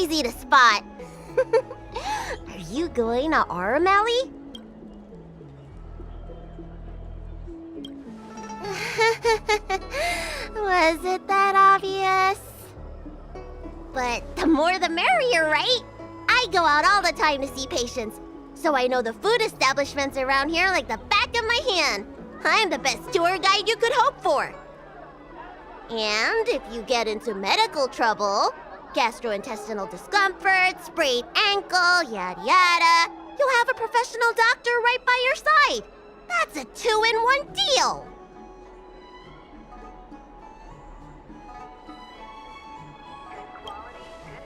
easy to spot. Are you going to Aurum Alley? Was it that obvious? But the more the merrier, right? I go out all the time to see patients, so I know the food establishments around here like the back of my hand. I'm the best tour guide you could hope for. And if you get into medical trouble, gastrointestinal discomfort, sprained ankle, yada yada, you'll have a professional doctor right by your side. That's a 2-in-1 deal.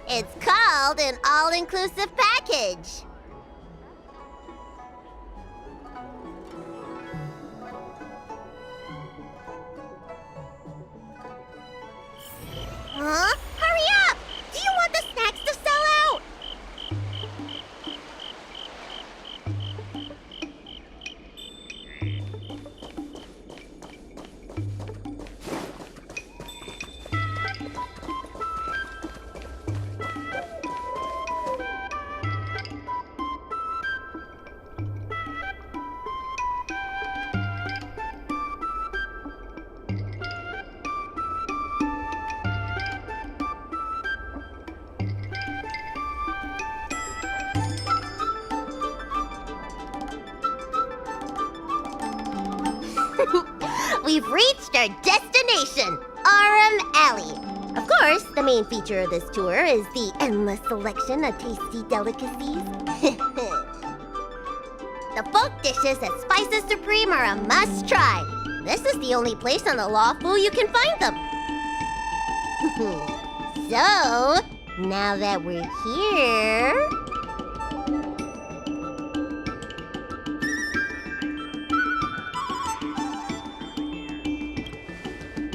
It's called an all-inclusive package. Huh? Hurry up! Do you want the snacks to sell out? We've reached our destination, Aurum Alley. Of course, the main feature of this tour is the endless selection of tasty delicacies. The folk dishes at Spices Supreme are a must-try. This is the only place on the Lawfu you can find them. So, now that we're here...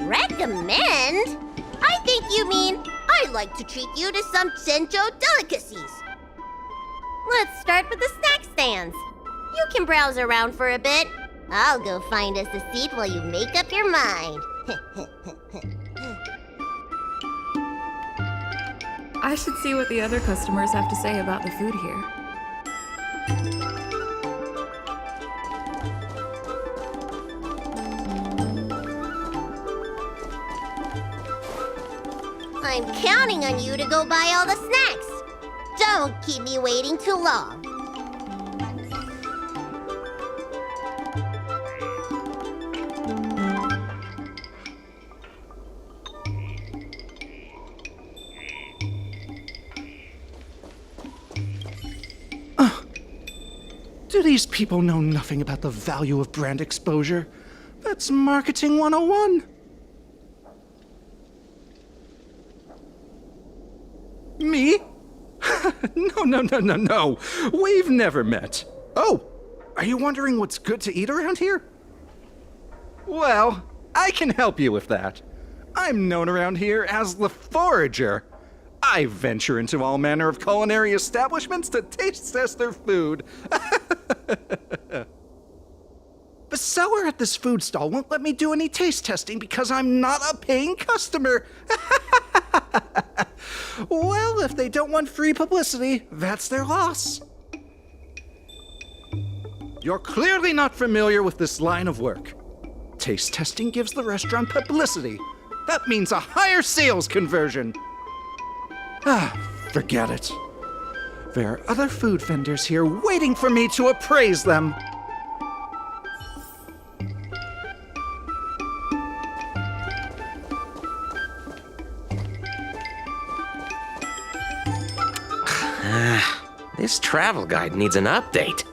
Recommend? I think you mean I'd like to treat you to some Senjo delicacies. Let's start with the snack stands. You can browse around for a bit. I'll go find us a seat while you make up your mind. I should see what the other customers have to say about the food here. I'm counting on you to go buy all the snacks. Don't keep me waiting too long. Do these people know nothing about the value of brand exposure? That's marketing 101. Me? No. We've never met. Oh, are you wondering what's good to eat around here? Well, I can help you with that. I'm known around here as the Forager. I venture into all manner of culinary establishments to taste test their food. The seller at this food stall won't let me do any taste testing because I'm not a paying customer. Well, if they don't want free publicity, that's their loss. You're clearly not familiar with this line of work. Taste testing gives the restaurant publicity. That means a higher sales conversion. Forget it. There are other food vendors here waiting for me to appraise them. This travel guide needs an update.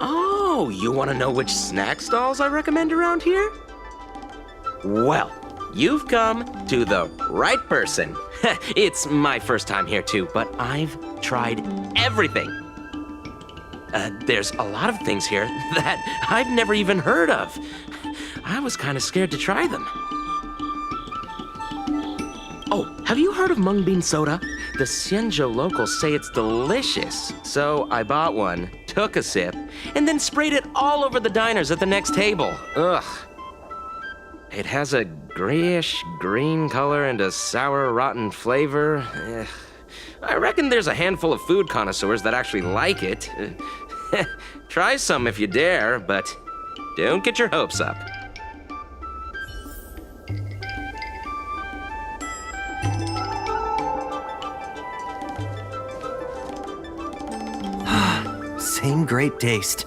Oh, you want to know which snack stalls I recommend around here? Well, you've come to the right person. It's my first time here too, but I've tried everything. There's a lot of things here that I've never even heard of. I was kind of scared to try them. Oh, have you heard of mung bean soda? The Senjo locals say it's delicious. So I bought one, took a sip, and then sprayed it all over the diners at the next table. Ugh. It has a grayish green color and a sour, rotten flavor. I reckon there's a handful of food connoisseurs that actually like it. Try some if you dare, but don't get your hopes up. Same great taste.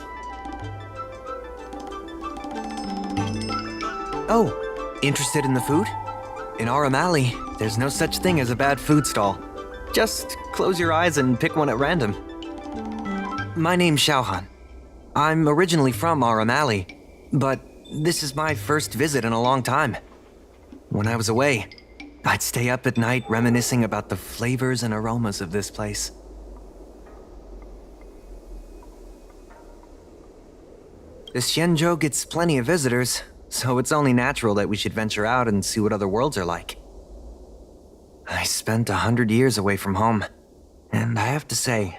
Oh, interested in the food? In Aurum Alley, there's no such thing as a bad food stall. Just close your eyes and pick one at random. My name's Xiaohan. I'm originally from Aurum Alley, but this is my first visit in a long time. When I was away, I'd stay up at night reminiscing about the flavors and aromas of this place. The Xianzhou gets plenty of visitors, so it's only natural that we should venture out and see what other worlds are like. I spent 100 years away from home, and I have to say,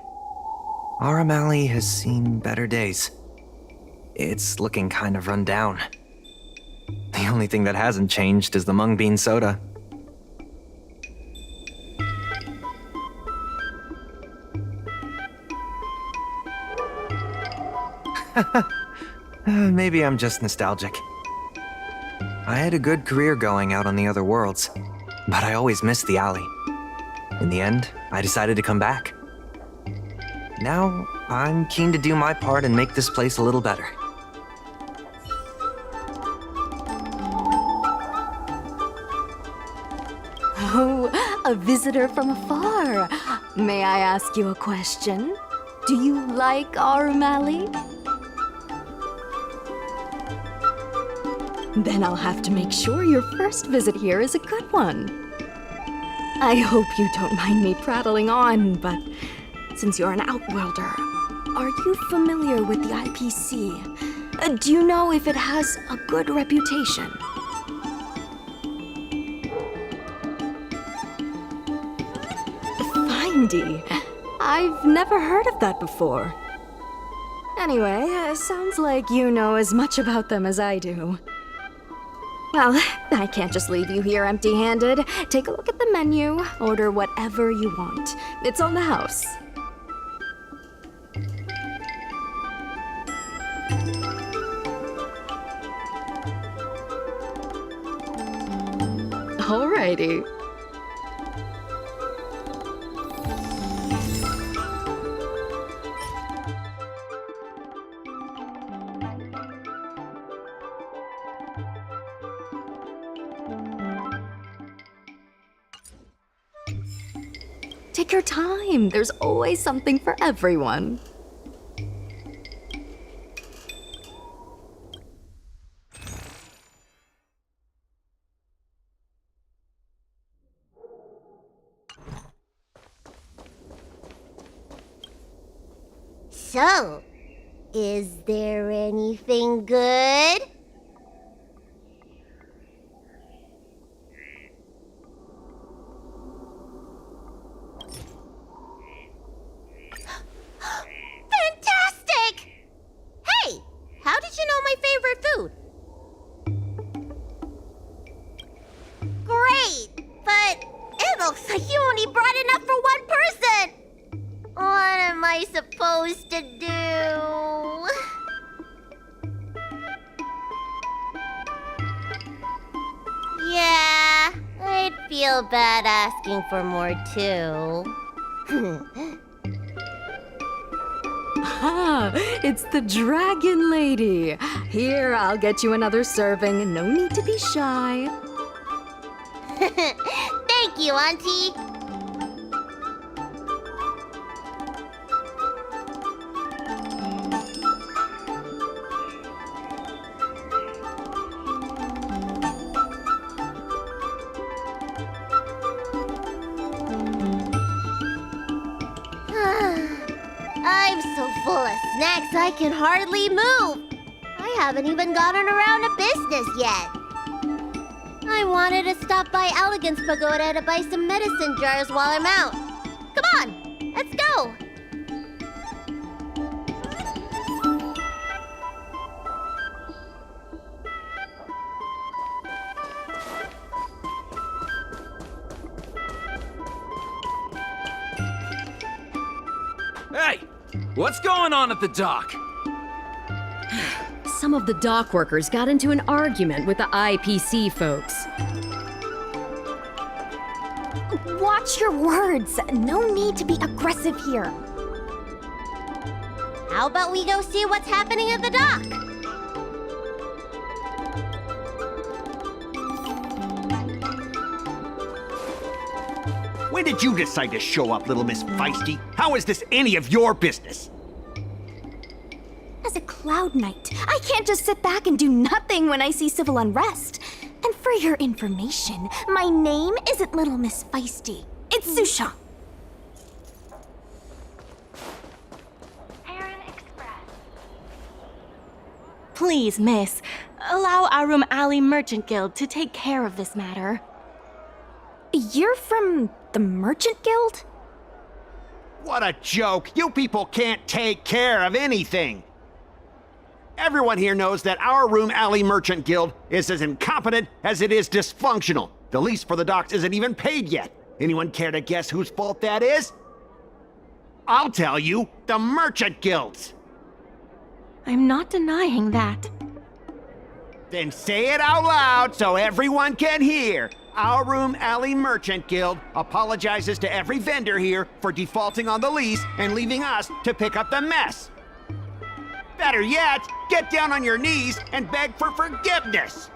Aurum Alley has seen better days. It's looking kind of run down. The only thing that hasn't changed is the mung bean soda. Maybe I'm just nostalgic. I had a good career going out on the other worlds, but I always missed the alley. In the end, I decided to come back. Now, I'm keen to do my part and make this place a little better. Oh, a visitor from afar. May I ask you a question? Do you like Aurum Alley? Then I'll have to make sure your first visit here is a good one. I hope you don't mind me prattling on, but since you're an outworlder, are you familiar with the IPC? Do you know if it has a good reputation? Findy. I've never heard of that before. Anyway, sounds like you know as much about them as I do. Well, I can't just leave you here empty-handed. Take a look at the menu, order whatever you want. It's on the house. Alrighty. Take your time. There's always something for everyone. So, is there anything good? Fantastic! Hey, how did you know my favorite food? Great, but it looks like you only brought enough for one person. What am I supposed to do? Yeah, I'd feel bad asking for more too. Ah, it's the Dragon Lady. Here, I'll get you another serving. No need to be shy. Thank you, Auntie. I'm so full of snacks I can hardly move. I haven't even gotten around to business yet. I wanted to stop by Elegance Pagoda to buy some medicine jars while I'm out. Come on, let's go. What's going on at the dock? Some of the dock workers got into an argument with the IPC folks. Watch your words. No need to be aggressive here. How about we go see what's happening at the dock? When did you decide to show up, little Miss Feisty? How is this any of your business? As a Cloud Knight, I can't just sit back and do nothing when I see civil unrest. And for your information, my name isn't Little Miss Feisty. It's Susha. Please, miss, allow Aurum Alley Merchant Guild to take care of this matter. You're from the Merchant Guild? What a joke! You people can't take care of anything! Everyone here knows that our Aurum Alley Merchant Guild is as incompetent as it is dysfunctional. The lease for the docks isn't even paid yet. Anyone care to guess whose fault that is? I'll tell you, the Merchant Guild's. I'm not denying that. Then say it out loud so everyone can hear. Our Aurum Alley Merchant Guild apologizes to every vendor here for defaulting on the lease and leaving us to pick up the mess. Better yet, get down on your knees and beg for forgiveness.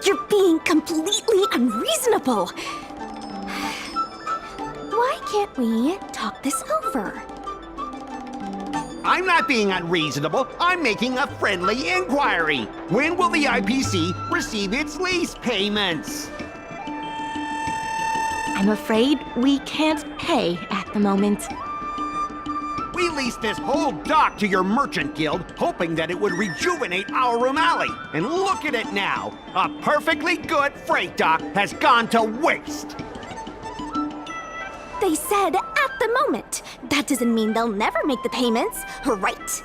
You're being completely unreasonable. Why can't we talk this over? I'm not being unreasonable. I'm making a friendly inquiry. When will the IPC receive its lease payments? I'm afraid we can't pay at the moment. We leased this whole dock to your merchant guild, hoping that it would rejuvenate our Aurum Alley. And look at it now. A perfectly good freight dock has gone to waste. They said at the moment. That doesn't mean they'll never make the payments, right?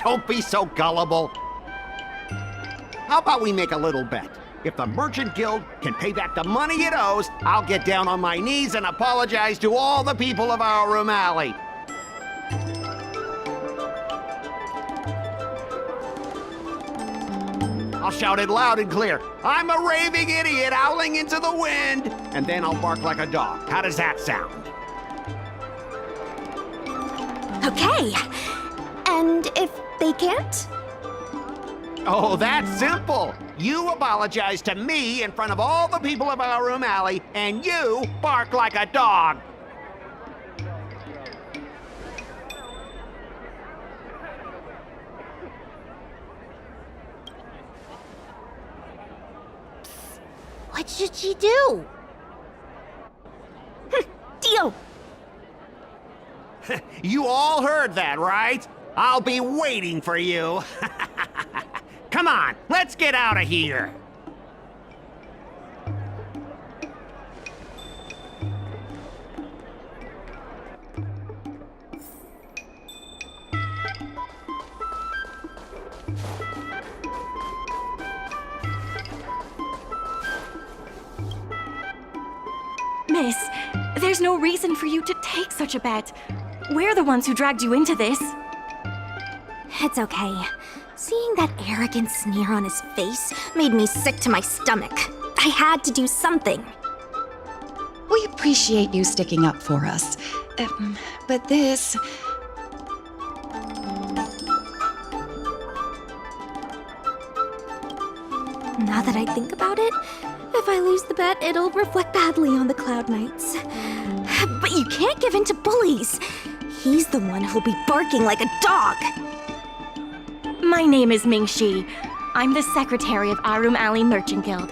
Don't be so gullible. How about we make a little bet? If the Merchant Guild can pay back the money it owes, I'll get down on my knees and apologize to all the people of our Aurum Alley. I'll shout it loud and clear. I'm a raving idiot howling into the wind. And then I'll bark like a dog. How does that sound? Okay. And if they can't? Oh, that's simple. You apologize to me in front of all the people of our Aurum Alley, and you bark like a dog. What should she do? Deal. You all heard that, right? I'll be waiting for you. Come on, let's get out of here. Miss, there's no reason for you to take such a bet. We're the ones who dragged you into this. It's okay. Seeing that arrogant sneer on his face made me sick to my stomach. I had to do something. We appreciate you sticking up for us. But this... Now that I think about it, if I lose the bet, it'll reflect badly on the Cloud Knights. But you can't give in to bullies. He's the one who'll be barking like a dog. My name is Ming-Shi. I'm the secretary of Aurum Alley Merchant Guild.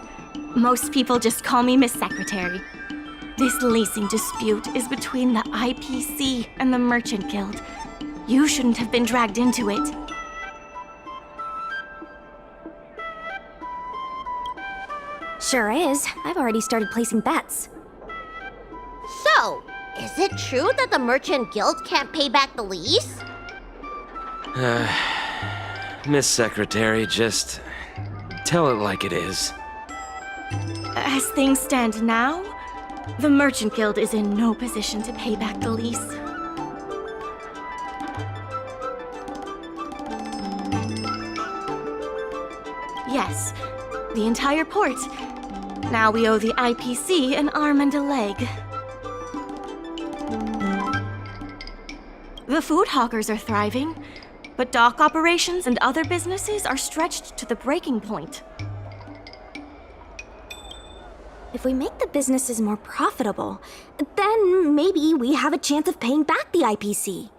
Most people just call me Miss Secretary. This leasing dispute is between the IPC and the Merchant Guild. You shouldn't have been dragged into it. Sure is. I've already started placing bets. So, is it true that the Merchant Guild can't pay back the lease? Miss Secretary, just tell it like it is. As things stand now, the Merchant Guild is in no position to pay back the lease. Yes, the entire port. Now we owe the IPC an arm and a leg. The food hawkers are thriving, but dock operations and other businesses are stretched to the breaking point. If we make the businesses more profitable, then maybe we have a chance of paying back the IPC.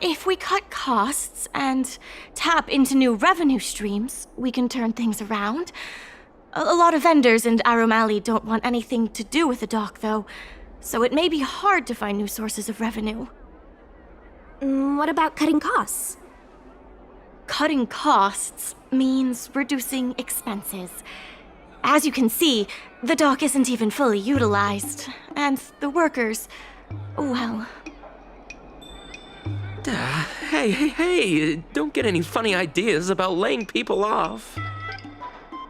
If we cut costs and tap into new revenue streams, we can turn things around. A lot of vendors in Aurum Alley don't want anything to do with the dock, though, so it may be hard to find new sources of revenue. What about cutting costs? Cutting costs means reducing expenses. As you can see, the dock isn't even fully utilized, and the workers, well... Hey, don't get any funny ideas about laying people off.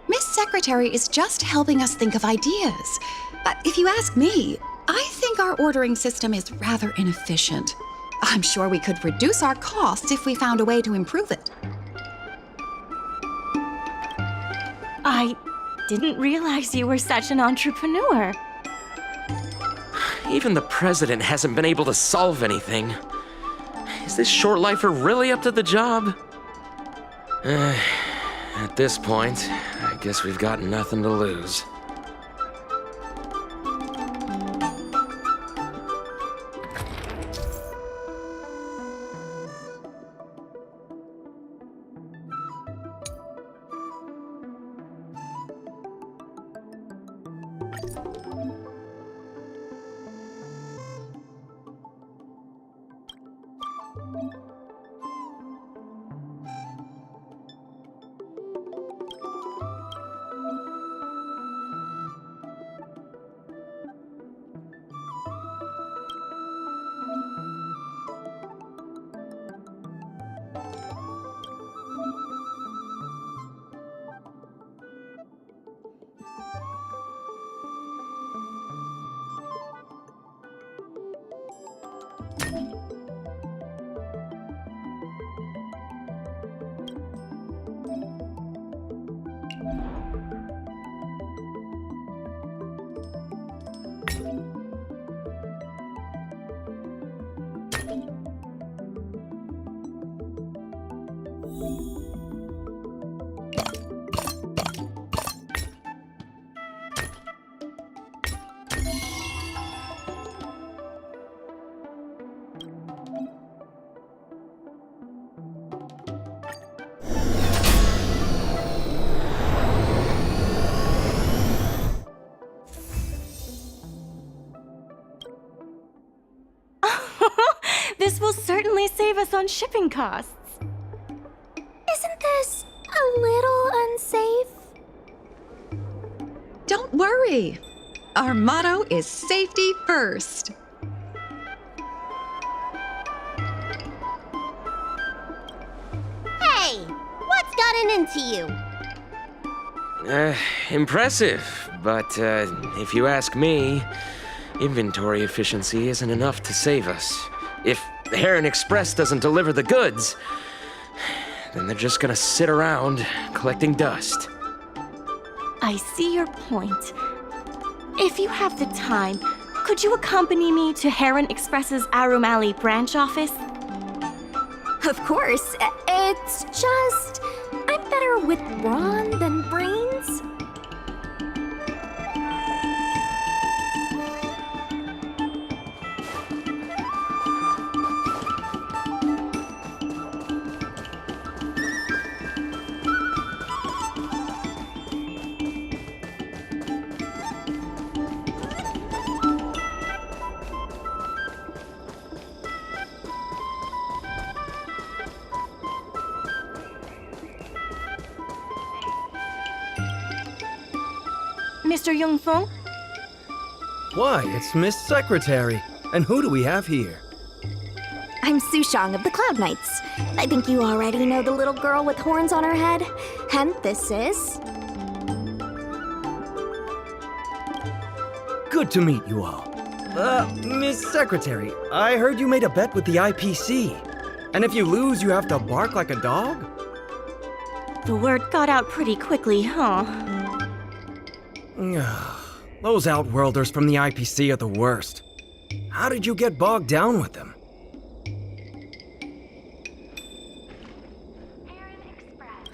Miss Secretary is just helping us think of ideas. But if you ask me, I think our ordering system is rather inefficient. I'm sure we could reduce our costs if we found a way to improve it. I didn't realize you were such an entrepreneur. Even the president hasn't been able to solve anything. Is this short lifer really up to the job? At this point, I guess we've got nothing to lose. This will certainly save us on shipping costs. Isn't this a little unsafe? Don't worry. Our motto is safety first. Hey, what's gotten into you? Impressive, but if you ask me, inventory efficiency isn't enough to save us. If Heron Express doesn't deliver the goods, then they're just gonna sit around collecting dust. I see your point. If you have the time, could you accompany me to Heron Express's Aurum Alley branch office? Of course. It's just... I'm better with brawn than brains. Mr. Yongfeng? Why, it's Miss Secretary. And who do we have here? I'm Sushang of the Cloud Knights. I think you already know the little girl with horns on her head. And this is... Good to meet you all. Miss Secretary, I heard you made a bet with the IPC. And if you lose, you have to bark like a dog? The word got out pretty quickly, huh? Those Outworlders from the IPC are the worst. How did you get bogged down with them?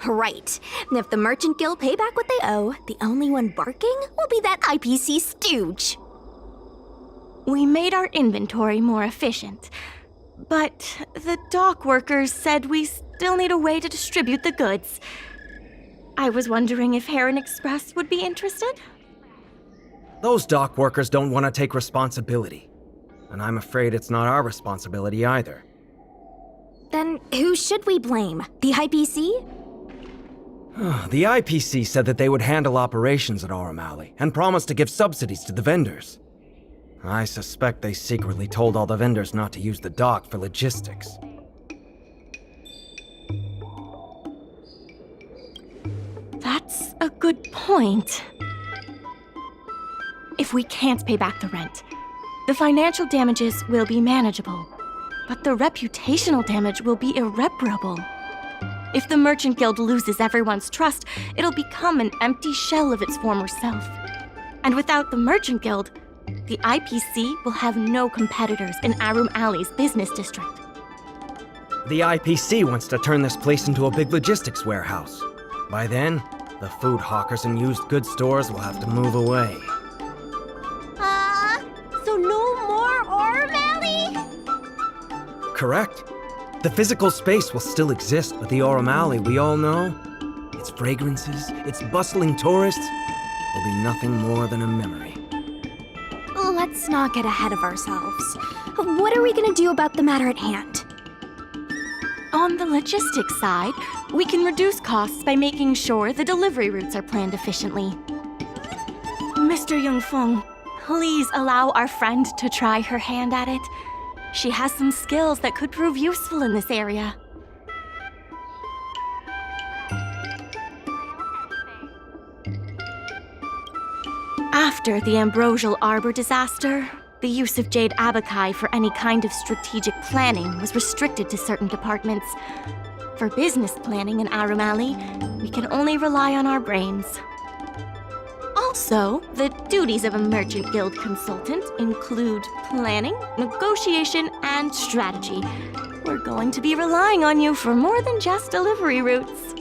Right. And if the Merchant Guild pay back what they owe, the only one barking will be that IPC stooge. We made our inventory more efficient, but the dock workers said we still need a way to distribute the goods. I was wondering if Heron Express would be interested? Those dock workers don't want to take responsibility. And I'm afraid it's not our responsibility either. Then who should we blame? The IPC? The IPC said that they would handle operations at Aurum Alley and promised to give subsidies to the vendors. I suspect they secretly told all the vendors not to use the dock for logistics. That's a good point. If we can't pay back the rent, the financial damages will be manageable, but the reputational damage will be irreparable. If the Merchant Guild loses everyone's trust, it'll become an empty shell of its former self. And without the Merchant Guild, the IPC will have no competitors in Aurum Alley's business district. The IPC wants to turn this place into a big logistics warehouse. By then, the food hawkers and used goods stores will have to move away. So no more Aurum Alley? Correct. The physical space will still exist, but the Aurum Alley we all know, its fragrances, its bustling tourists, will be nothing more than a memory. Let's not get ahead of ourselves. What are we gonna do about the matter at hand? On the logistics side, we can reduce costs by making sure the delivery routes are planned efficiently. Mr. Yongfeng, please allow our friend to try her hand at it. She has some skills that could prove useful in this area. After the Ambrosial Arbor disaster, the use of Jade Abakai for any kind of strategic planning was restricted to certain departments. For business planning in Aurum Alley, we can only rely on our brains. Also, the duties of a Merchant Guild consultant include planning, negotiation, and strategy. We're going to be relying on you for more than just delivery routes.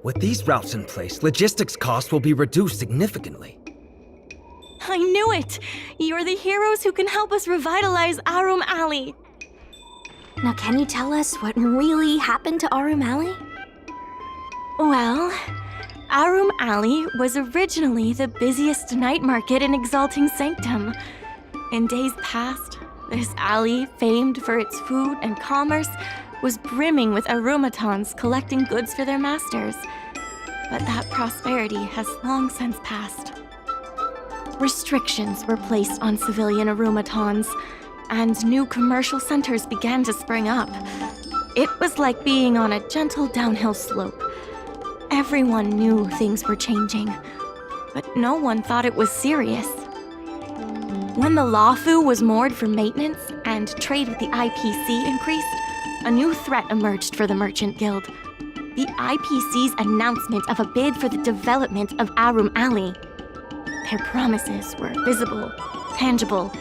With these routes in place, logistics costs will be reduced significantly. I knew it! You're the heroes who can help us revitalize Aurum Alley. Now can you tell us what really happened to Aurum Alley? Well, Aurum Alley was originally the busiest night market in Exalting Sanctum. In days past, This alley, famed for its food and commerce, was brimming with arumatons collecting goods for their masters. But that prosperity has long since passed. Restrictions were placed on civilian arumatons, and new commercial centers began to spring up. It was like being on a gentle downhill slope. Everyone knew things were changing, but no one thought it was serious. When the Lawfu was moored for maintenance and trade with the IPC increased, a new threat emerged for the Merchant Guild. The IPC's announcement of a bid for the development of Aurum Alley. Their promises were visible, tangible,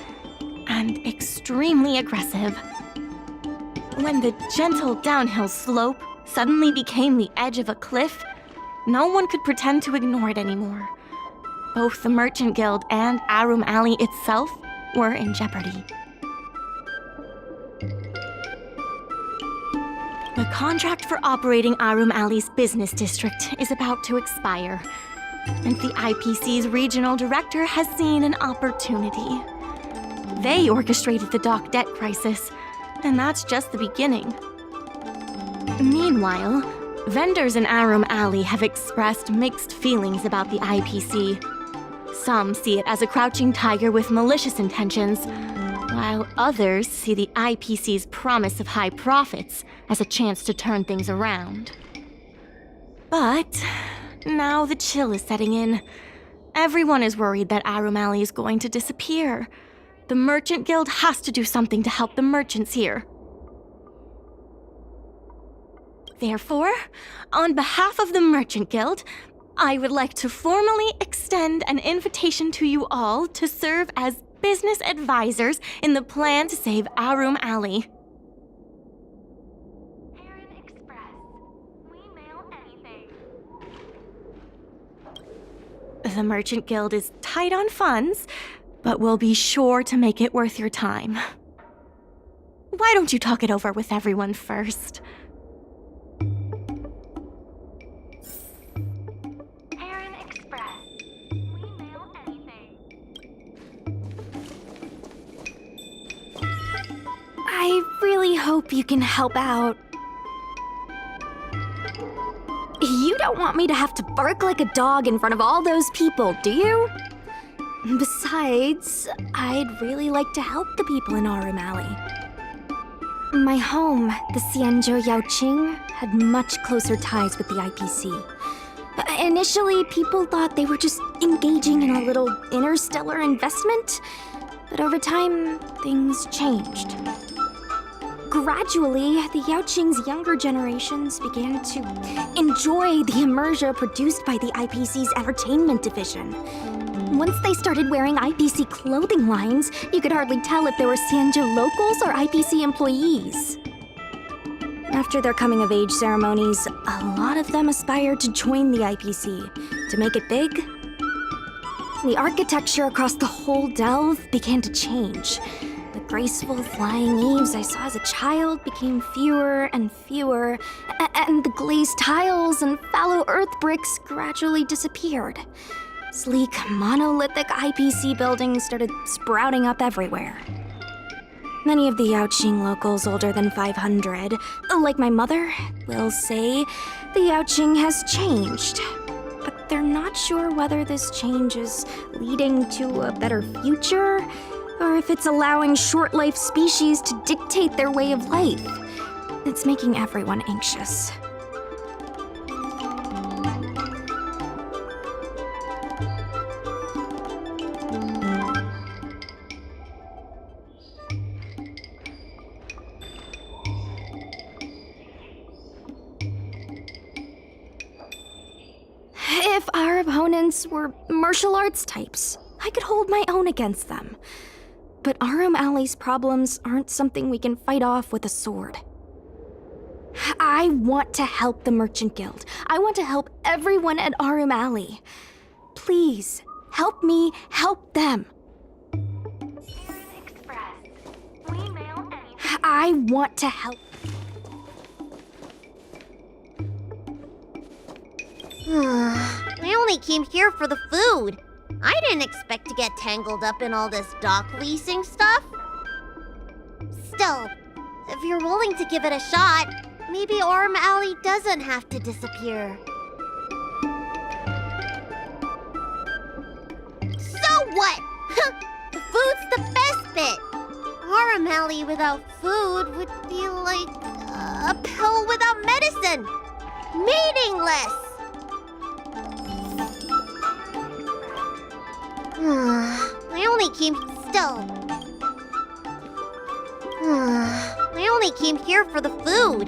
and extremely aggressive. When the gentle downhill slope suddenly became the edge of a cliff, no one could pretend to ignore it anymore. Both the Merchant Guild and Aurum Alley itself were in jeopardy. The contract for operating Aurum Alley's business district is about to expire, and the IPC's regional director has seen an opportunity. They orchestrated the dock debt crisis, and that's just the beginning. Meanwhile, vendors in Aurum Alley have expressed mixed feelings about the IPC. Some see it as a crouching tiger with malicious intentions, while others see the IPC's promise of high profits as a chance to turn things around. But now the chill is setting in. Everyone is worried that Aurum Alley is going to disappear. The Merchant Guild has to do something to help the merchants here. Therefore, on behalf of the Merchant Guild, I would like to formally extend an invitation to you all to serve as business advisors in the plan to save Aurum Alley. The Merchant Guild is tight on funds, but we'll be sure to make it worth your time. Why don't you talk it over with everyone first? I really hope you can help out. You don't want me to have to bark like a dog in front of all those people, do you? Besides, I'd really like to help the people in Aurum Alley. My home, the Xianzhou Yaoqing, had much closer ties with the IPC. Initially, people thought they were just engaging in a little interstellar investment, but over time, things changed. Gradually, the Yaoqing's younger generations began to enjoy the immersion produced by the IPC's entertainment division. Once they started wearing IPC clothing lines, you could hardly tell if they were Xianzhou locals or IPC employees. After their coming-of-age ceremonies, a lot of them aspired to join the IPC. To make it big, the architecture across the whole delve began to change. The graceful flying eaves I saw as a child became fewer and fewer, and the glazed tiles and fallow earth bricks gradually disappeared. Sleek, monolithic IPC buildings started sprouting up everywhere. Many of the Yaoqing locals older than 500, like my mother, will say the Yaoqing has changed. But they're not sure whether this change is leading to a better future, or if it's allowing short-life species to dictate their way of life. It's making everyone anxious. If our opponents were martial arts types, I could hold my own against them. But Aurum Alley's problems aren't something we can fight off with a sword. I want to help the Merchant Guild. I want to help everyone at Aurum Alley. Please, help me help them. I want to help. I only came here for the food. I didn't expect to get tangled up in all this dock leasing stuff. Still, if you're willing to give it a shot, maybe Aurum Alley doesn't have to disappear. So what? The food's the best bit. Aurum Alley without food would be like a pill without medicine. Meaningless. I only came here for the food.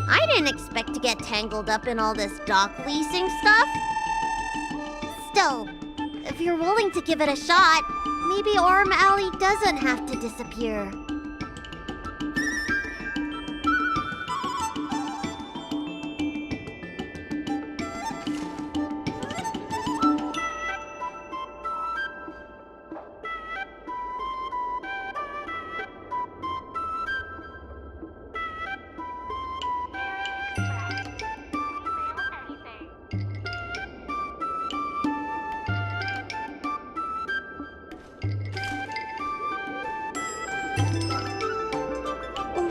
I didn't expect to get tangled up in all this dock leasing stuff. Still, if you're willing to give it a shot, maybe Aurum Alley doesn't have to disappear.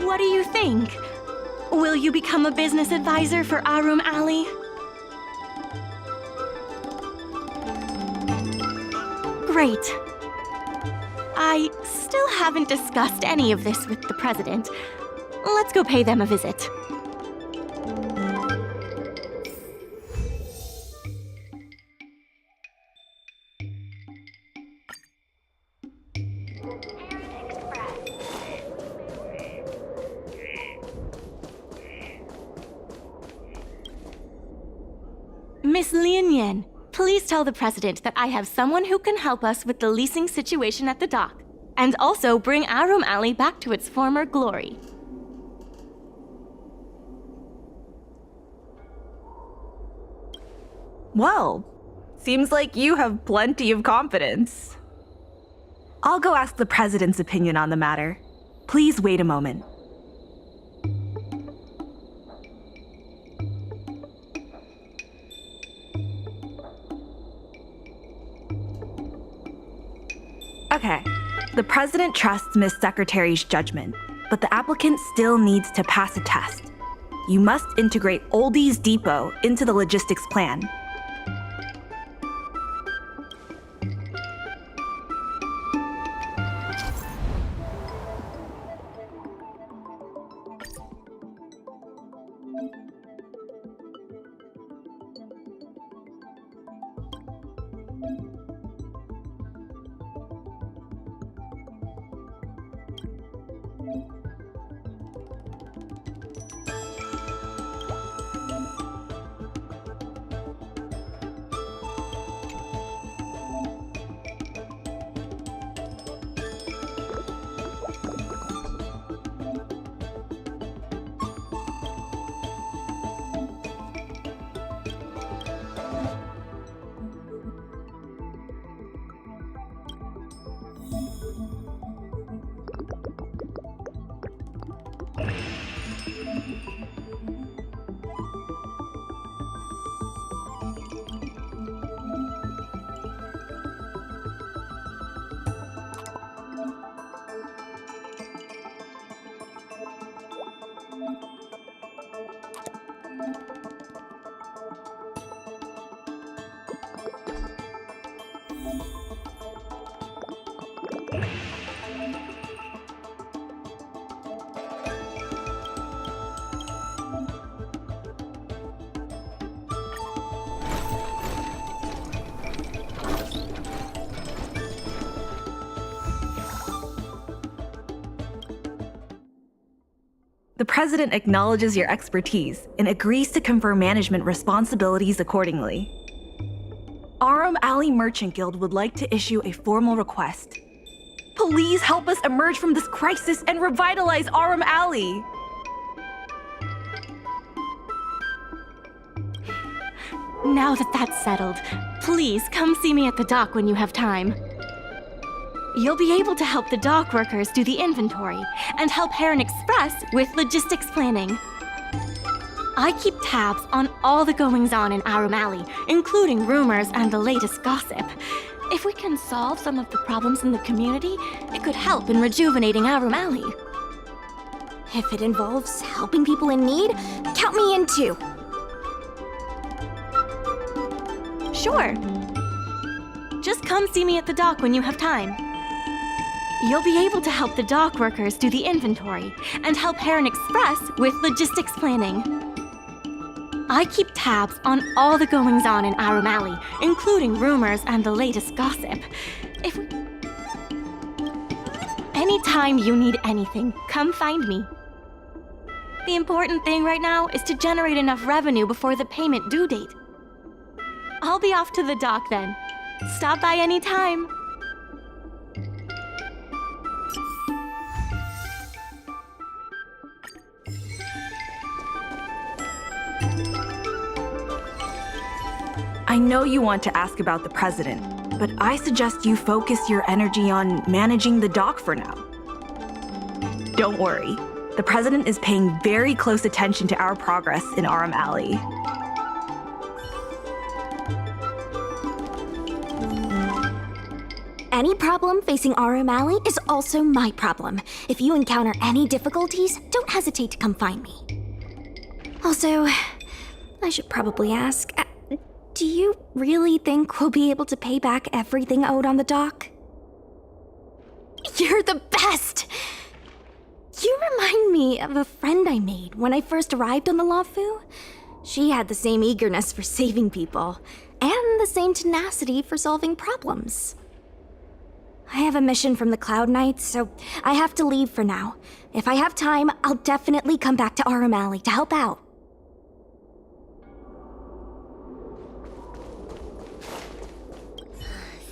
What do you think? Will you become a business advisor for Aurum Alley? Great. I still haven't discussed any of this with the president. Let's go pay them a visit. Miss Lian, please tell the president that I have someone who can help us with the leasing situation at the dock, and also bring Aurum Alley back to its former glory. Well, seems like you have plenty of confidence. I'll go ask the president's opinion on the matter. Please wait a moment. Okay, the president trusts Miss Secretary's judgment, but the applicant still needs to pass a test. You must integrate Oldie's Depot into the logistics plan. The president acknowledges your expertise and agrees to confer management responsibilities accordingly. Aurum Alley Merchant Guild would like to issue a formal request. Please help us emerge from this crisis and revitalize Aurum Alley. Now that that's settled, please come see me at the dock when you have time. You'll be able to help the dock workers do the inventory and help Heron Express with logistics planning. I keep tabs on all the goings-on in Aurum Alley, including rumors and the latest gossip. If we can solve some of the problems in the community, it could help in rejuvenating Aurum Alley. If it involves helping people in need, count me in too. Sure. Just come see me at the dock when you have time. You'll be able to help the dock workers do the inventory and help Heron Express with logistics planning. I keep tabs on all the goings-on in Aurum Alley, including rumors and the latest gossip. Anytime you need anything, come find me. The important thing right now is to generate enough revenue before the payment due date. I'll be off to the dock then. Stop by anytime. I know you want to ask about the president, but I suggest you focus your energy on managing the dock for now. Don't worry, the president is paying very close attention to our progress in Aurum Alley. Any problem facing Aurum Alley is also my problem. If you encounter any difficulties, don't hesitate to come find me. Also, I should probably ask, do you really think we'll be able to pay back everything owed on the dock? You're the best! You remind me of a friend I made when I first arrived on the Lafu. She had the same eagerness for saving people, and the same tenacity for solving problems. I have a mission from the Cloud Knights, so I have to leave for now. If I have time, I'll definitely come back to Aurum Alley to help out.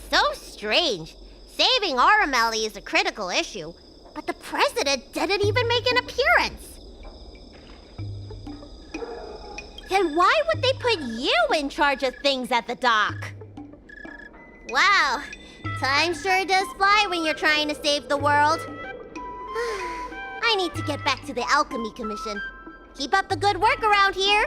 So strange. Saving Aurum Alley is a critical issue, but the president didn't even make an appearance. Then why would they put you in charge of things at the dock? Wow, time sure does fly when you're trying to save the world. I need to get back to the Alchemy Commission. Keep up the good work around here.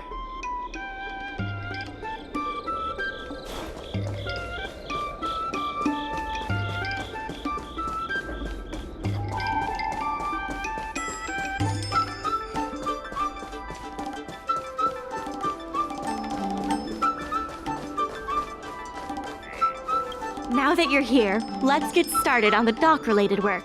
Now that you're here, let's get started on the dock-related work.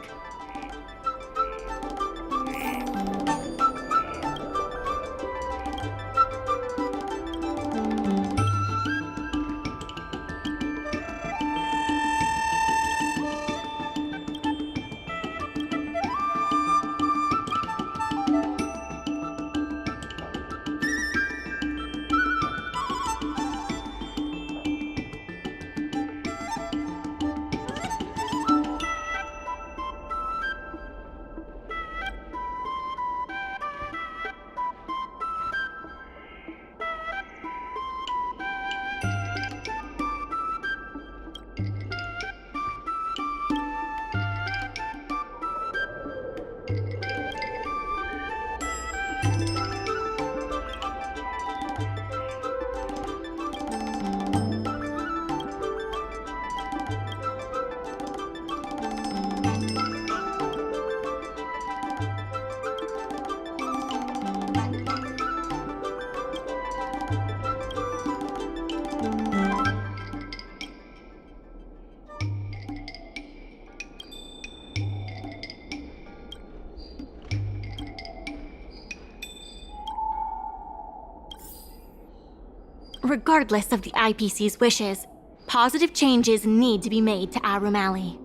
Regardless of the IPC's wishes, positive changes need to be made to Aurum Alley.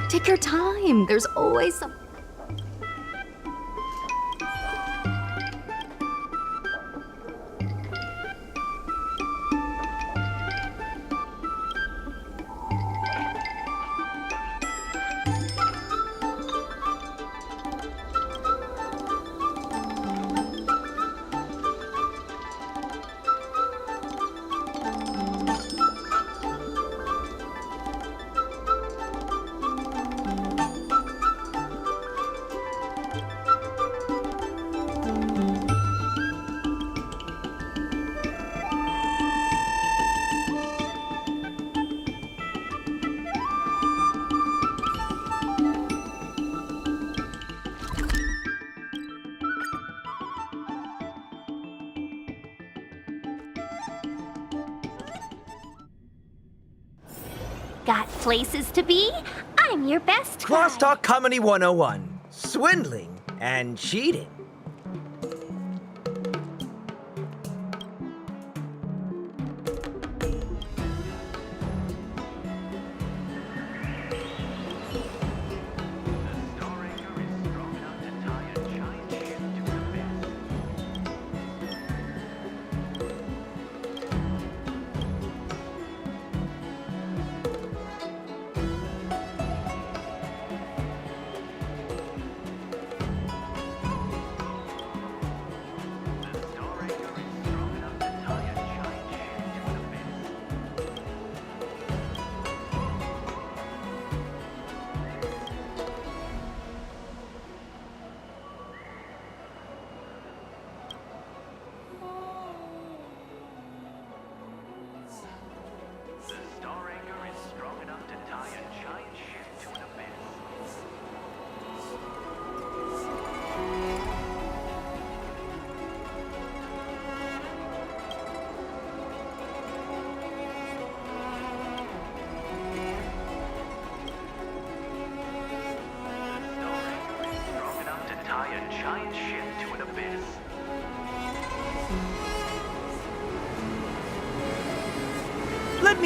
Take your time. There's always some. Got places to be? I'm your best guide. Crosstalk Comedy 101. Swindling and cheating.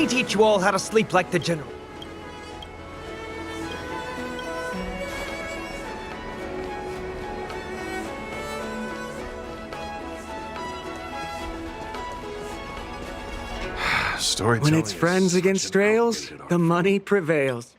me teach you all how to sleep like the general. When it's friends against trails, the money prevails.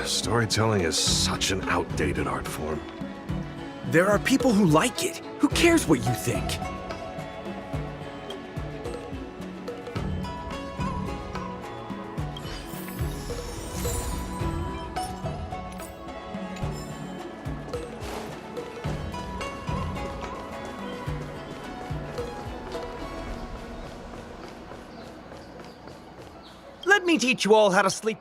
Storytelling is such an outdated art form. There are people who like it. Who cares what you think? Let me teach you all how to sleep.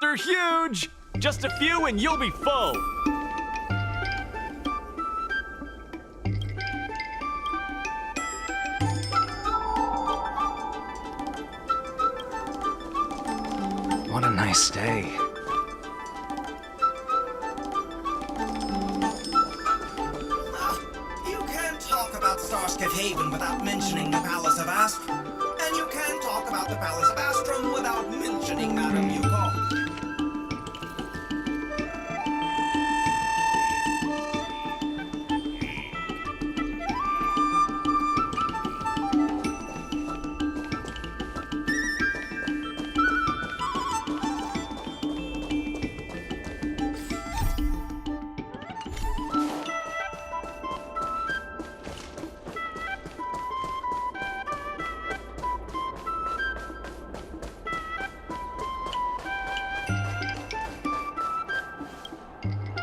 They're huge! Just a few and you'll be full! What a nice day. You can't talk about Starskiff Haven without mentioning the Palace of Astrum. And you can't talk about the Palace of Astrum without mentioning Madame Yukon.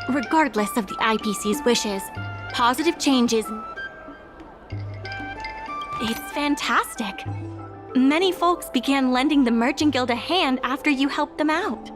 Regardless of the IPC's wishes, positive changes. It's fantastic. Many folks began lending the Merchant Guild a hand after you helped them out.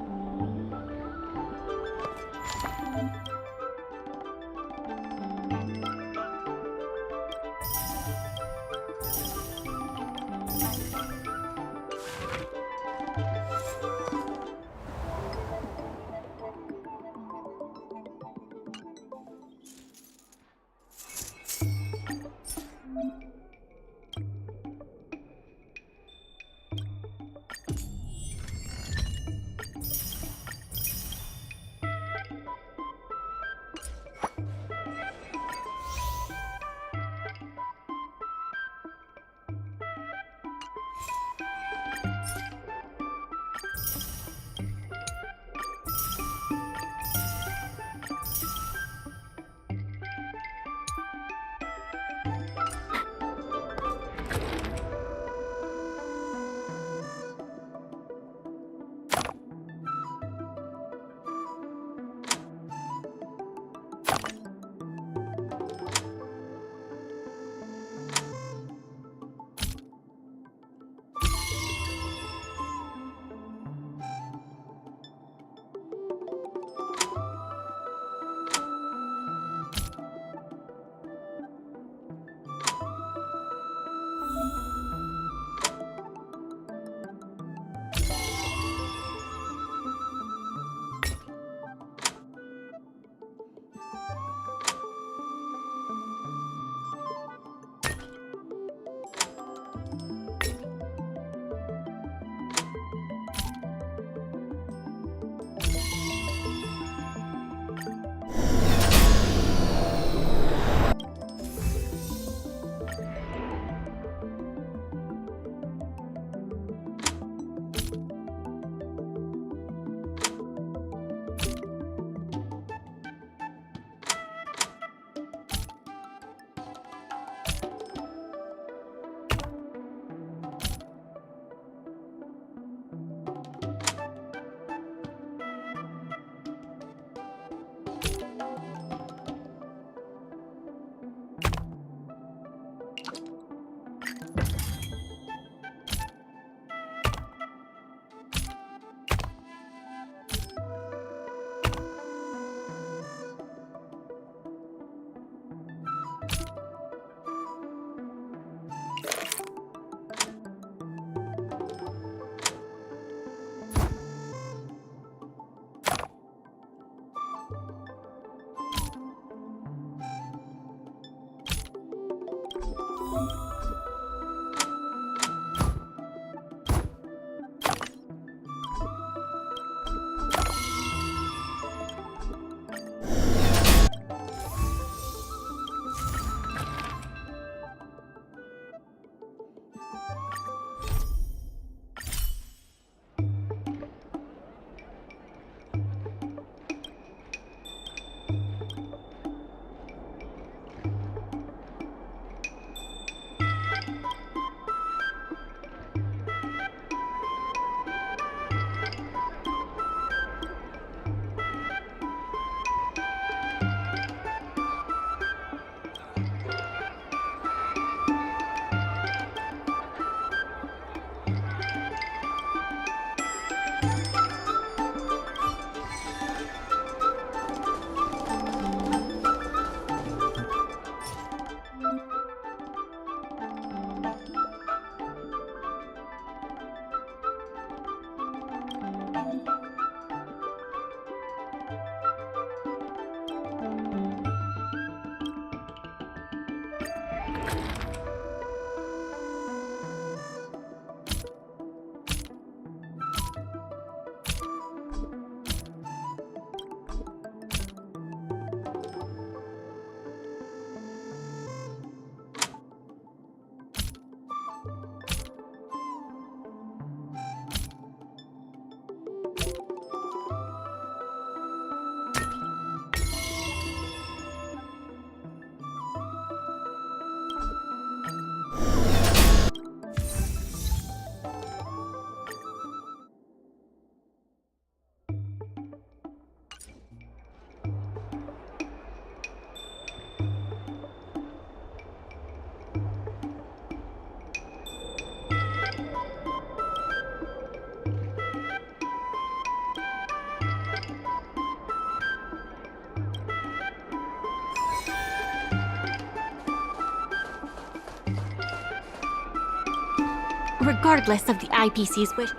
Regardless of the IPC's wish,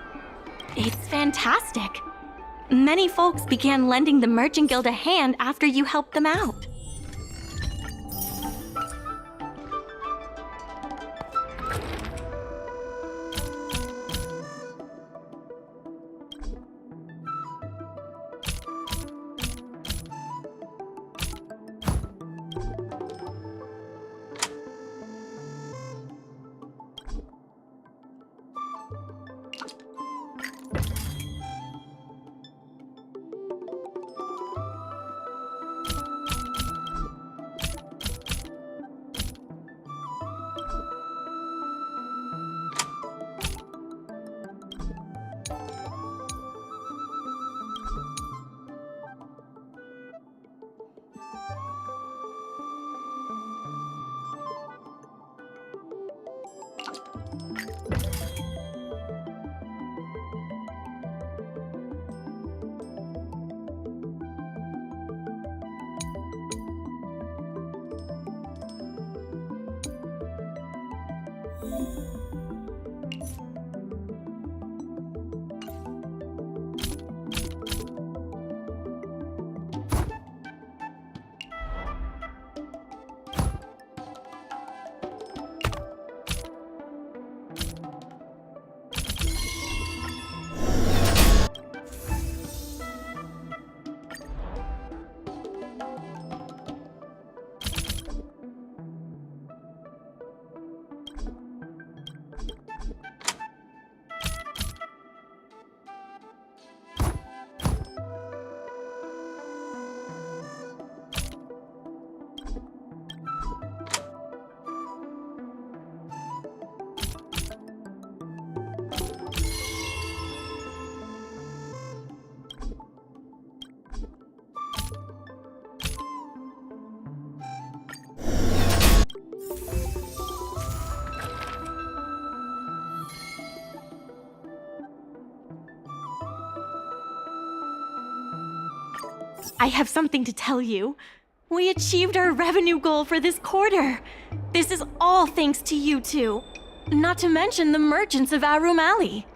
it's fantastic. Many folks began lending the Merchant Guild a hand after you helped them out. I have something to tell you. We achieved our revenue goal for this quarter. This is all thanks to you two. Not to mention the merchants of Aurum Alley.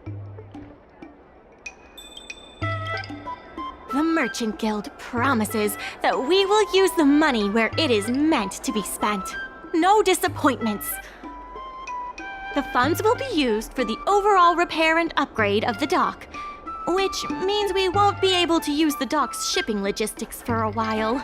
The Merchant Guild promises that we will use the money where it is meant to be spent. No disappointments. The funds will be used for the overall repair and upgrade of the dock, which means we won't be able to use the dock's shipping logistics for a while.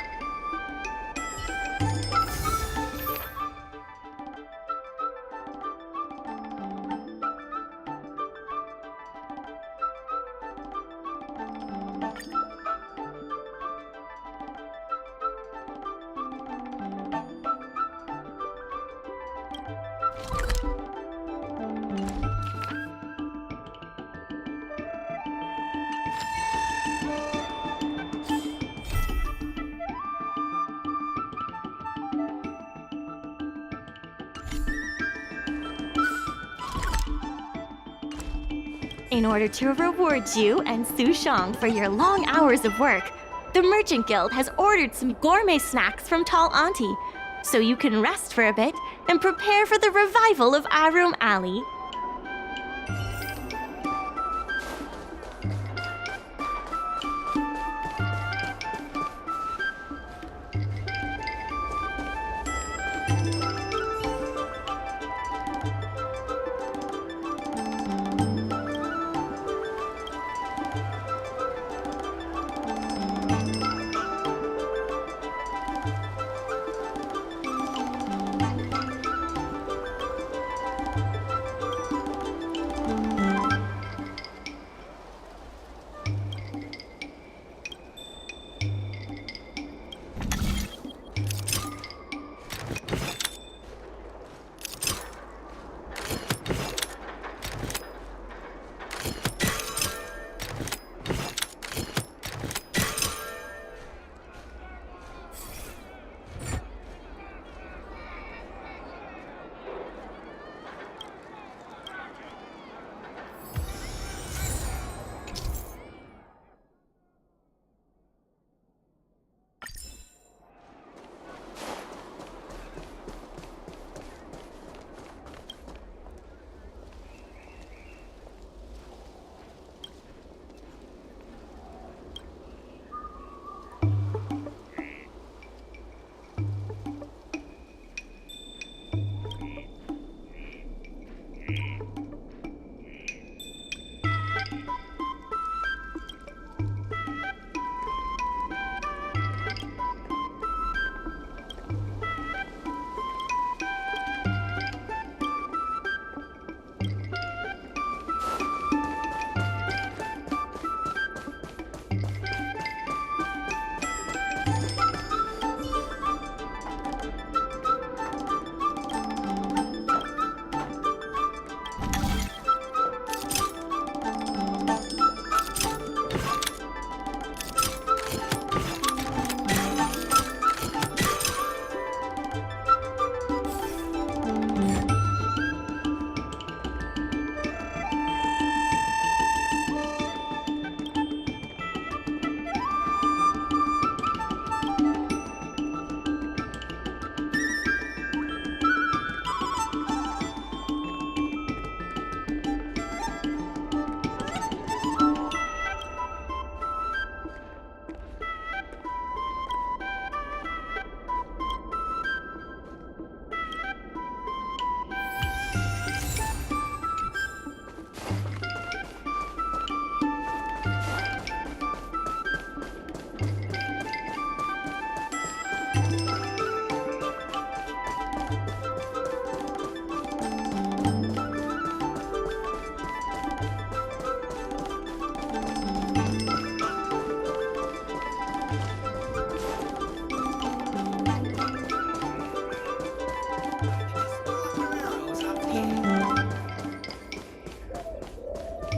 In order to reward you and Su Shang for your long hours of work, the Merchant Guild has ordered some gourmet snacks from Tall Auntie, so you can rest for a bit and prepare for the revival of Aurum Alley.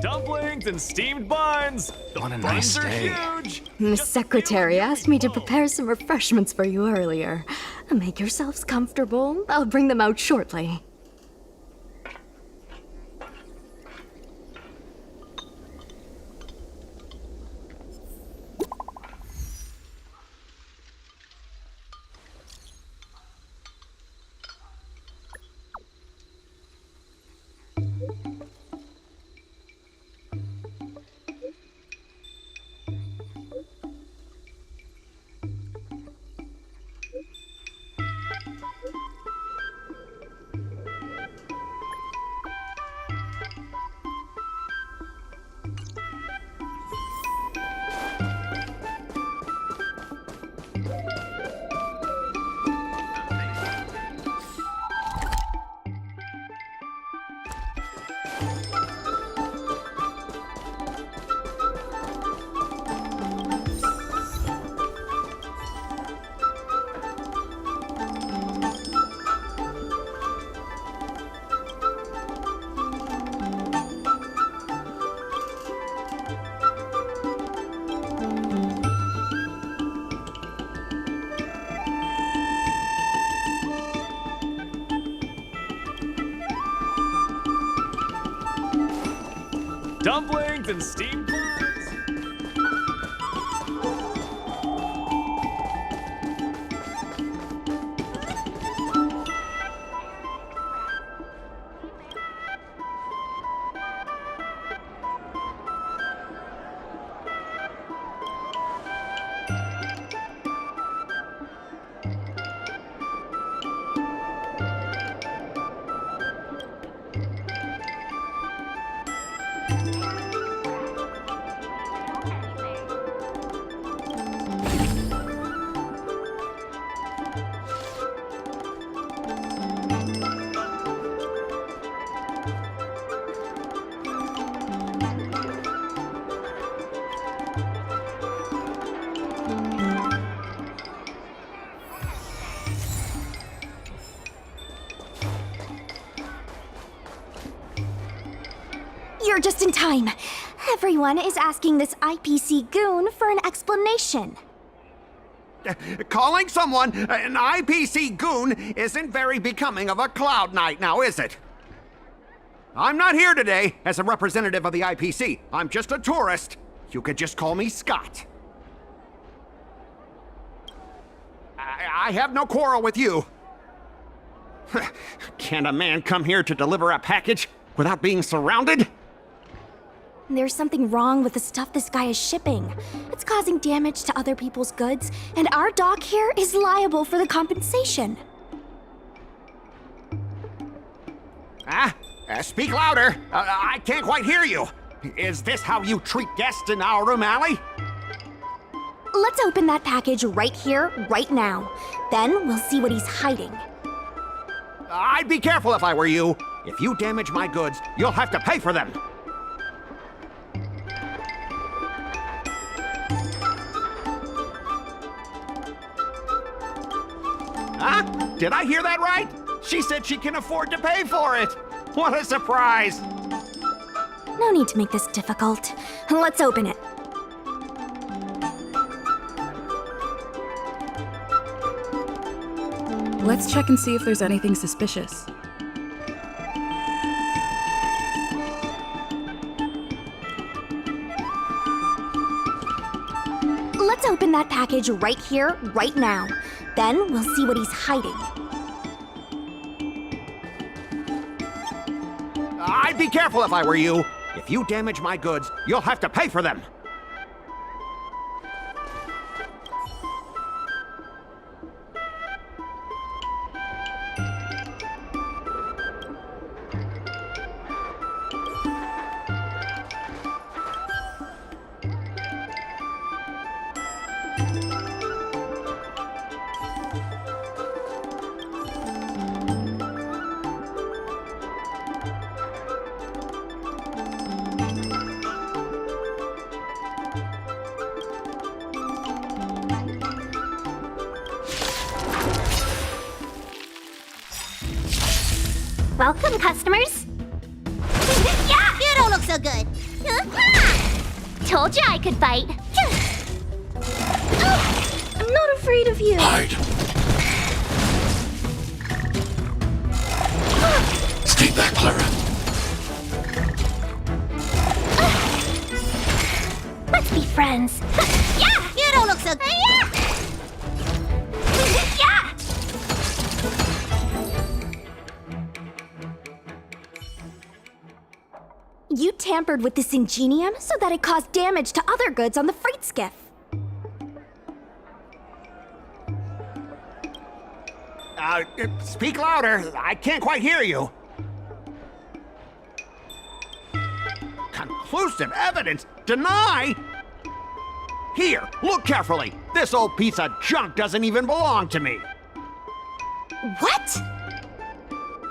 Dumplings and steamed buns. On a nice Buns are day. huge. Miss Secretary asked me to prepare some refreshments for you earlier. Make yourselves comfortable. I'll bring them out shortly. Dumplings and steamed buns. You're just in time. Everyone is asking this IPC goon for an explanation. Calling someone an IPC goon isn't very becoming of a Cloud Knight now, is it? I'm not here today as a representative of the IPC. I'm just a tourist. You could just call me Scott. I have no quarrel with you. Can't a man come here to deliver a package without being surrounded? There's something wrong with the stuff this guy is shipping. It's causing damage to other people's goods, and our dock here is liable for the compensation. Speak louder. I can't quite hear you. Is this how you treat guests in Aurum Alley? Let's open that package right here, right now. Then we'll see what he's hiding. I'd be careful if I were you. If you damage my goods, you'll have to pay for them. Huh? Did I hear that right? She said she can afford to pay for it. What a surprise. No need to make this difficult. Let's open it. Let's check and see if there's anything suspicious. Let's open that package right here, right now. Then we'll see what he's hiding. I'd be careful if I were you. If you damage my goods, you'll have to pay for them. Welcome, customers. Yeah, you don't look so good. told you I could fight. I'm not afraid of you. Hide. Stay back, Clara. Let's be friends. Yeah! You don't look so... Yeah! Yeah! You tampered with this ingenium so that it caused damage to other goods on the freight skiff. Speak louder. I can't quite hear you. Conclusive evidence? Deny? Here, look carefully. This old piece of junk doesn't even belong to me. What?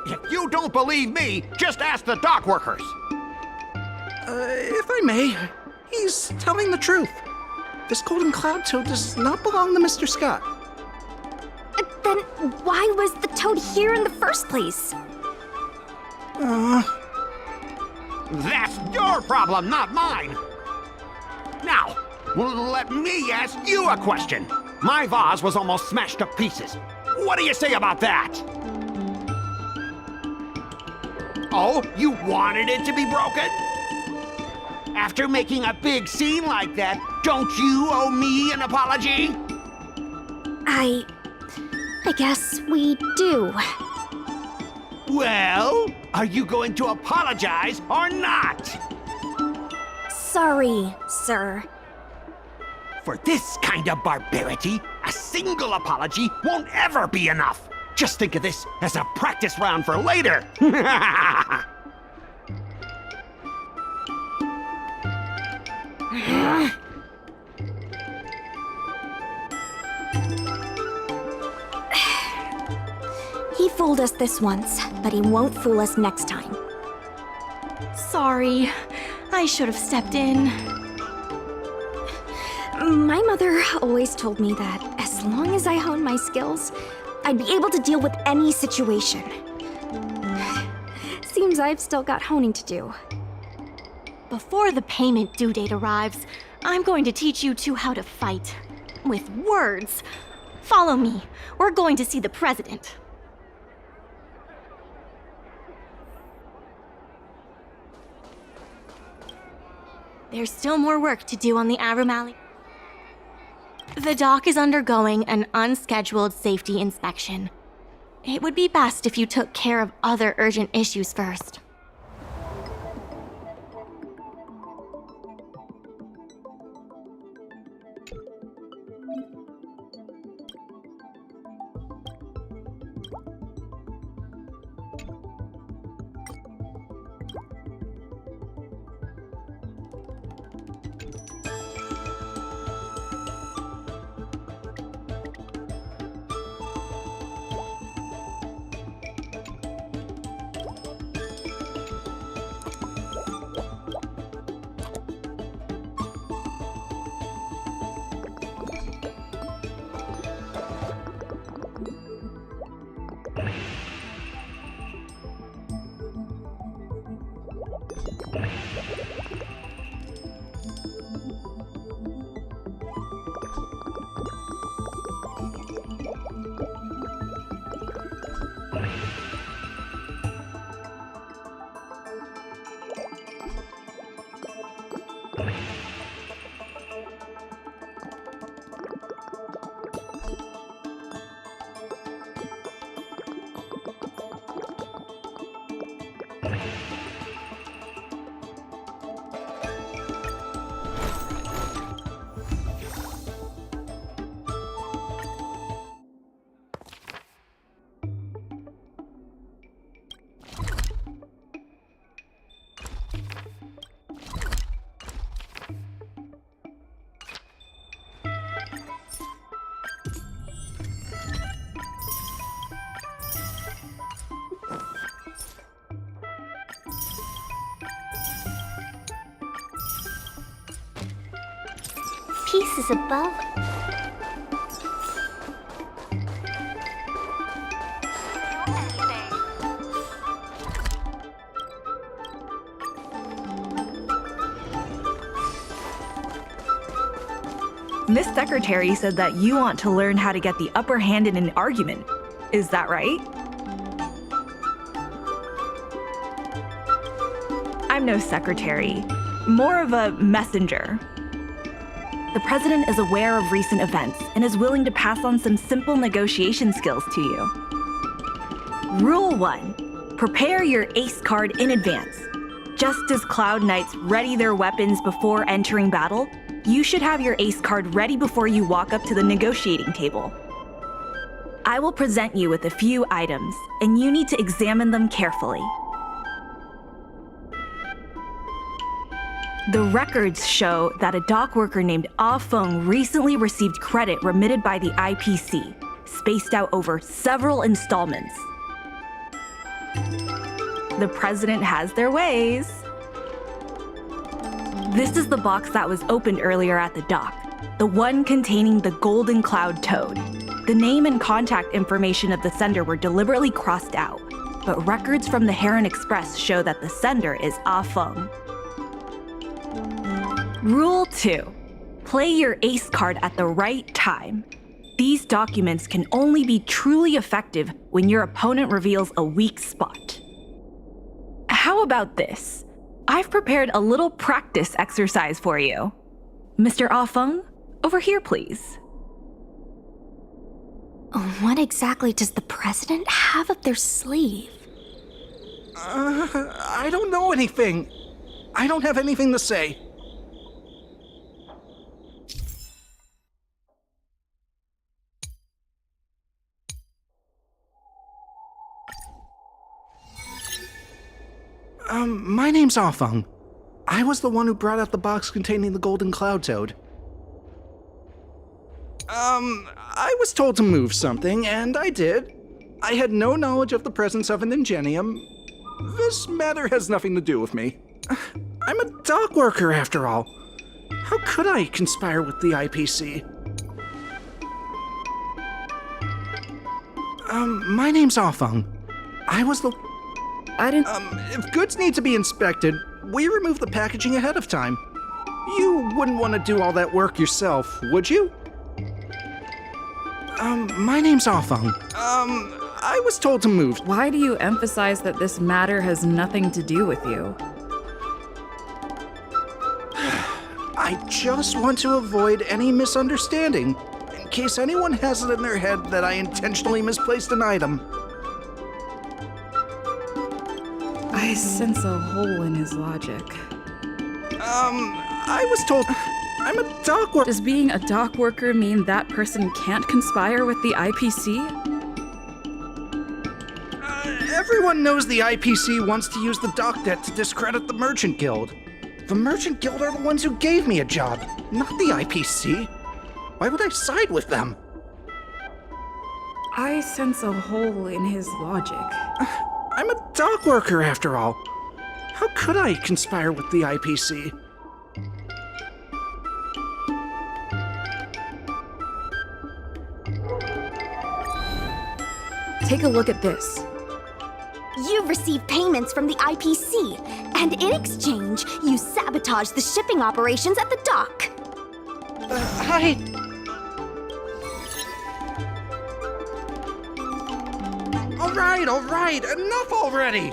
If you don't believe me, just ask the dock workers. If I may, he's telling the truth. This golden cloud toad does not belong to Mr. Scott. Then why was the toad here in the first place? That's your problem, not mine. Now, let me ask you a question. My vase was almost smashed to pieces. What do you say about that? Oh, you wanted it to be broken? After making a big scene like that, don't you owe me an apology? I guess we do. Well, are you going to apologize or not? Sorry, sir. For this kind of barbarity, a single apology won't ever be enough. Just think of this as a practice round for later. He fooled us this once, but he won't fool us next time. Sorry. I should have stepped in. My mother always told me that as long as I honed my skills, I'd be able to deal with any situation. Seems I've still got honing to do. Before the payment due date arrives, I'm going to teach you two how to fight. With words. Follow me. We're going to see the president. There's still more work to do on the Aurum Alley. The dock is undergoing an unscheduled safety inspection. It would be best if you took care of other urgent issues first. Pieces above. Miss Secretary said that you want to learn how to get the upper hand in an argument. Is that right? I'm no secretary, more of a messenger. The president is aware of recent events and is willing to pass on some simple negotiation skills to you. Rule 1. Prepare your ace card in advance. Just as Cloud Knights ready their weapons before entering battle, you should have your ace card ready before you walk up to the negotiating table. I will present you with a few items, and you need to examine them carefully. The records show that a dock worker named Ah Feng recently received credit remitted by the IPC, spaced out over several installments. The president has their ways. This is the box that was opened earlier at the dock, the one containing the Golden Cloud Toad. The name and contact information of the sender were deliberately crossed out, but records from the Heron Express show that the sender is Ah Feng. Rule 2. Play your ace card at the right time. These documents can only be truly effective when your opponent reveals a weak spot. How about this? I've prepared a little practice exercise for you. Mr. Ah Feng, over here please. What exactly does the president have up their sleeve? I don't know anything. I don't have anything to say. My name's Ah Feng. I was the one who brought out the box containing the Golden Cloud Toad. I was told to move something, and I did. I had no knowledge of the presence of an ingenium. This matter has nothing to do with me. I'm a dock worker, after all. How could I conspire with the IPC? My name's Ah Feng. I was the... if goods need to be inspected, we remove the packaging ahead of time. You wouldn't want to do all that work yourself, would you? My name's Ah Feng. I was told to move. Why do you emphasize that this matter has nothing to do with you? I just want to avoid any misunderstanding, in case anyone has it in their head that I intentionally misplaced an item. I sense a hole in his logic. I was told... I'm a dock worker. Does being a dock worker mean that person can't conspire with the IPC? Everyone knows the IPC wants to use the dock debt to discredit the Merchant Guild. The Merchant Guild are the ones who gave me a job, not the IPC. Why would I side with them? I sense a hole in his logic. I'm a dock worker, after all. How could I conspire with the IPC? Take a look at this. You've received payments from the IPC, and in exchange, you sabotage the shipping operations at the dock. All right, enough already!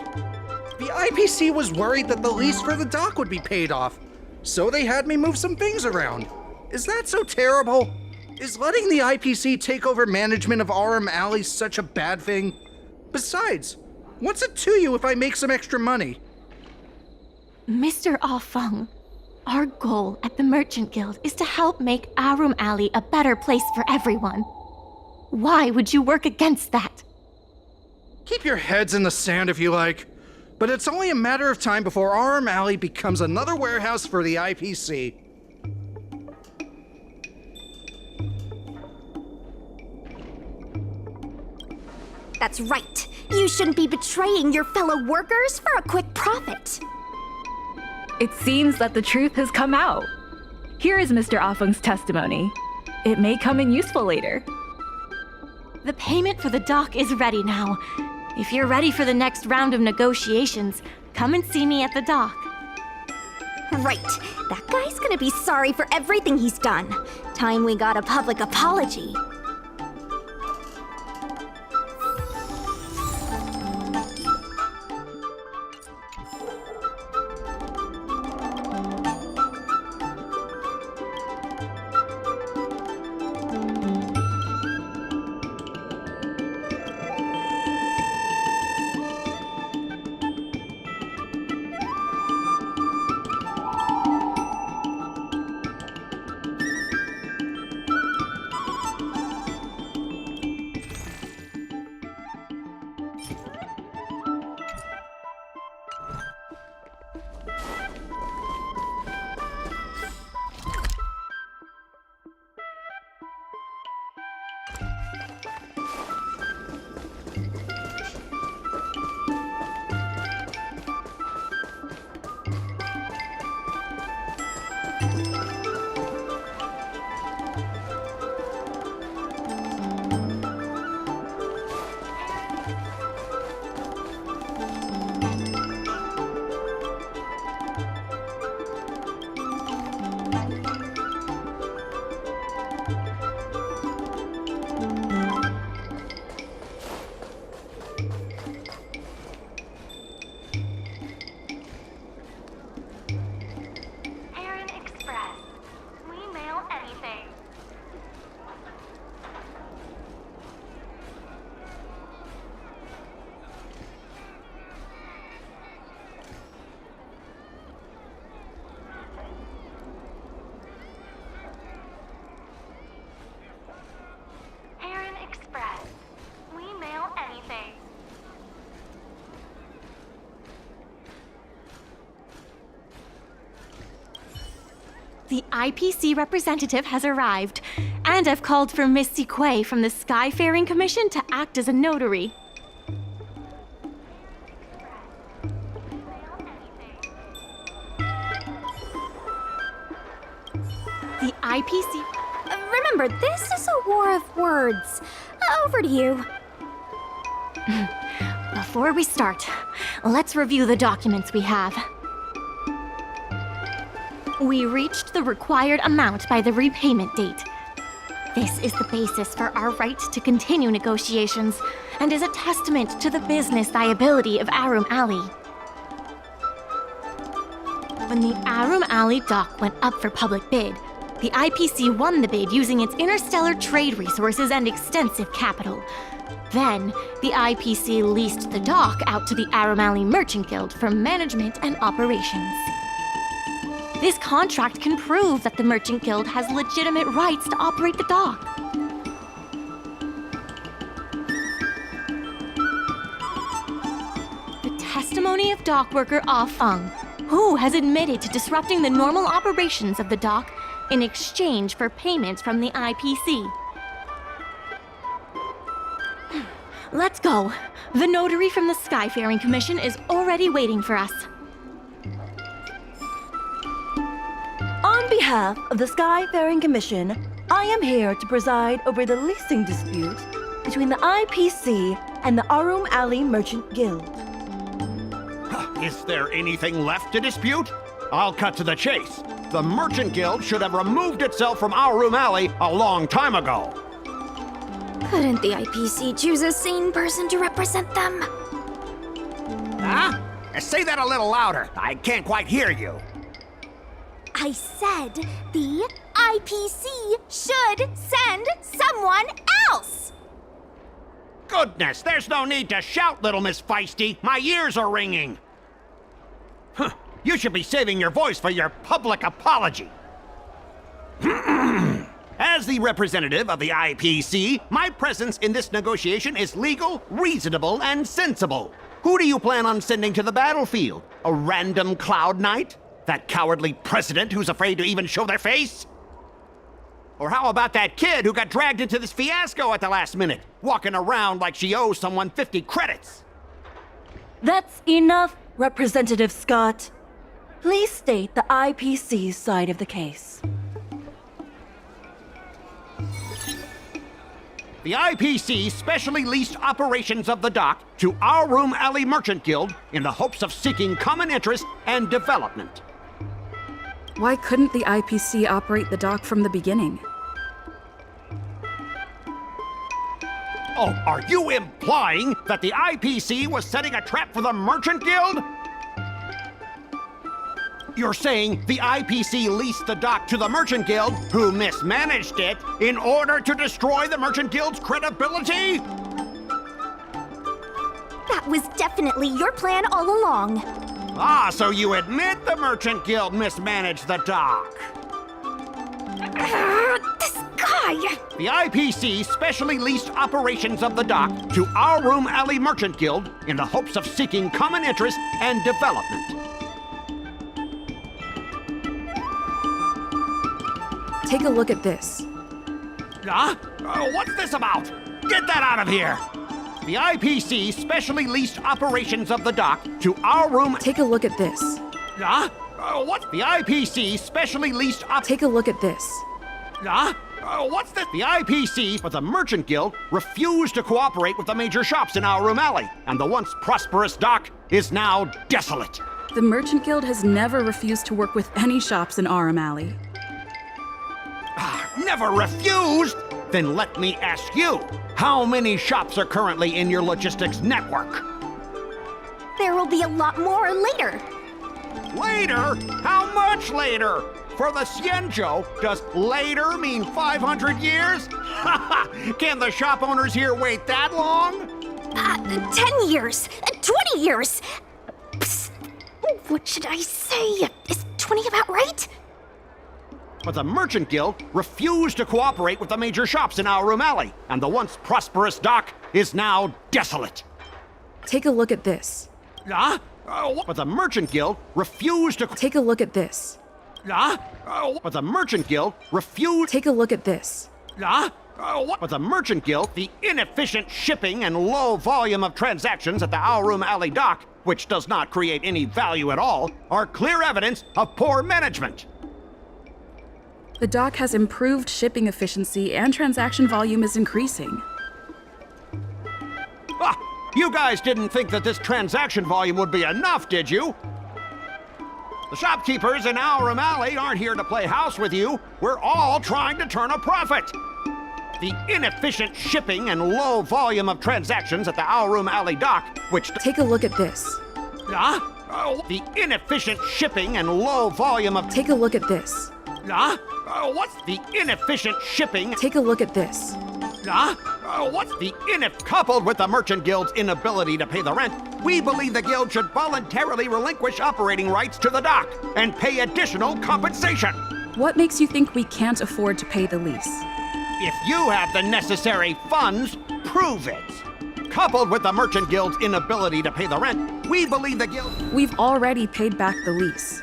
The IPC was worried that the lease for the dock would be paid off, so they had me move some things around. Is that so terrible? Is letting the IPC take over management of Aurum Alley such a bad thing? Besides, what's it to you if I make some extra money? Mr. Ah Feng, our goal at the Merchant Guild is to help make Aurum Alley a better place for everyone. Why would you work against that? Keep your heads in the sand if you like, but it's only a matter of time before Aurum Alley becomes another warehouse for the IPC. That's right. You shouldn't be betraying your fellow workers for a quick profit. It seems that the truth has come out. Here is Mr. Ah Feng's testimony. It may come in useful later. The payment for the dock is ready now. If you're ready for the next round of negotiations, come and see me at the dock. Right. That guy's gonna be sorry for everything he's done. Time we got a public apology. The IPC representative has arrived, and I've called for Miss Sequay from the Skyfaring Commission to act as a notary. The IPC... Remember, this is a war of words. Over to you. Before we start, let's review the documents we have. We reached the required amount by the repayment date. This is the basis for our right to continue negotiations and is a testament to the business viability of Aurum Alley. When the Aurum Alley dock went up for public bid, the IPC won the bid using its interstellar trade resources and extensive capital. Then, the IPC leased the dock out to the Aurum Alley Merchant Guild for management and operations. This contract can prove that the Merchant Guild has legitimate rights to operate the dock. The testimony of dock worker Ah Feng, who has admitted to disrupting the normal operations of the dock in exchange for payments from the IPC. Let's go. The notary from the Skyfaring Commission is already waiting for us. On behalf of the Skyfaring Commission, I am here to preside over the leasing dispute between the IPC and the Aurum Alley Merchant Guild. Is there anything left to dispute? I'll cut to the chase. The Merchant Guild should have removed itself from Aurum Alley a long time ago. Couldn't the IPC choose a sane person to represent them? Huh? Say that a little louder. I can't quite hear you. I said the IPC should send someone else! Goodness, there's no need to shout, little Miss Feisty. My ears are ringing. Huh. You should be saving your voice for your public apology. As the representative of the IPC, my presence in this negotiation is legal, reasonable, and sensible. Who do you plan on sending to the battlefield? A random Cloud Knight? That cowardly president who's afraid to even show their face? Or how about that kid who got dragged into this fiasco at the last minute, walking around like she owes someone 50 credits? That's enough, Representative Scott. Please state the IPC's side of the case. The IPC specially leased operations of the dock to Aurum Alley Merchant Guild in the hopes of seeking common interest and development. Why couldn't the IPC operate the dock from the beginning? Oh, are you implying that the IPC was setting a trap for the Merchant Guild? You're saying the IPC leased the dock to the Merchant Guild, who mismanaged it, in order to destroy the Merchant Guild's credibility? That was definitely your plan all along. Ah, so you admit the Merchant Guild mismanaged the dock? This guy! The IPC specially leased operations of the dock to Aurum Alley Merchant Guild in the hopes of seeking common interest and development. Take a look at this. Huh? What's this about? Get that out of here! The IPC specially leased operations of the dock to Aurum. Take a look at this. Huh? What? The IPC specially leased Take a look at this. Huh? What's this? The IPC, but the Merchant Guild, refused to cooperate with the major shops in Aurum Alley, and the once prosperous dock is now desolate. The Merchant Guild has never refused to work with any shops in Aurum Alley. Never refused? Then let me ask you, how many shops are currently in your logistics network? There will be a lot more later. Later? How much later? For the Xianzhou, does later mean 500 years? Can the shop owners here wait that long? 10 years, 20 years. Psst. What should I say? Is 20 about right? But the Merchant Guild refused to cooperate with the major shops in Aurum Alley, and the once prosperous dock is now desolate. Take a look at this. Huh? But the Merchant Guild refused to... Take a look at this. Huh? But the Merchant Guild refused... Take a look at this. Huh? But the Merchant Guild, the inefficient shipping and low volume of transactions at the Aurum Alley dock, which does not create any value at all, are clear evidence of poor management. The dock has improved shipping efficiency and transaction volume is increasing. You guys didn't think that this transaction volume would be enough, did you? The shopkeepers in Aurum Alley aren't here to play house with you. We're all trying to turn a profit. The inefficient shipping and low volume of transactions at the Aurum Alley dock, which... Take a look at this. Huh? The inefficient shipping and low volume of... Take a look at this. Huh? What's the inefficient shipping? Take a look at this. Huh? What's the coupled with the Merchant Guild's inability to pay the rent, we believe the guild should voluntarily relinquish operating rights to the dock and pay additional compensation. What makes you think we can't afford to pay the lease? If you have the necessary funds, prove it. Coupled with the Merchant Guild's inability to pay the rent, we believe the guild... We've already paid back the lease.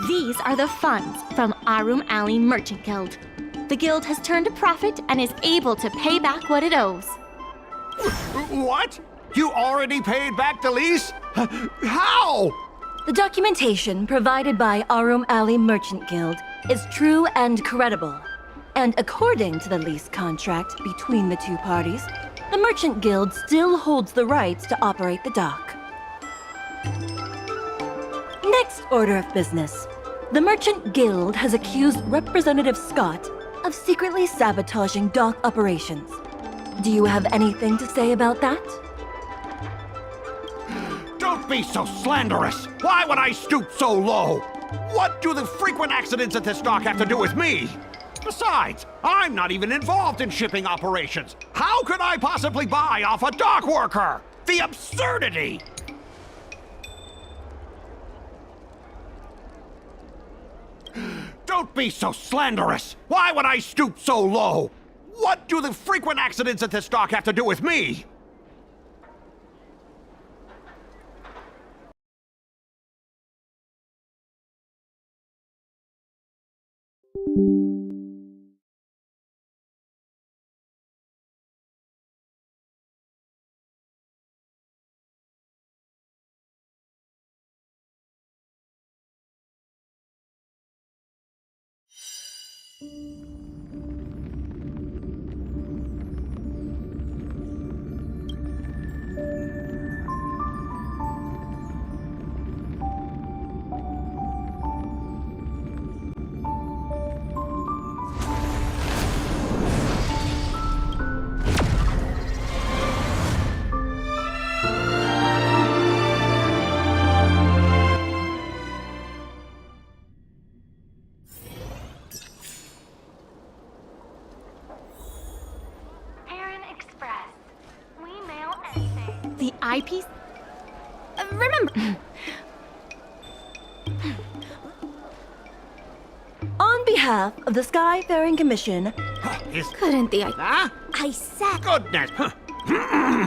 These are the funds from Aurum Alley Merchant Guild. The guild has turned a profit and is able to pay back what it owes. What? You already paid back the lease? How? The documentation provided by Aurum Alley Merchant Guild is true and credible. And according to the lease contract between the two parties, the Merchant Guild still holds the rights to operate the dock. Next order of business. The Merchant Guild has accused Representative Scott of secretly sabotaging dock operations. Do you have anything to say about that? Don't be so slanderous! Why would I stoop so low? What do the frequent accidents at this dock have to do with me? Besides, I'm not even involved in shipping operations. How could I possibly buy off a dock worker? The absurdity! Don't be so slanderous! Why would I stoop so low? What do the frequent accidents at this dock have to do with me? eyepiece. Remember. On behalf of the Skyfaring Commission, Couldn't the Huh? I said. Goodness.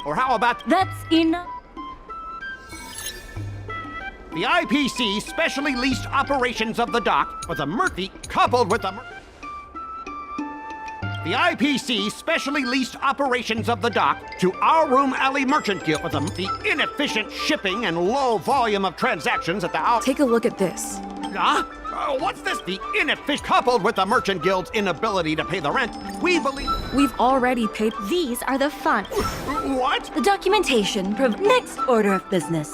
Or how about that's enough. the IPC specially leased operations of the dock with a Murphy coupled with the IPC specially leased operations of the dock to Aurum Alley Merchant Guild with the inefficient shipping and low volume of transactions at the Take a look at this. Huh? What's this? The inefficient coupled with the Merchant Guild's inability to pay the rent. We believe We've already paid. These are the funds. What? The documentation. Next order of business.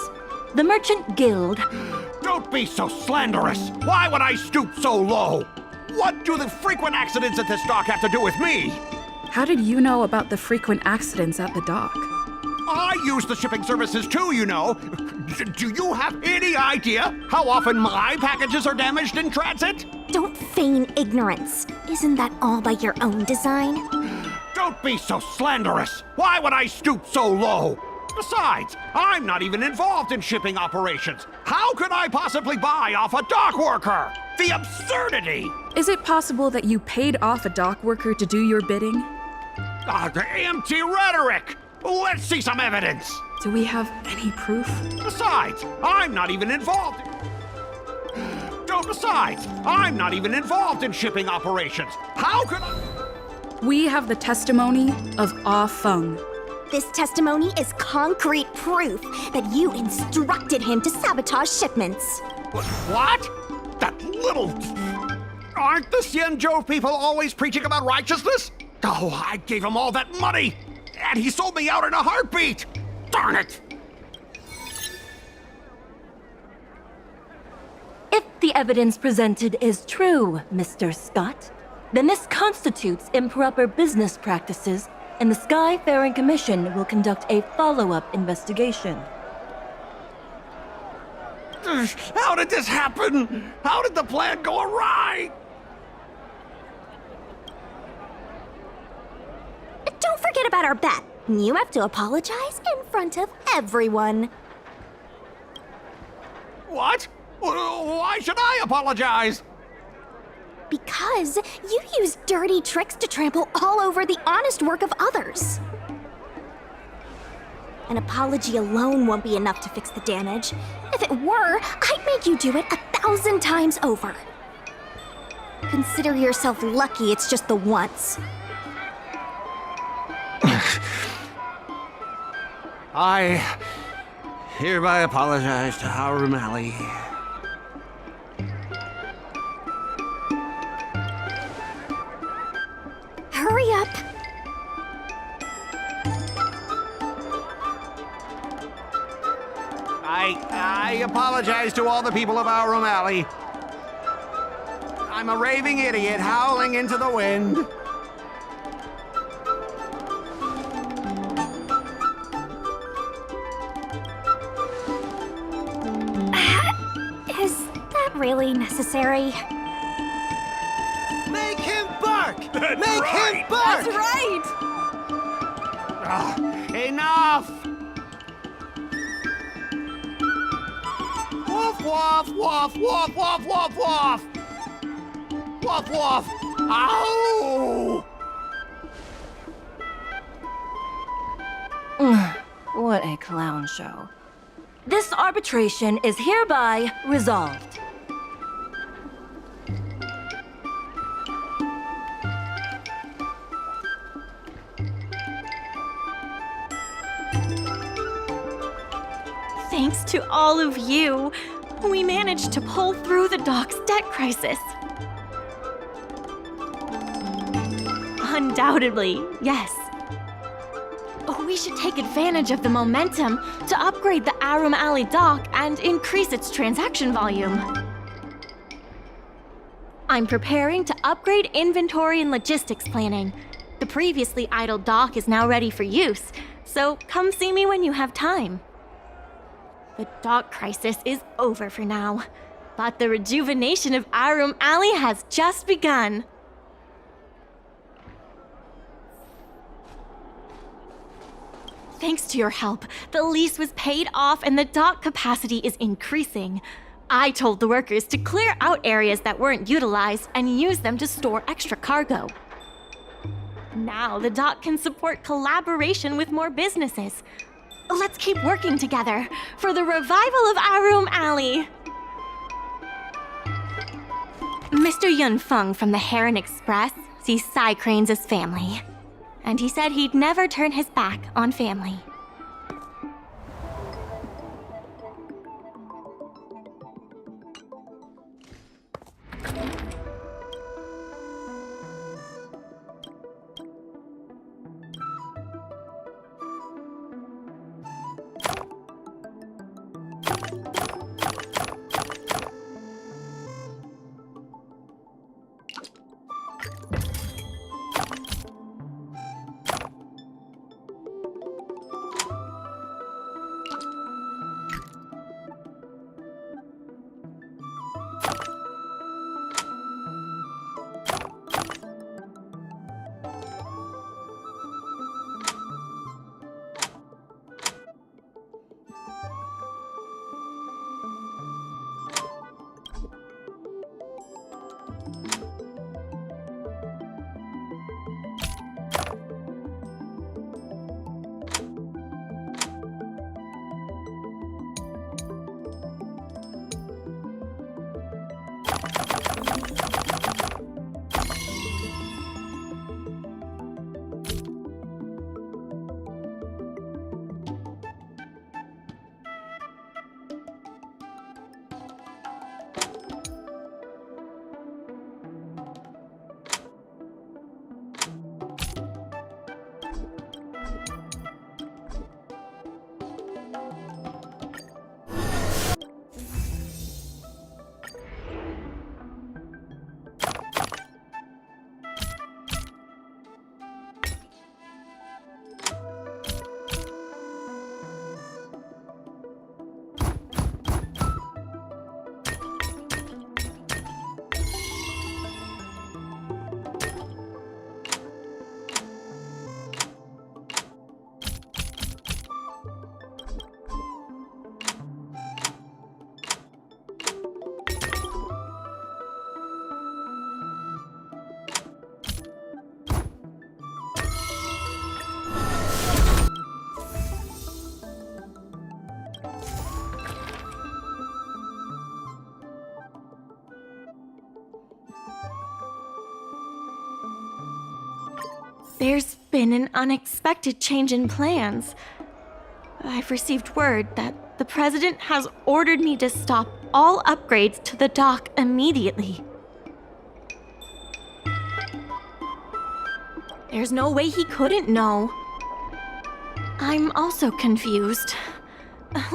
The Merchant Guild. Don't be so slanderous. Why would I stoop so low? What do the frequent accidents at this dock have to do with me? How did you know about the frequent accidents at the dock? I use the shipping services too, you know. Do you have any idea how often my packages are damaged in transit? Don't feign ignorance. Isn't that all by your own design? Don't be so slanderous. Why would I stoop so low? Besides, I'm not even involved in shipping operations. How could I possibly buy off a dock worker? The absurdity! Is it possible that you paid off a dock worker to do your bidding? The empty rhetoric! Let's see some evidence! Do we have any proof? Besides, I'm not even involved. Besides, I'm not even involved in shipping operations. How could I? We have the testimony of Ah Feng. This testimony is concrete proof that you instructed him to sabotage shipments. What? That little... Aren't the Xianzhou people always preaching about righteousness? Oh, I gave him all that money, and he sold me out in a heartbeat! Darn it! If the evidence presented is true, Mr. Scott, then this constitutes improper business practices, and the Skyfaring Commission will conduct a follow-up investigation. How did this happen? How did the plan go awry? Don't forget about our bet. You have to apologize in front of everyone. What? Why should I apologize? Because you use dirty tricks to trample all over the honest work of others. An apology alone won't be enough to fix the damage. If it were, I'd make you do it 1,000 times over. Consider yourself lucky it's just the once. I hereby apologize to Aurum Alley. Hurry up. I apologize to all the people of Aurum Alley. I'm a raving idiot howling into the wind. Is that really necessary? Make him bark! That's Make right. him bark! That's right! Enough! Woof, woof, woof, woof, woof, woof, woof! Woof, woof! Ow! What a clown show. This arbitration is hereby resolved. Thanks to all of you, we managed to pull through the dock's debt crisis. Undoubtedly, yes. We should take advantage of the momentum to upgrade the Aurum Alley dock and increase its transaction volume. I'm preparing to upgrade inventory and logistics planning. The previously idle dock is now ready for use, so come see me when you have time. The dock crisis is over for now, but the rejuvenation of Aurum Alley has just begun. Thanks to your help, the lease was paid off and the dock capacity is increasing. I told the workers to clear out areas that weren't utilized and use them to store extra cargo. Now the dock can support collaboration with more businesses. Let's keep working together for the revival of Aurum Alley. Mr. Yun Feng from the Heron Express sees Psy Cranes as family. And he said he'd never turn his back on family. There's been an unexpected change in plans. I've received word that the president has ordered me to stop all upgrades to the dock immediately. There's no way he couldn't know. I'm also confused.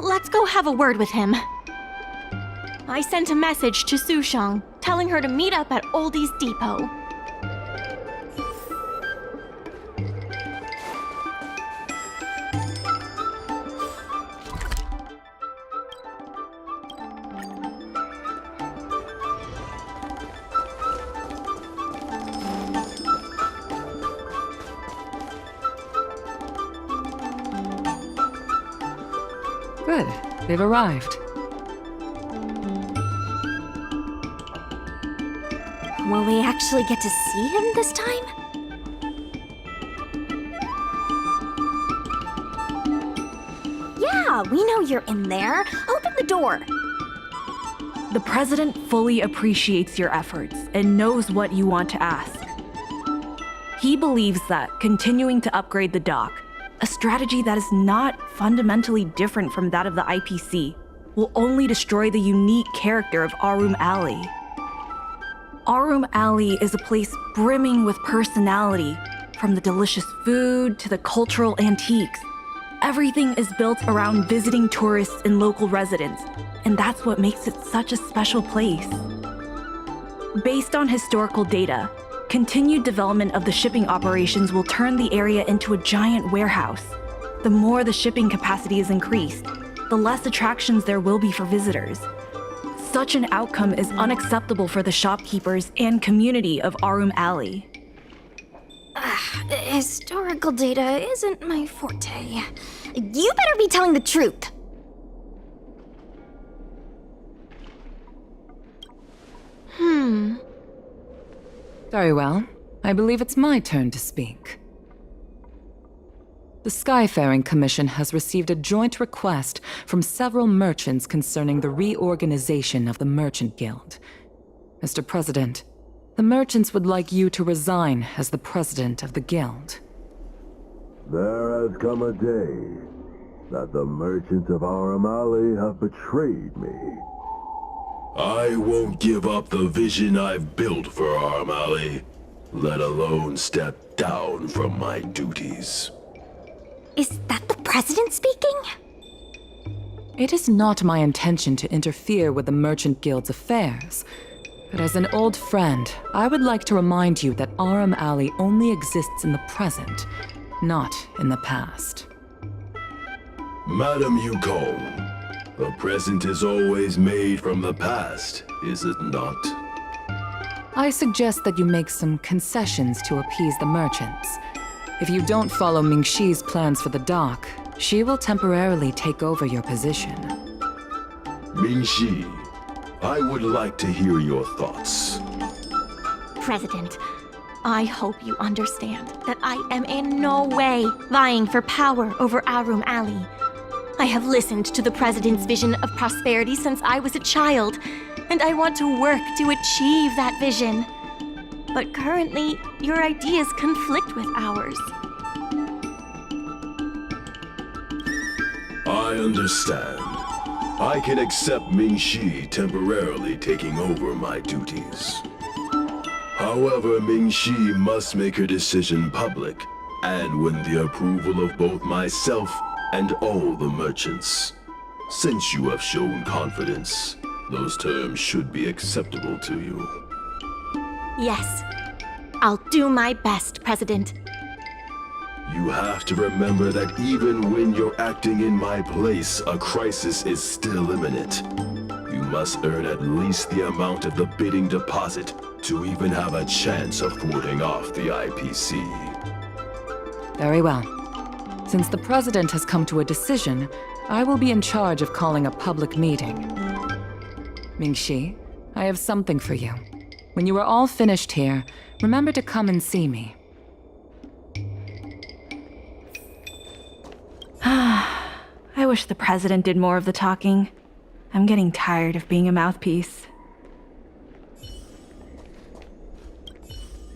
Let's go have a word with him. I sent a message to Sushang, telling her to meet up at Oldie's Depot. Good. They've arrived. Will we actually get to see him this time? Yeah, we know you're in there. Open the door. The president fully appreciates your efforts and knows what you want to ask. He believes that continuing to upgrade the dock, a strategy that is not fundamentally different from that of the IPC, will only destroy the unique character of Aurum Alley. Aurum Alley is a place brimming with personality, from the delicious food to the cultural antiques. Everything is built around visiting tourists and local residents, and that's what makes it such a special place. Based on historical data, continued development of the shipping operations will turn the area into a giant warehouse. The more the shipping capacity is increased, the less attractions there will be for visitors. Such an outcome is unacceptable for the shopkeepers and community of Aurum Alley. Historical data isn't my forte. You better be telling the truth. Very well. I believe it's my turn to speak. The Skyfaring Commission has received a joint request from several merchants concerning the reorganization of the Merchant Guild. Mr. President, the merchants would like you to resign as the president of the guild. There has come a day that the merchants of Aurum have betrayed me. I won't give up the vision I've built for Aurum, let alone step down from my duties. Is that the president speaking? It is not my intention to interfere with the Merchant Guild's affairs, but as an old friend, I would like to remind you that Aurum only exists in the present, not in the past. Madam Yukong, the present is always made from the past, is it not? I suggest that you make some concessions to appease the merchants. If you don't follow Mingxi's plans for the dock, she will temporarily take over your position. Mingxi, I would like to hear your thoughts. President, I hope you understand that I am in no way vying for power over Aurum Alley. I have listened to the President's vision of prosperity since I was a child, and I want to work to achieve that vision. But currently, your ideas conflict with ours. I understand. I can accept Mingxi temporarily taking over my duties. However, Mingxi must make her decision public, and win the approval of both myself and all the merchants. Since you have shown confidence, those terms should be acceptable to you. Yes, I'll do my best, President. You have to remember that even when you're acting in my place, a crisis is still imminent. You must earn at least the amount of the bidding deposit to even have a chance of thwarting off the IPC. Very well. Since the President has come to a decision, I will be in charge of calling a public meeting. Mingxi, I have something for you. When you are all finished here, remember to come and see me. I wish the President did more of the talking. I'm getting tired of being a mouthpiece.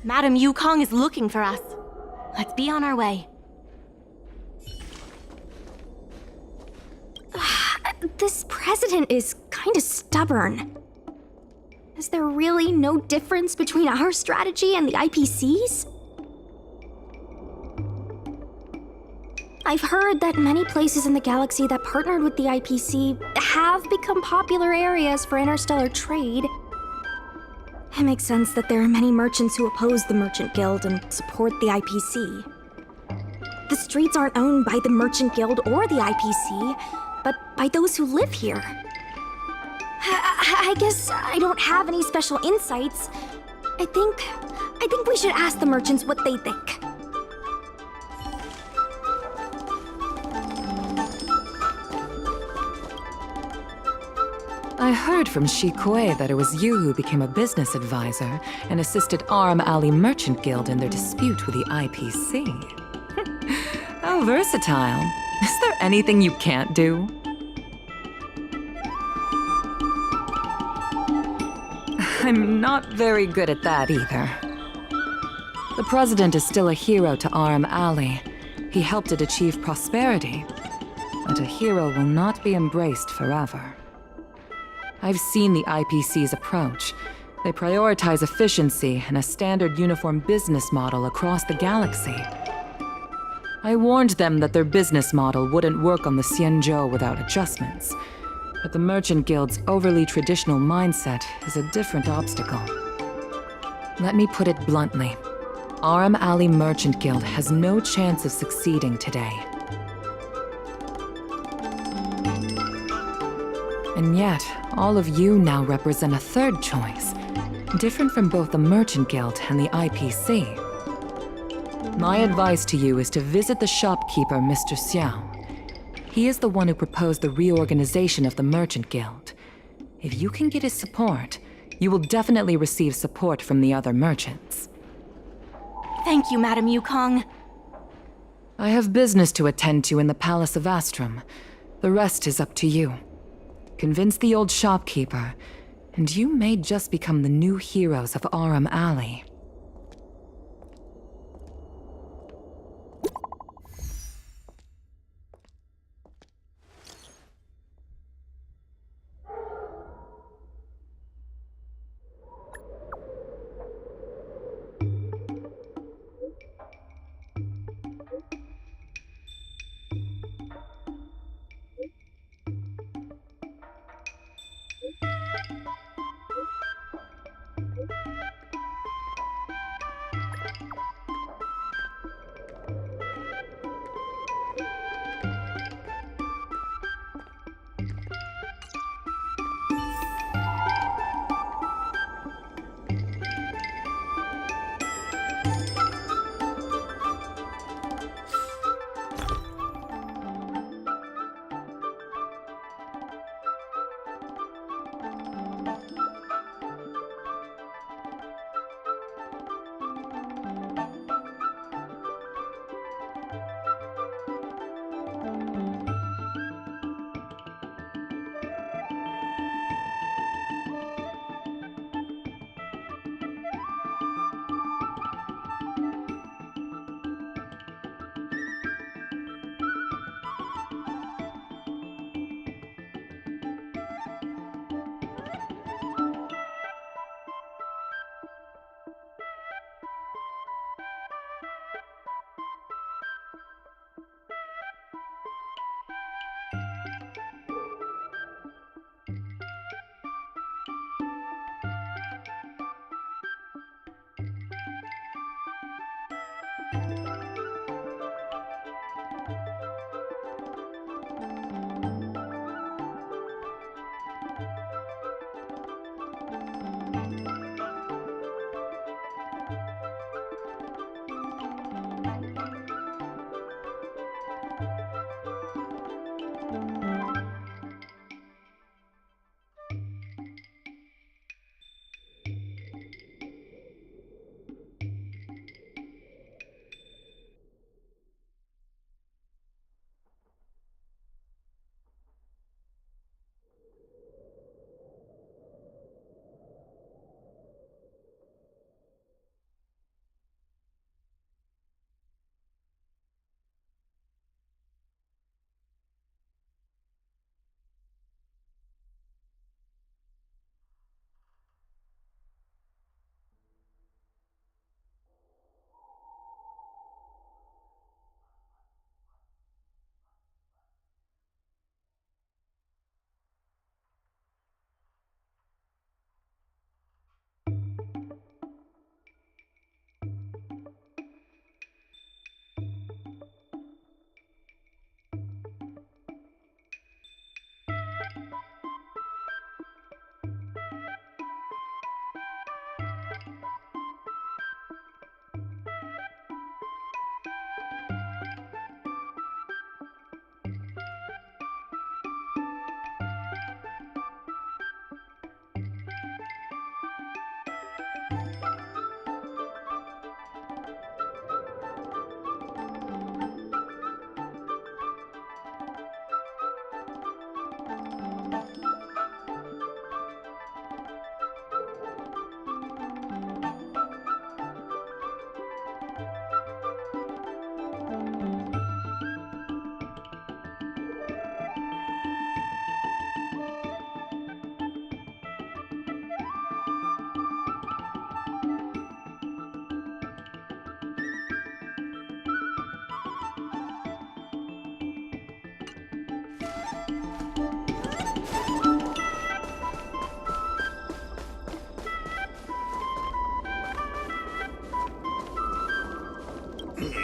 Madam Yukong is looking for us. Let's be on our way. This president is kinda stubborn. Is there really no difference between our strategy and the IPC's? I've heard that many places in the galaxy that partnered with the IPC have become popular areas for interstellar trade. It makes sense that there are many merchants who oppose the Merchant Guild and support the IPC. The streets aren't owned by the Merchant Guild or the IPC, but by those who live here. I guess I don't have any special insights. I think we should ask the merchants what they think. I heard from Shikue that it was you who became a business advisor and assisted Aurum Merchant Guild in their dispute with the IPC. How versatile. Is there anything you can't do? I'm not very good at that either. The President is still a hero to Aurum. He helped it achieve prosperity. But a hero will not be embraced forever. I've seen the IPC's approach. They prioritize efficiency and a standard uniform business model across the galaxy. I warned them that their business model wouldn't work on the Xianzhou without adjustments. But the Merchant Guild's overly traditional mindset is a different obstacle. Let me put it bluntly. Aurum Merchant Guild has no chance of succeeding today. And yet, all of you now represent a third choice, different from both the Merchant Guild and the IPC. My advice to you is to visit the shopkeeper, Mr. Xiao. He is the one who proposed the reorganization of the Merchant Guild. If you can get his support, you will definitely receive support from the other merchants. Thank you, Madam Yukong. I have business to attend to in the Palace of Astrum. The rest is up to you. Convince the old shopkeeper, and you may just become the new heroes of Aurum Alley.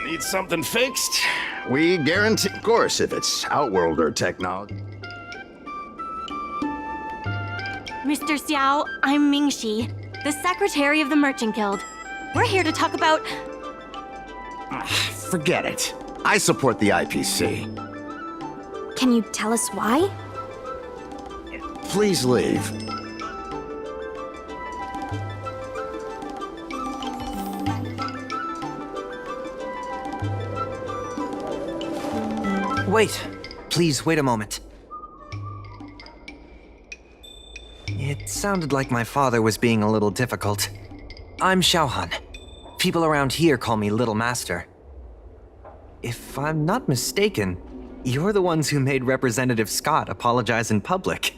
Need something fixed? We guarantee, of course, if it's Outworlder technology. Mr. Xiao, I'm Mingxi, the secretary of the Merchant Guild. We're here to talk about... Forget it. I support the IPC. Can you tell us why? Please leave. Wait. Please, wait a moment. It sounded like my father was being a little difficult. I'm Xiaohan. People around here call me Little Master. If I'm not mistaken, you're the ones who made Representative Scott apologize in public.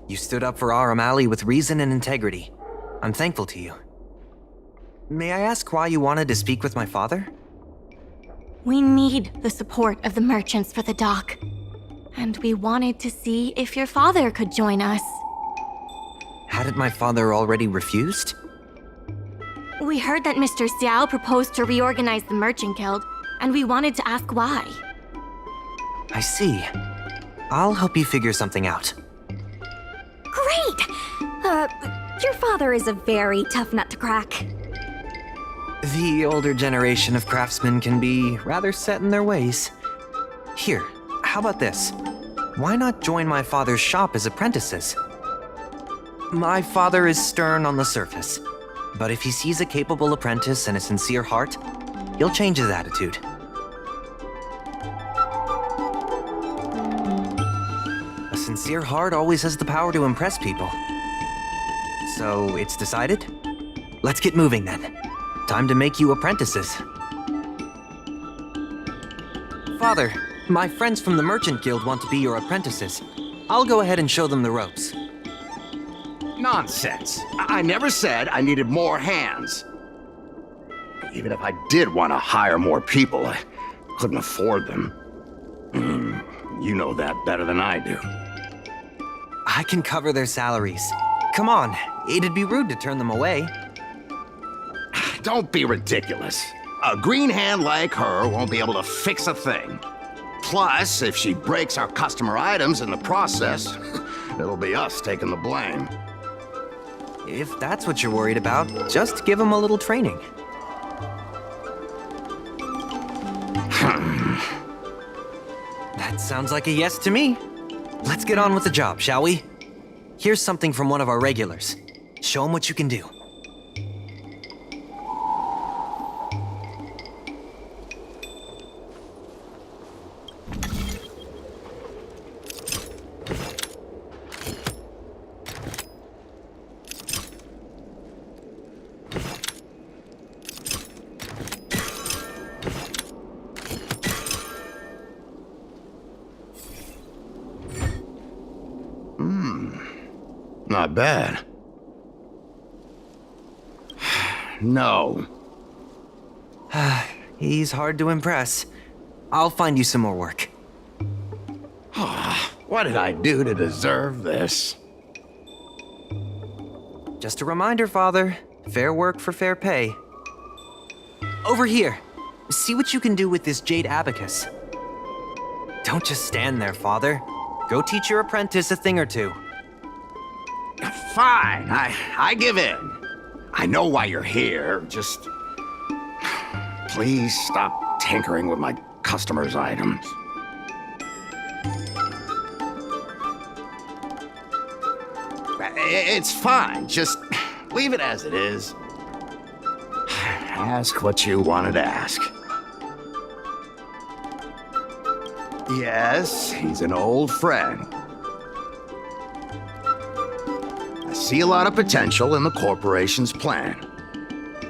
You stood up for Aurum Alley with reason and integrity. I'm thankful to you. May I ask why you wanted to speak with my father? We need the support of the merchants for the dock. And we wanted to see if your father could join us. Hadn't my father already refused? We heard that Mr. Xiao proposed to reorganize the Merchant Guild, and we wanted to ask why. I see. I'll help you figure something out. Great! Your father is a very tough nut to crack. The older generation of craftsmen can be rather set in their ways. Here, how about this? Why not join my father's shop as apprentices? My father is stern on the surface, but if he sees a capable apprentice and a sincere heart, he'll change his attitude. A sincere heart always has the power to impress people. So, it's decided? Let's get moving then. Time to make you apprentices. Father, my friends from the Merchant Guild want to be your apprentices. I'll go ahead and show them the ropes. Nonsense. I never said I needed more hands. Even if I did want to hire more people, I couldn't afford them. You know that better than I do. I can cover their salaries. Come on, it'd be rude to turn them away. Don't be ridiculous. A green hand like her won't be able to fix a thing. Plus, if she breaks our customer items in the process, it'll be us taking the blame. If that's what you're worried about, just give them a little training. That sounds like a yes to me. Let's get on with the job, shall we? Here's something from one of our regulars. Show them what you can do. Not bad. No. He's hard to impress. I'll find you some more work. What did I do to deserve this? Just a reminder, Father. Fair work for fair pay. Over here. See what you can do with this jade abacus. Don't just stand there, Father. Go teach your apprentice a thing or two. Fine, I give in. I know why you're here, just... Please stop tinkering with my customers' items. It's fine, just leave it as it is. Ask what you wanted to ask. Yes, he's an old friend. I see a lot of potential in the corporation's plan.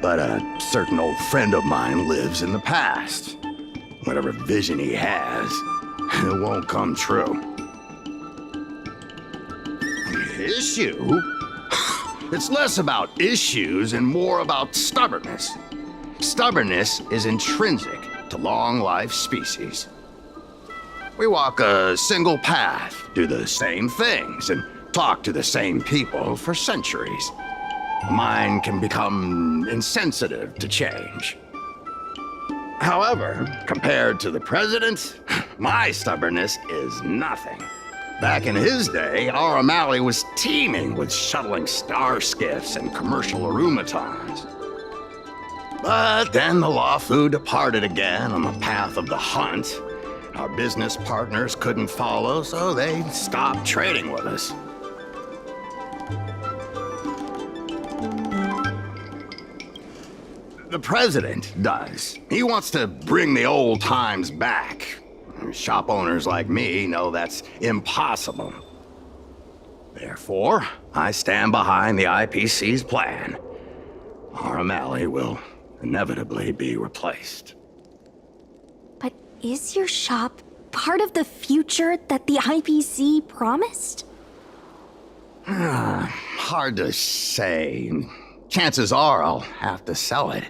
But a certain old friend of mine lives in the past. Whatever vision he has, it won't come true. Issue? It's less about issues and more about stubbornness. Stubbornness is intrinsic to long-life species. We walk a single path, do the same things, and talk to the same people for centuries. Mind can become insensitive to change. However, compared to the president, my stubbornness is nothing. Back in his day, Aurum Alley was teeming with shuttling star skiffs and commercial arumatons. But then the Lawfu departed again on the path of the hunt. Our business partners couldn't follow, so they stopped trading with us. The president does. He wants to bring the old times back. Shop owners like me know that's impossible. Therefore, I stand behind the IPC's plan. Aurum Alley will inevitably be replaced. But is your shop part of the future that the IPC promised? Hard to say. Chances are I'll have to sell it.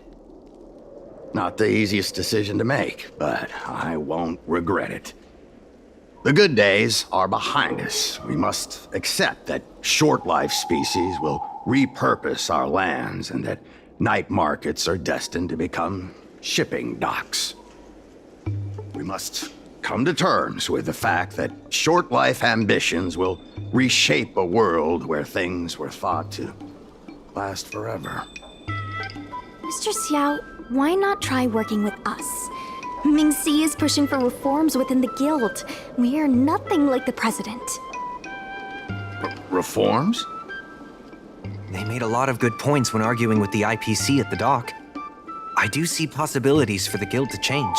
Not the easiest decision to make, but I won't regret it. The good days are behind us. We must accept that short-life species will repurpose our lands and that night markets are destined to become shipping docks. We must come to terms with the fact that short-life ambitions will reshape a world where things were thought to last forever. Mr. Xiao, why not try working with us? Mingxi is pushing for reforms within the guild. We are nothing like the president. Reforms? They made a lot of good points when arguing with the IPC at the dock. I do see possibilities for the guild to change.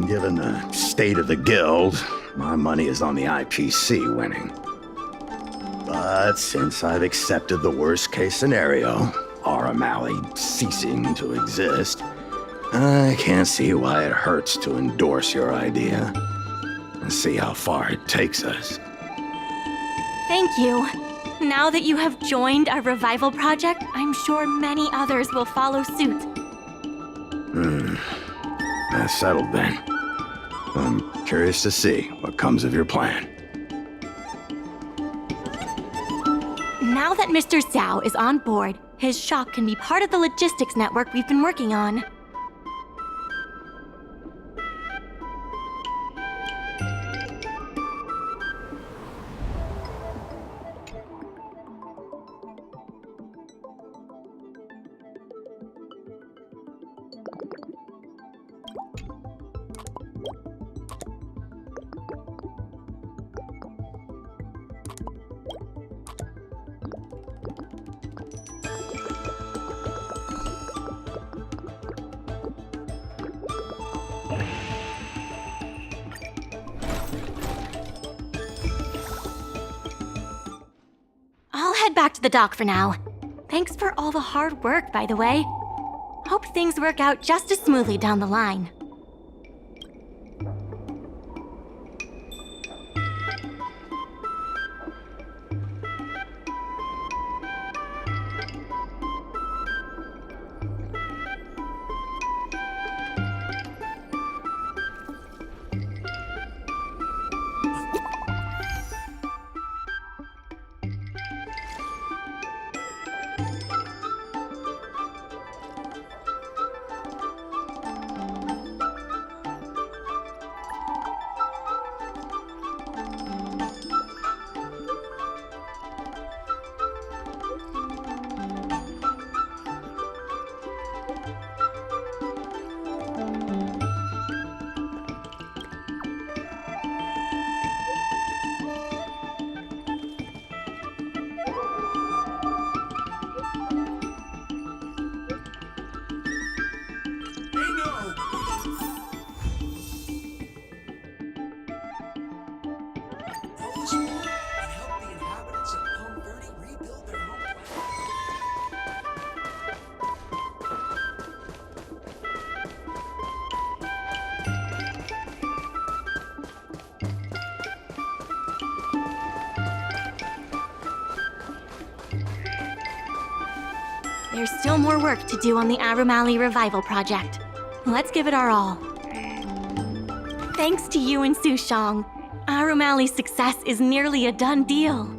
Given the state of the guild, my money is on the IPC winning. But since I've accepted the worst-case scenario, Aurum Alley ceasing to exist, I can't see why it hurts to endorse your idea and see how far it takes us. Thank you. Now that you have joined our revival project, I'm sure many others will follow suit. That's settled then. I'm curious to see what comes of your plan. Now that Mr. Xiao is on board, his shop can be part of the logistics network we've been working on. I'll head back to the dock for now. Thanks for all the hard work, by the way. Hope things work out just as smoothly down the line. There's still more work to do on the Aurum Alley Revival project. Let's give it our all. Thanks to you and Sushong, Aurum Alley's success is nearly a done deal.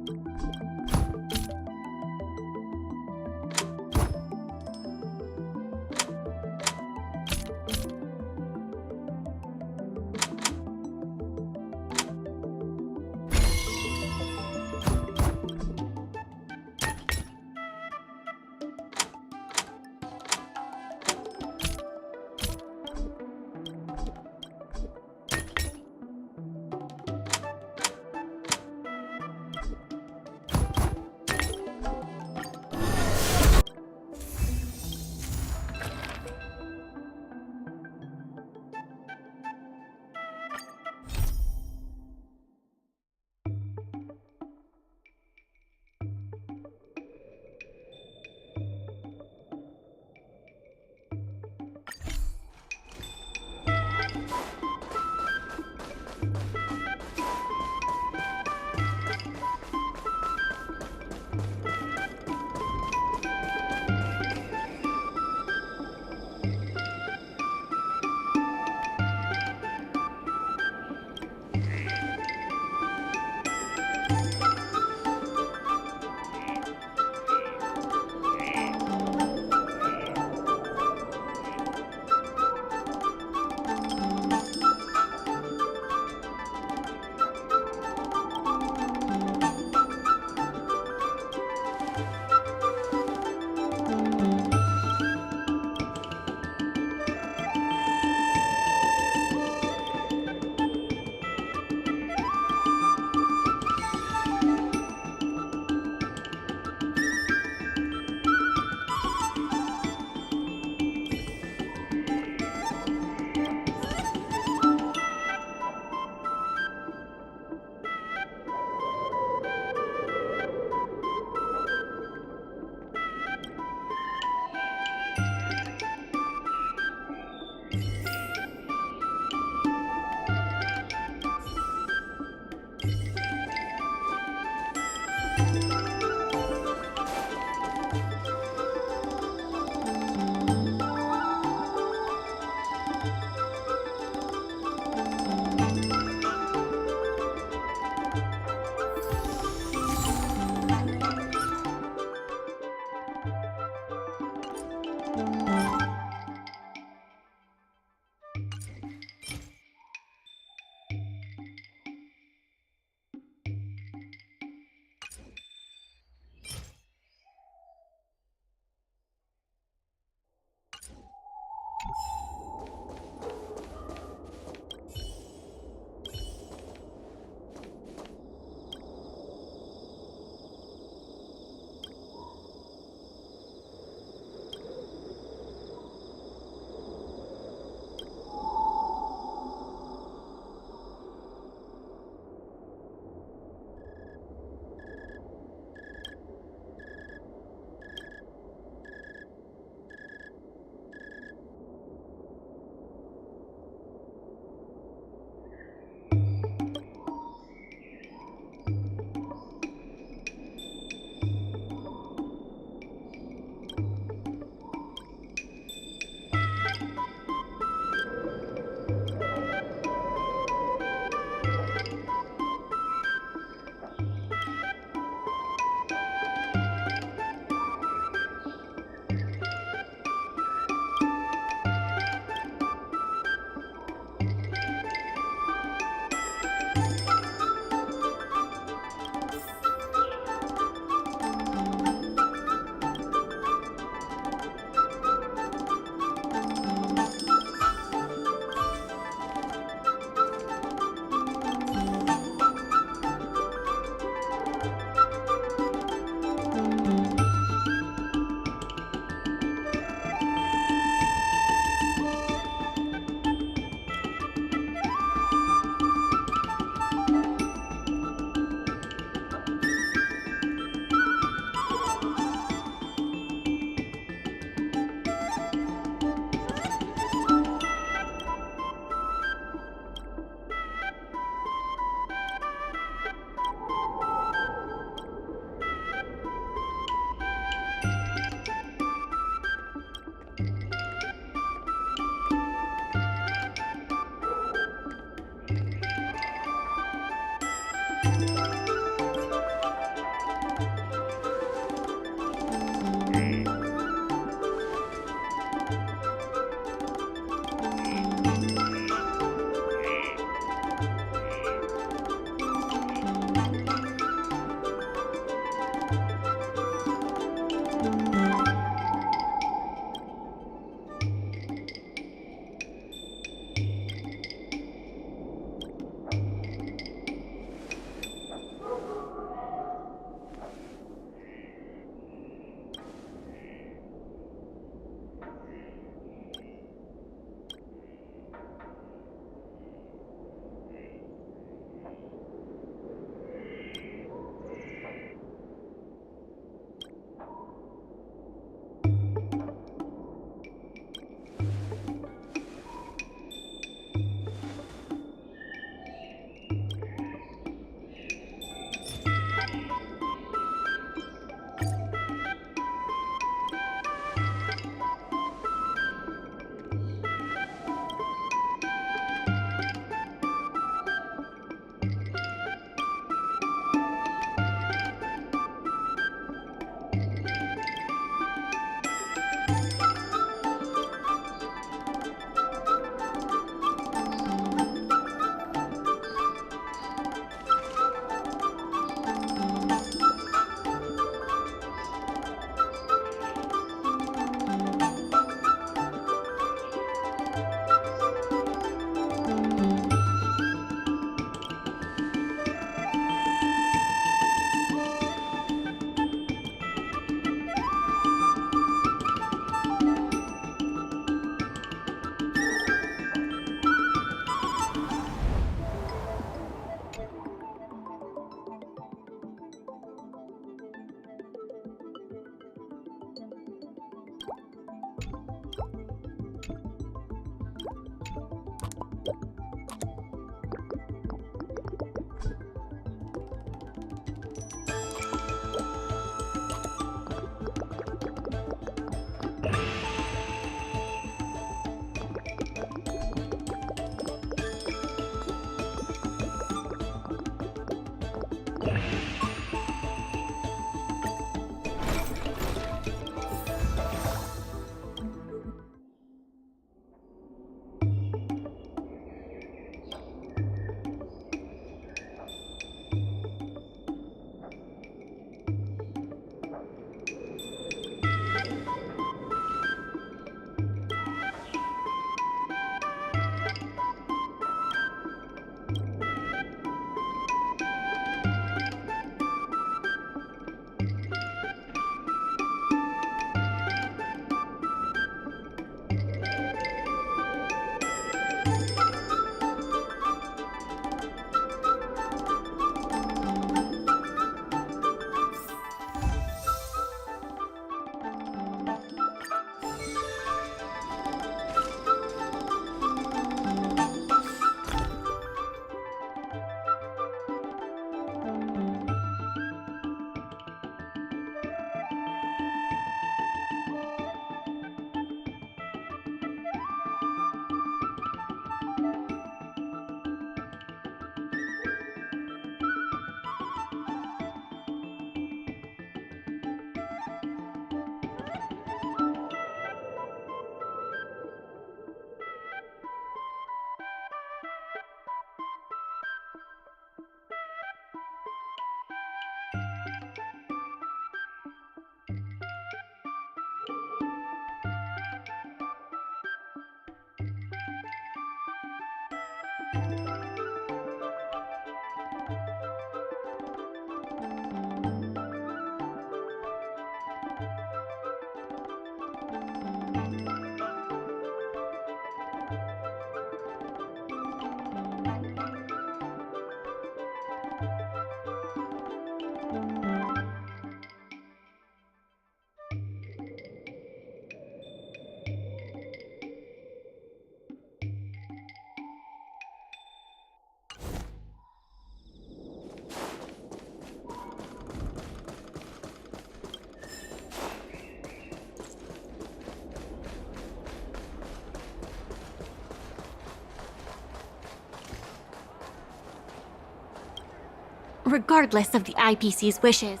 Regardless of the IPC's wishes,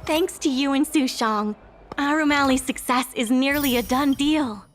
thanks to you and Sushong, Aurum Alley's success is nearly a done deal.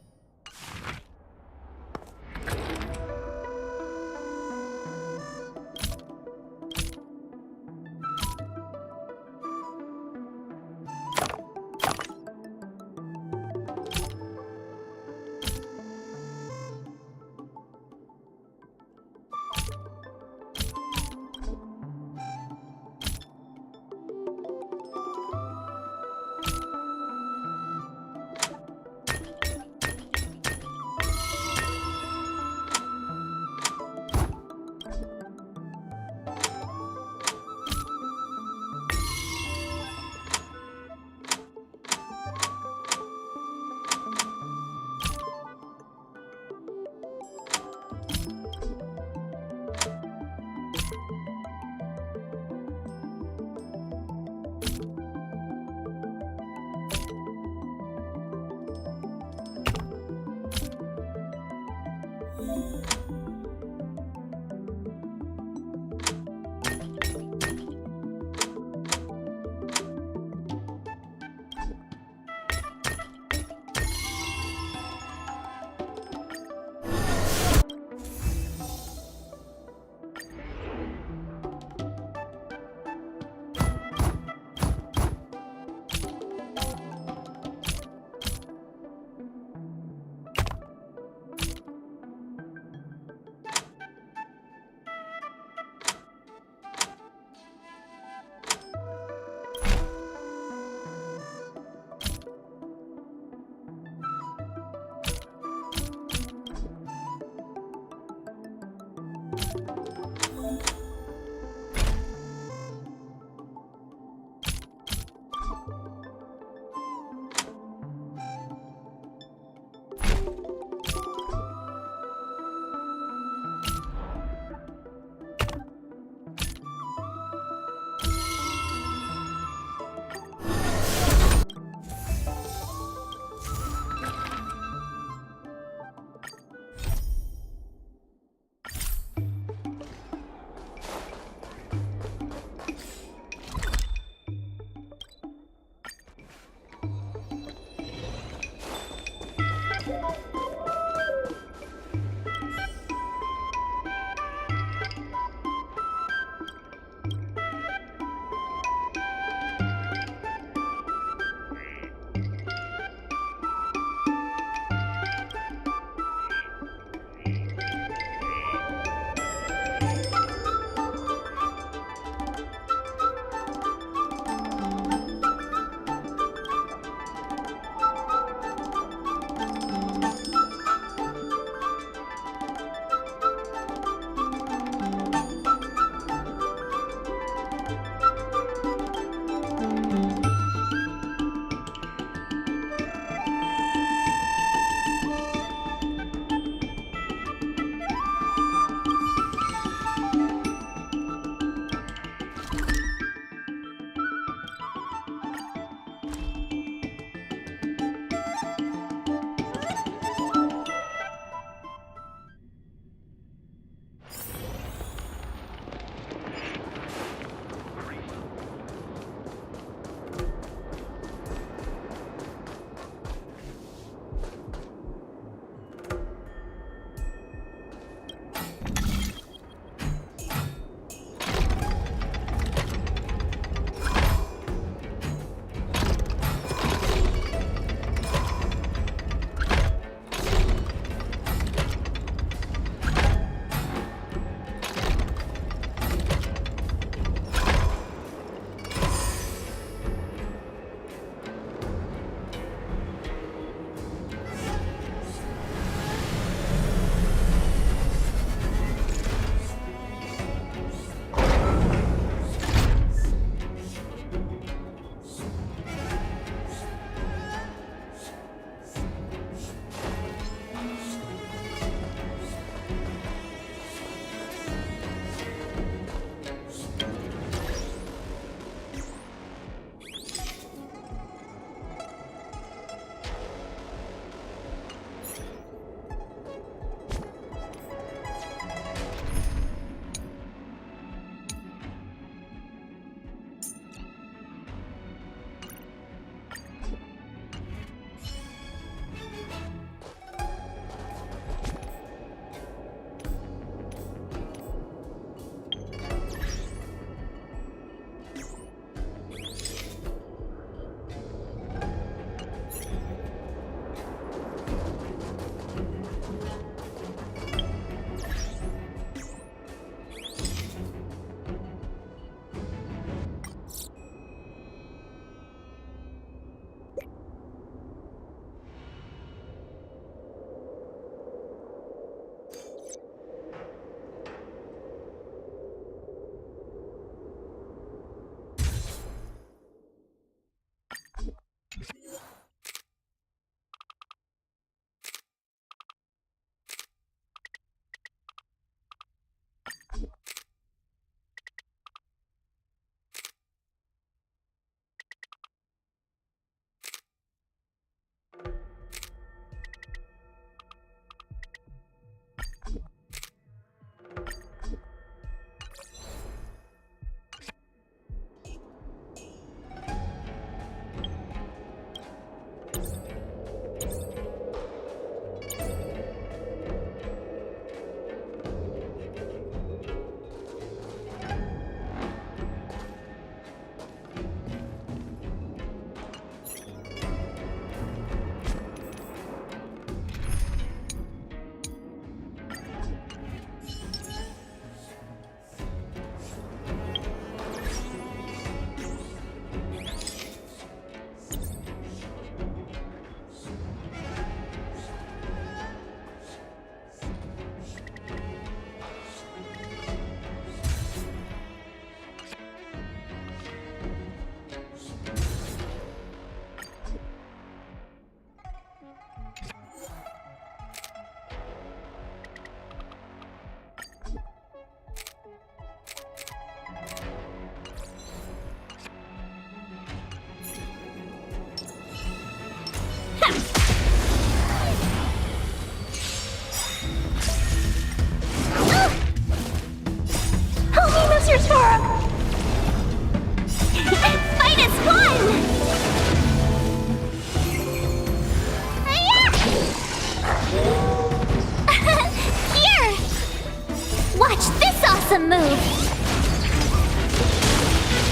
Awesome move.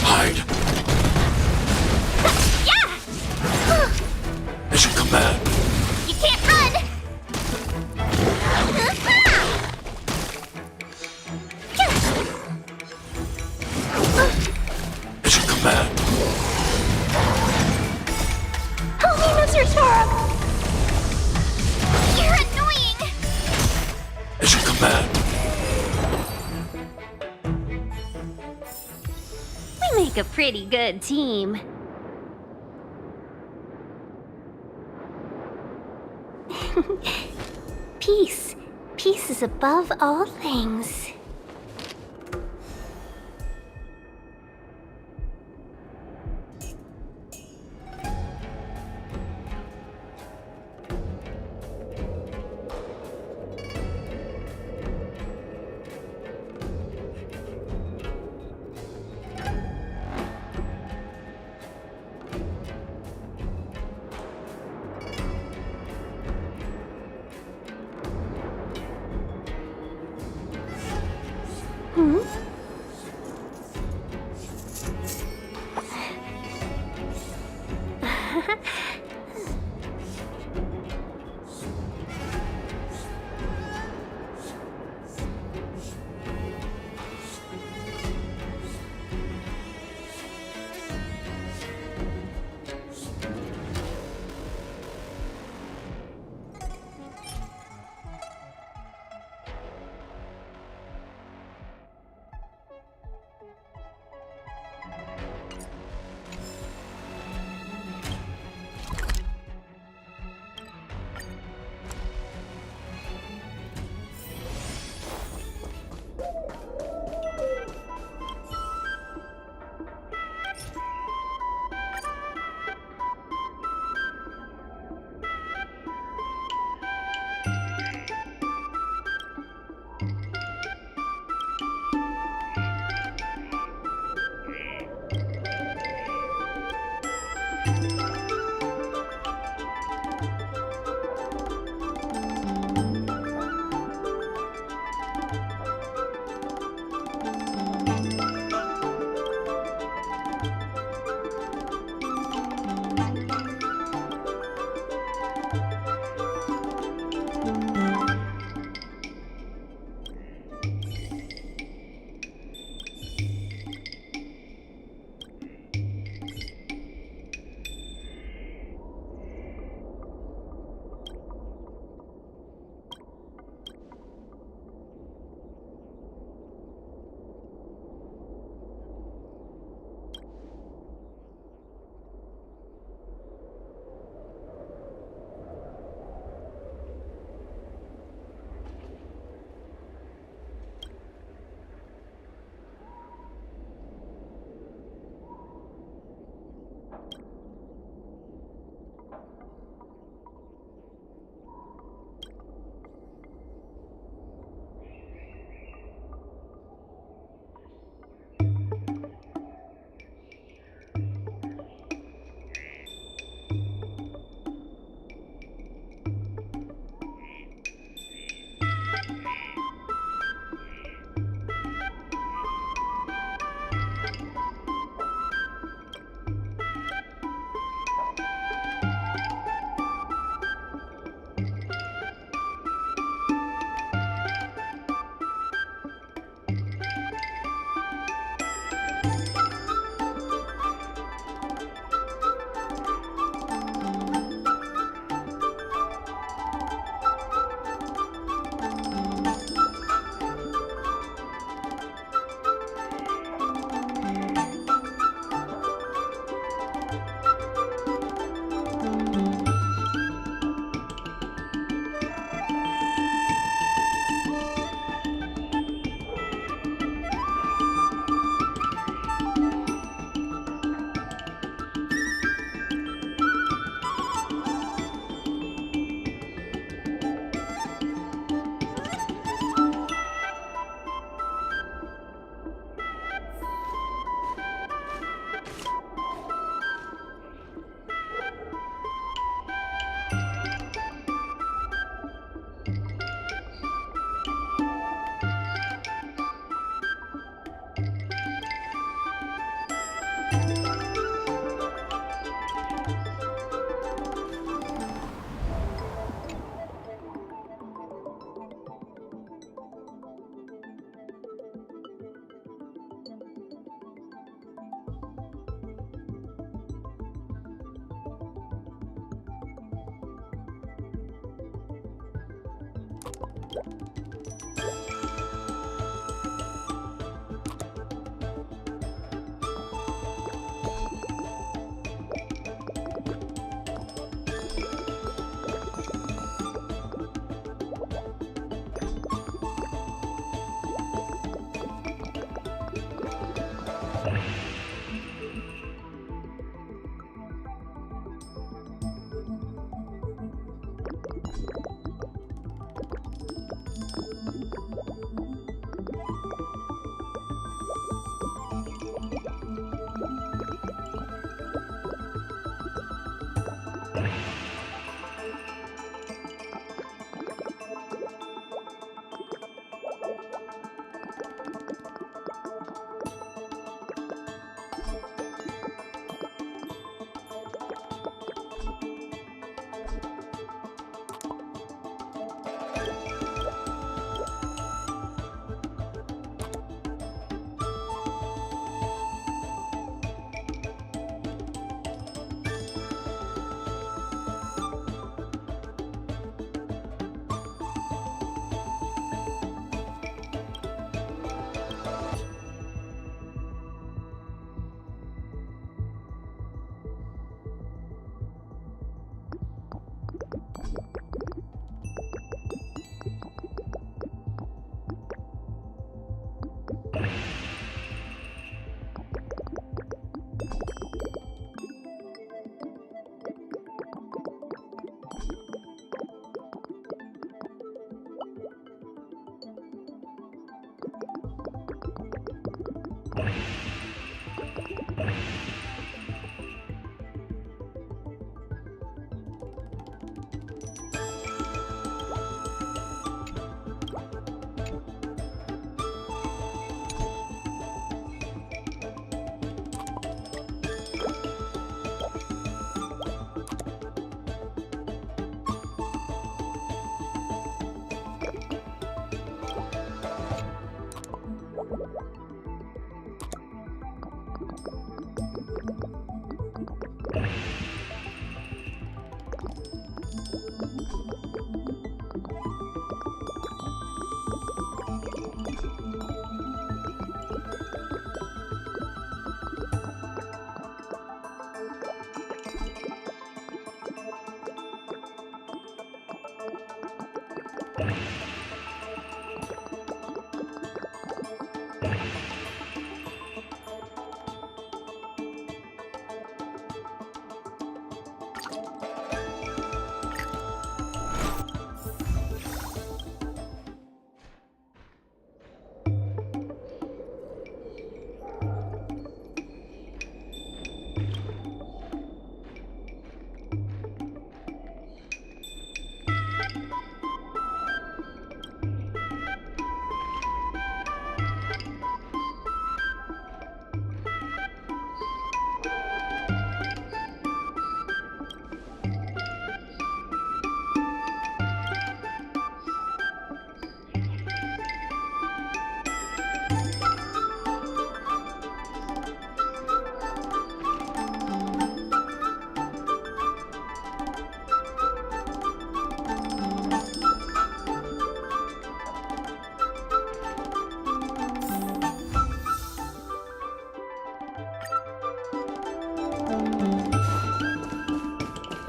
Hide. Yeah! As you command. You can't run! As you command. Help me, Mr. Storm! You're annoying! As you command. We make a pretty good team. Peace. Peace is above all things.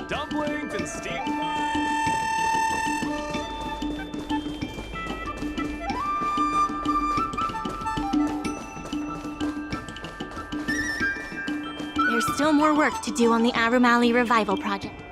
Dumplings and steamed There's still more work to do on the Aurum Alley Revival Project.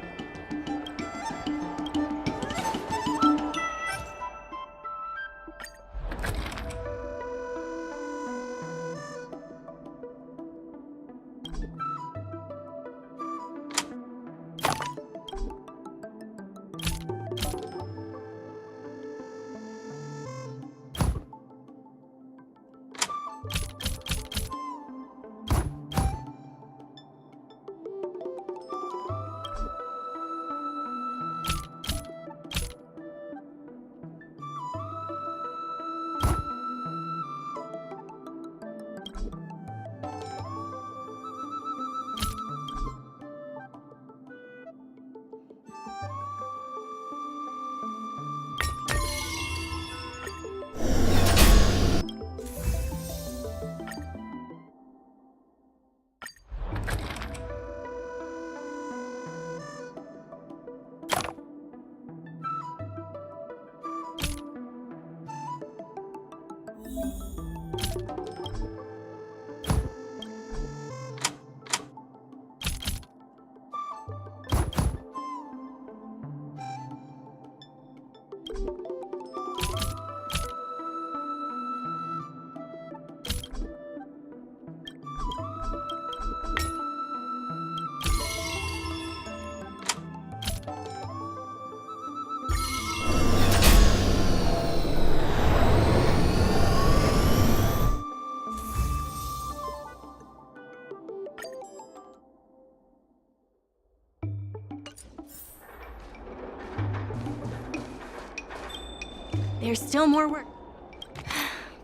There's still more work.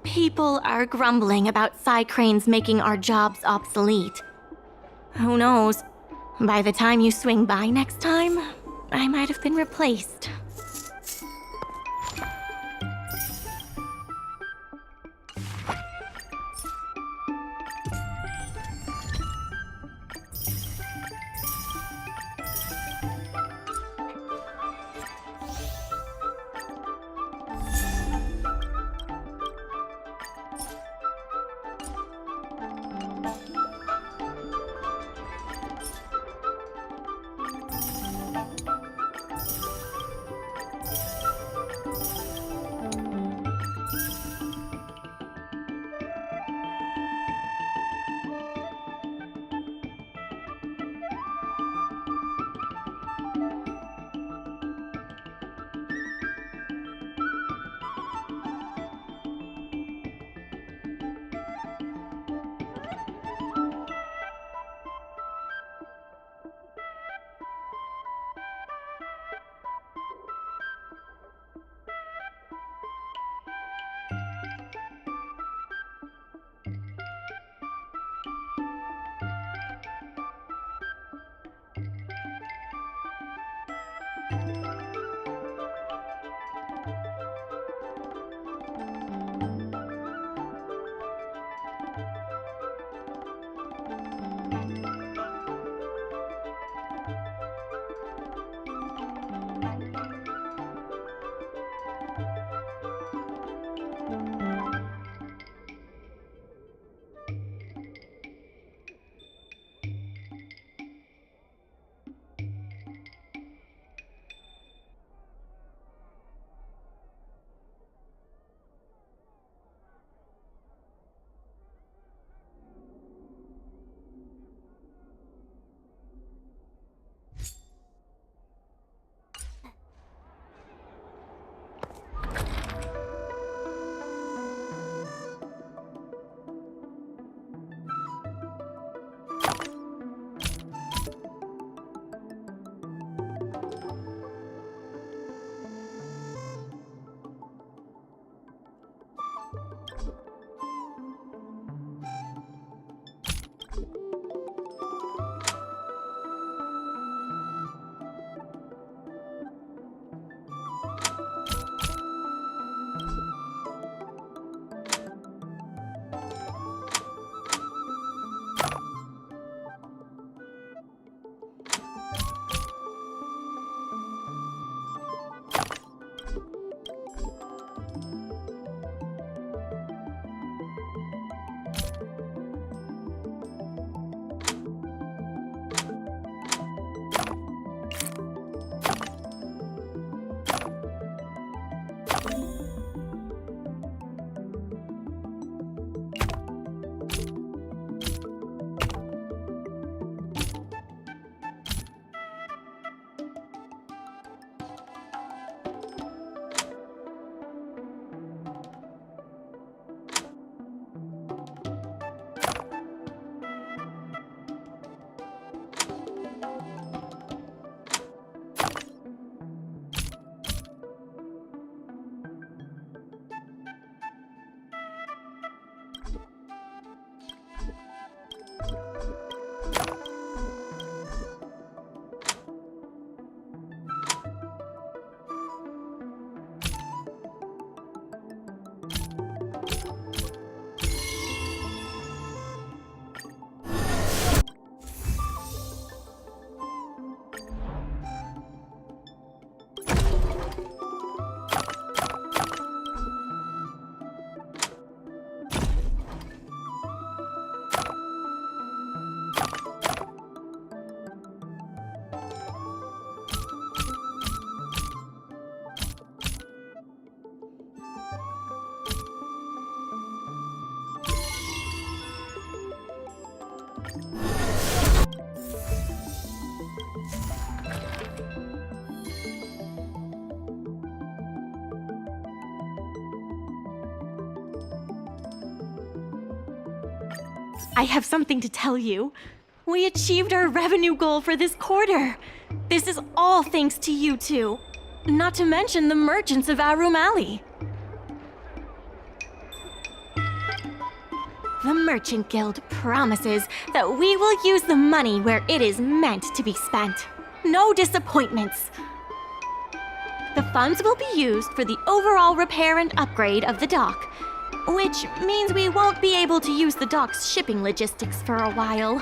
People are grumbling about Psy-Cranes making our jobs obsolete. Who knows? By the time you swing by next time, I might have been replaced. I have something to tell you. We achieved our revenue goal for this quarter. This is all thanks to you two. Not to mention the merchants of Aurum Alley. The Merchant Guild promises that we will use the money where it is meant to be spent. No disappointments. The funds will be used for the overall repair and upgrade of the dock, which means we won't be able to use the dock's shipping logistics for a while.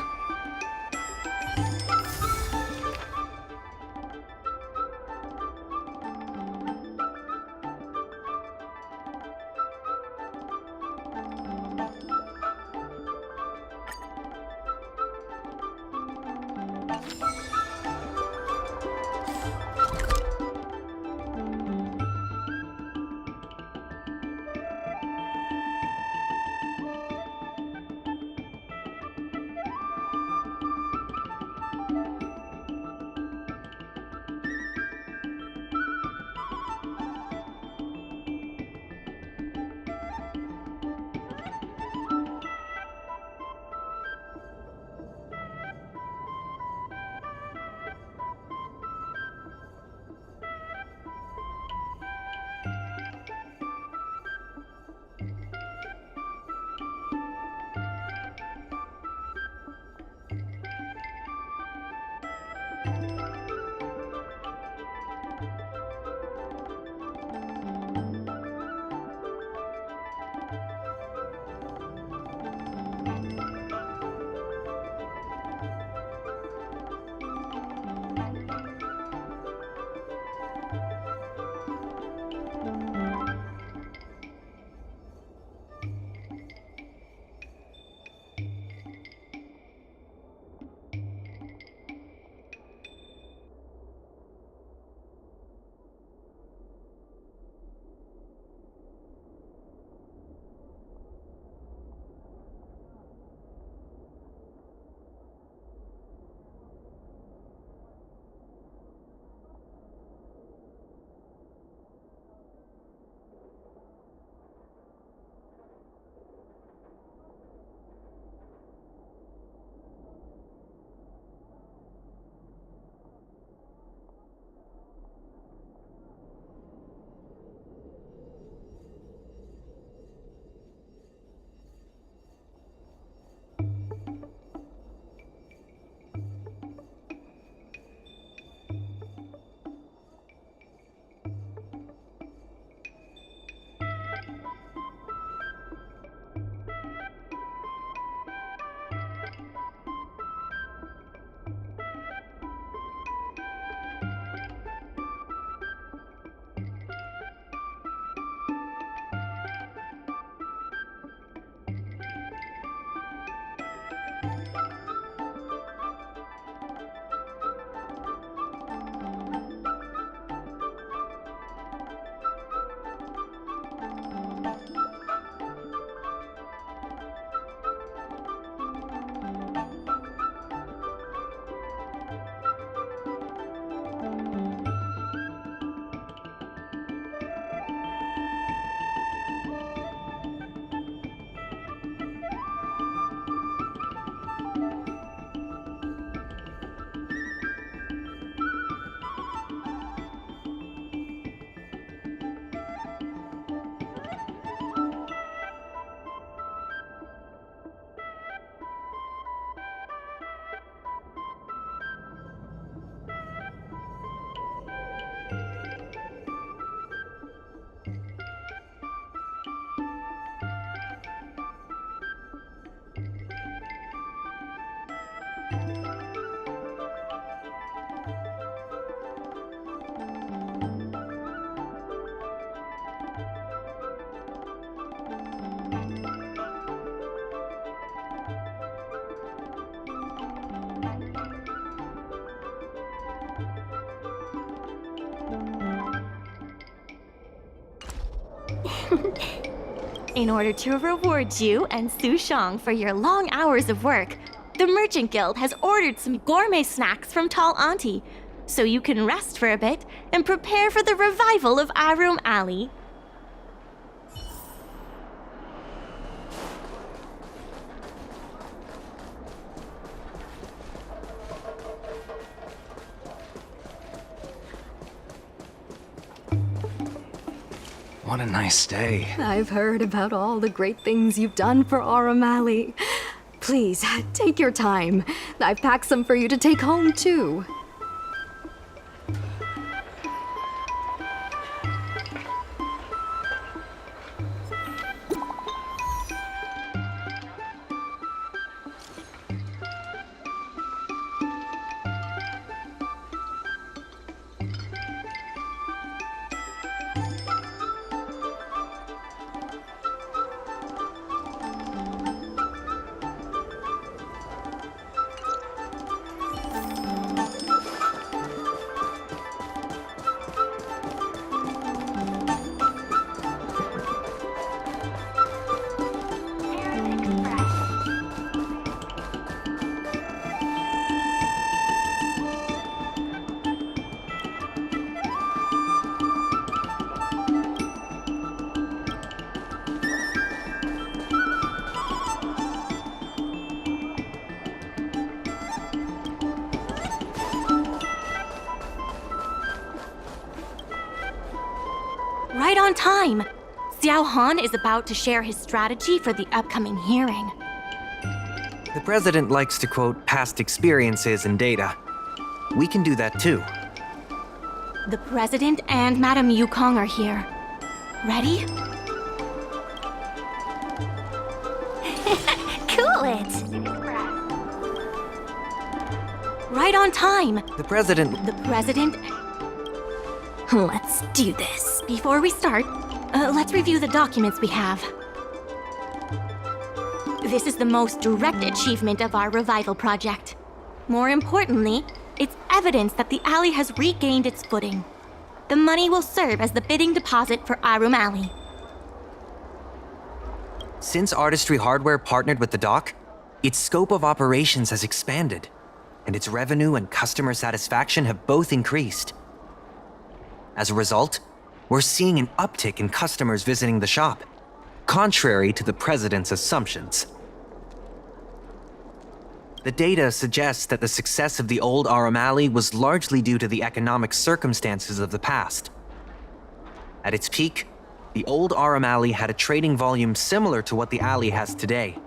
In order to reward you and Su Shang for your long hours of work, the Merchant Guild has ordered some gourmet snacks from Tall Auntie, so you can rest for a bit and prepare for the revival of Aurum Alley. What a nice day. I've heard about all the great things you've done for Aurum Alley. Please, take your time. I've packed some for you to take home, too. Right on time! Xiao Han is about to share his strategy for the upcoming hearing. The president likes to quote past experiences and data. We can do that too. The president and Madame Yukong are here. Ready? Cool it! Right on time! The president... Let's do this. Before we start, let's review the documents we have. This is the most direct achievement of our revival project. More importantly, it's evidence that the alley has regained its footing. The money will serve as the bidding deposit for Aurum Alley. Since Artistry Hardware partnered with the dock, its scope of operations has expanded, and its revenue and customer satisfaction have both increased. As a result, we're seeing an uptick in customers visiting the shop, contrary to the president's assumptions. The data suggests that the success of the old Aurum Alley was largely due to the economic circumstances of the past. At its peak, the old Aurum Alley had a trading volume similar to what the alley has today.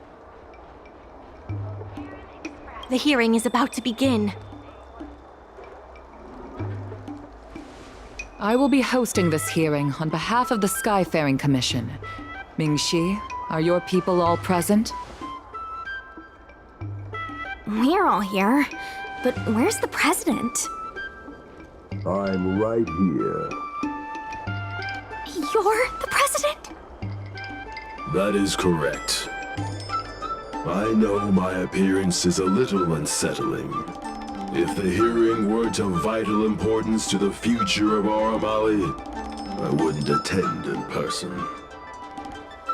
The hearing is about to begin. I will be hosting this hearing on behalf of the Skyfaring Commission. Ming-Shi, are your people all present? We're all here, but where's the president? I'm right here. You're the president? That is correct. I know my appearance is a little unsettling. If the hearing weren't of vital importance to the future of Aurum Alley, I wouldn't attend in person.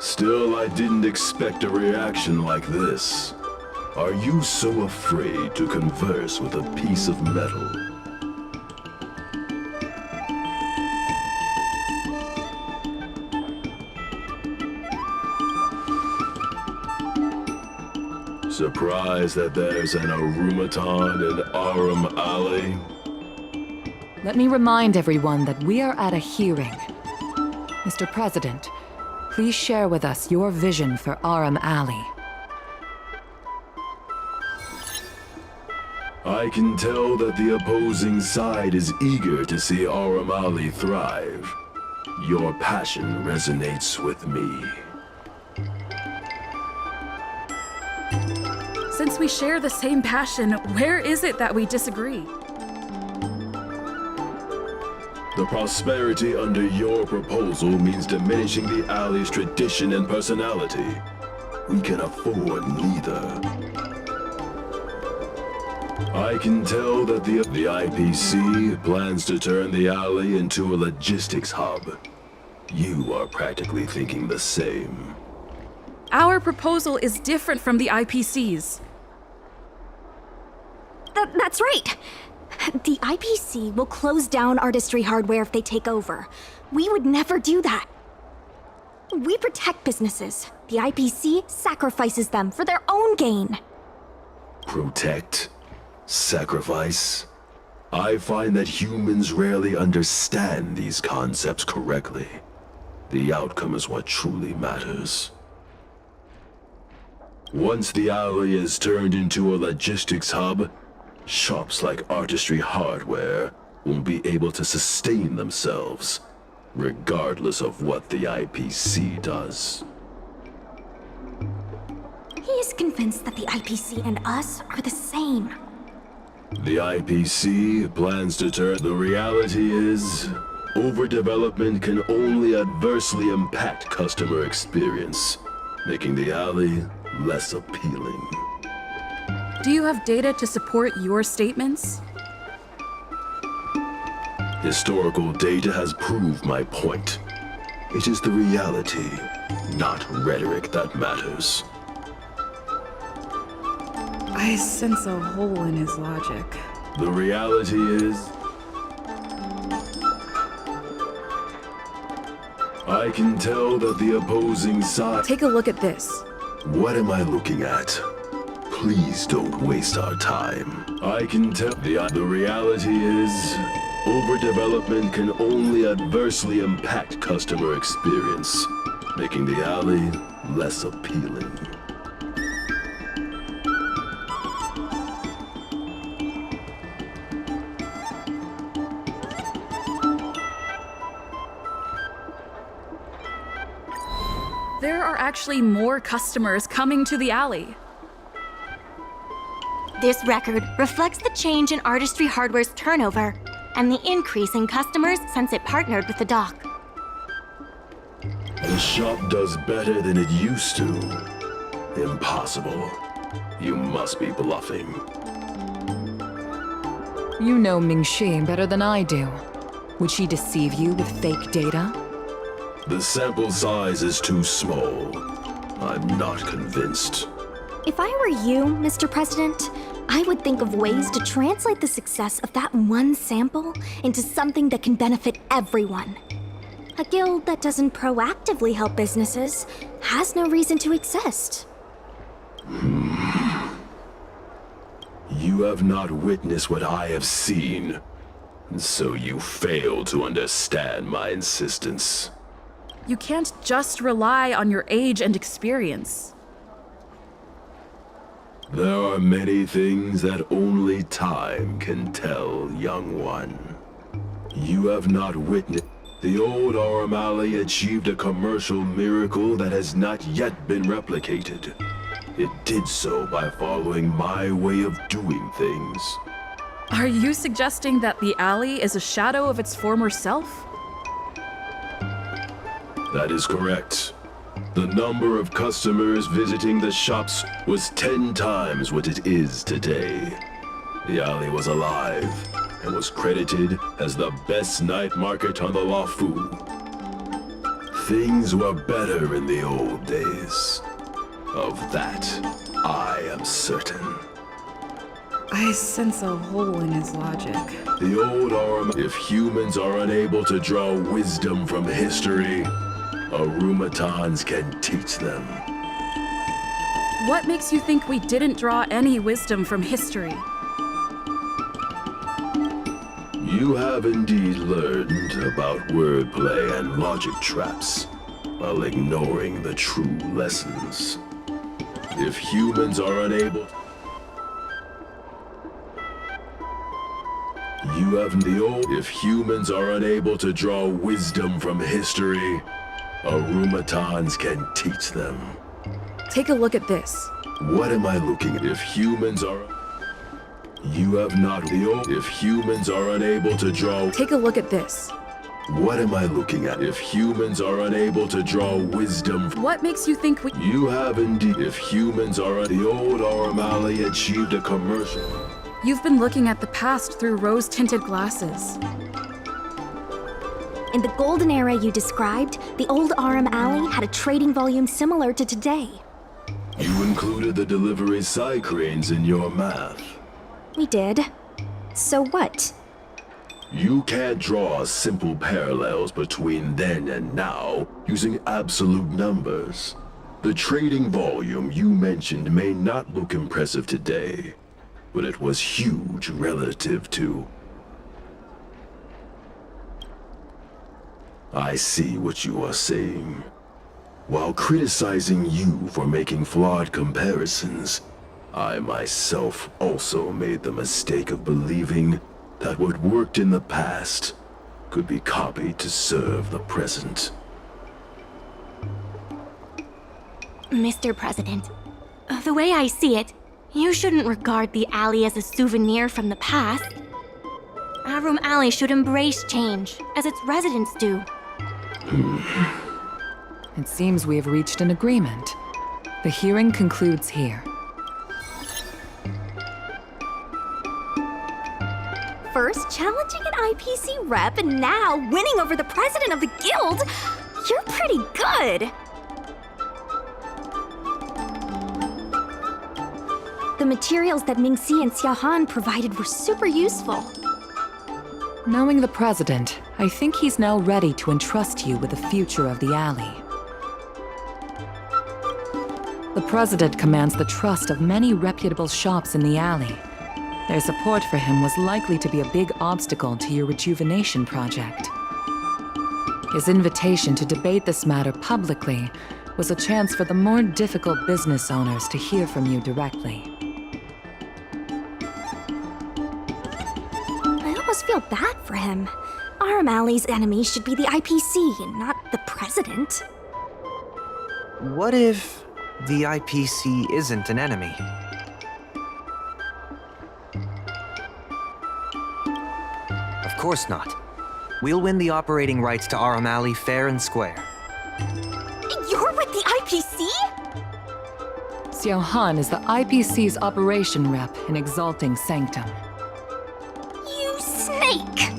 Still, I didn't expect a reaction like this. Are you so afraid to converse with a piece of metal? Surprised that there's an Aurumaton in Aurum Alley? Let me remind everyone that we are at a hearing. Mr. President, please share with us your vision for Aurum Alley. I can tell that the opposing side is eager to see Aurum Alley thrive. Your passion resonates with me. Since we share the same passion, where is it that we disagree? The prosperity under your proposal means diminishing the alley's tradition and personality. We can afford neither. I can tell that the IPC plans to turn the alley into a logistics hub. you are practically thinking the same. Our proposal is different from the IPC's. That's right. The IPC will close down artistry hardware if they take over. We would never do that. We protect businesses. The IPC sacrifices them for their own gain. Protect? Sacrifice? I find that humans rarely understand these concepts correctly. The outcome is what truly matters. Once the alley is turned into a logistics hub, shops like Artistry Hardware won't be able to sustain themselves, regardless of what the IPC does. He is convinced that the IPC and us are the same. The IPC plans to turn. The reality is, overdevelopment can only adversely impact customer experience, making the alley less appealing. Do you have data to support your statements? Historical data has proved my point. It is the reality, not rhetoric, that matters. I sense a hole in his logic. The reality is, I can tell that the opposing side... Take a look at this. What am I looking at? Please don't waste our time. I can tell... The reality is, overdevelopment can only adversely impact customer experience, making the alley less appealing. There are actually more customers coming to the alley. This record reflects the change in Artistry Hardware's turnover and the increase in customers since it partnered with the dock. The shop does better than it used to. Impossible. You must be bluffing. You know Ming-Shi better than I do. Would she deceive you with fake data? The sample size is too small. I'm not convinced. If I were you, Mr. President, I would think of ways to translate the success of that one sample into something that can benefit everyone. A guild that doesn't proactively help businesses has no reason to exist. You have not witnessed what I have seen, so you fail to understand my insistence. You can't just rely on your age and experience. There are many things that only time can tell, young one. You have not witnessed. The old Aurum Alley achieved a commercial miracle that has not yet been replicated. It did so by following my way of doing things. Are you suggesting that the alley is a shadow of its former self? That is correct. The number of customers visiting the shops was 10 times what it is today. The alley was alive and was credited as the best night market on the Lafu. Things were better in the old days. Of that, I am certain. I sense a hole in his logic. The old Aurum, if humans are unable to draw wisdom from history, Aurumatons can teach them. What makes you think we didn't draw any wisdom from history? You have indeed learned about wordplay and logic traps, while ignoring the true lessons. If humans are unable... You have the old... If humans are unable to draw wisdom from history, Aurumatons can teach them. Take a look at this. What am I looking at? If humans are... You have not the old... If humans are unable to draw... Take a look at this. What am I looking at? If humans are unable to draw wisdom... What makes you think we... You have indeed... If humans are... The old Aurum Alley achieved a commercial... You've been looking at the past through rose-tinted glasses. In the golden era you described, the old Aurum Alley had a trading volume similar to today. You included the delivery side cranes in your math. We did. So what? You can't draw simple parallels between then and now using absolute numbers. The trading volume you mentioned may not look impressive today, but it was huge relative to... I see what you are saying. While criticizing you for making flawed comparisons, I myself also made the mistake of believing that what worked in the past could be copied to serve the present. Mr. President, the way I see it, you shouldn't regard the alley as a souvenir from the past. Aurum Alley should embrace change, as its residents do. It seems we have reached an agreement. The hearing concludes here. First challenging an IPC rep and now winning over the president of the guild? You're pretty good! The materials that Mingxi and Xiaohan provided were super useful. Knowing the president, I think he's now ready to entrust you with the future of the alley. The president commands the trust of many reputable shops in the alley. Their support for him was likely to be a big obstacle to your rejuvenation project. His invitation to debate this matter publicly was a chance for the more difficult business owners to hear from you directly. I almost feel bad for him. Aurum Alley's enemy should be the IPC and not the president. What if the IPC isn't an enemy? Of course not. We'll win the operating rights to Aurum Alley fair and square. You're with the IPC? Xiaohan is the IPC's operation rep in Exalting Sanctum. You snake!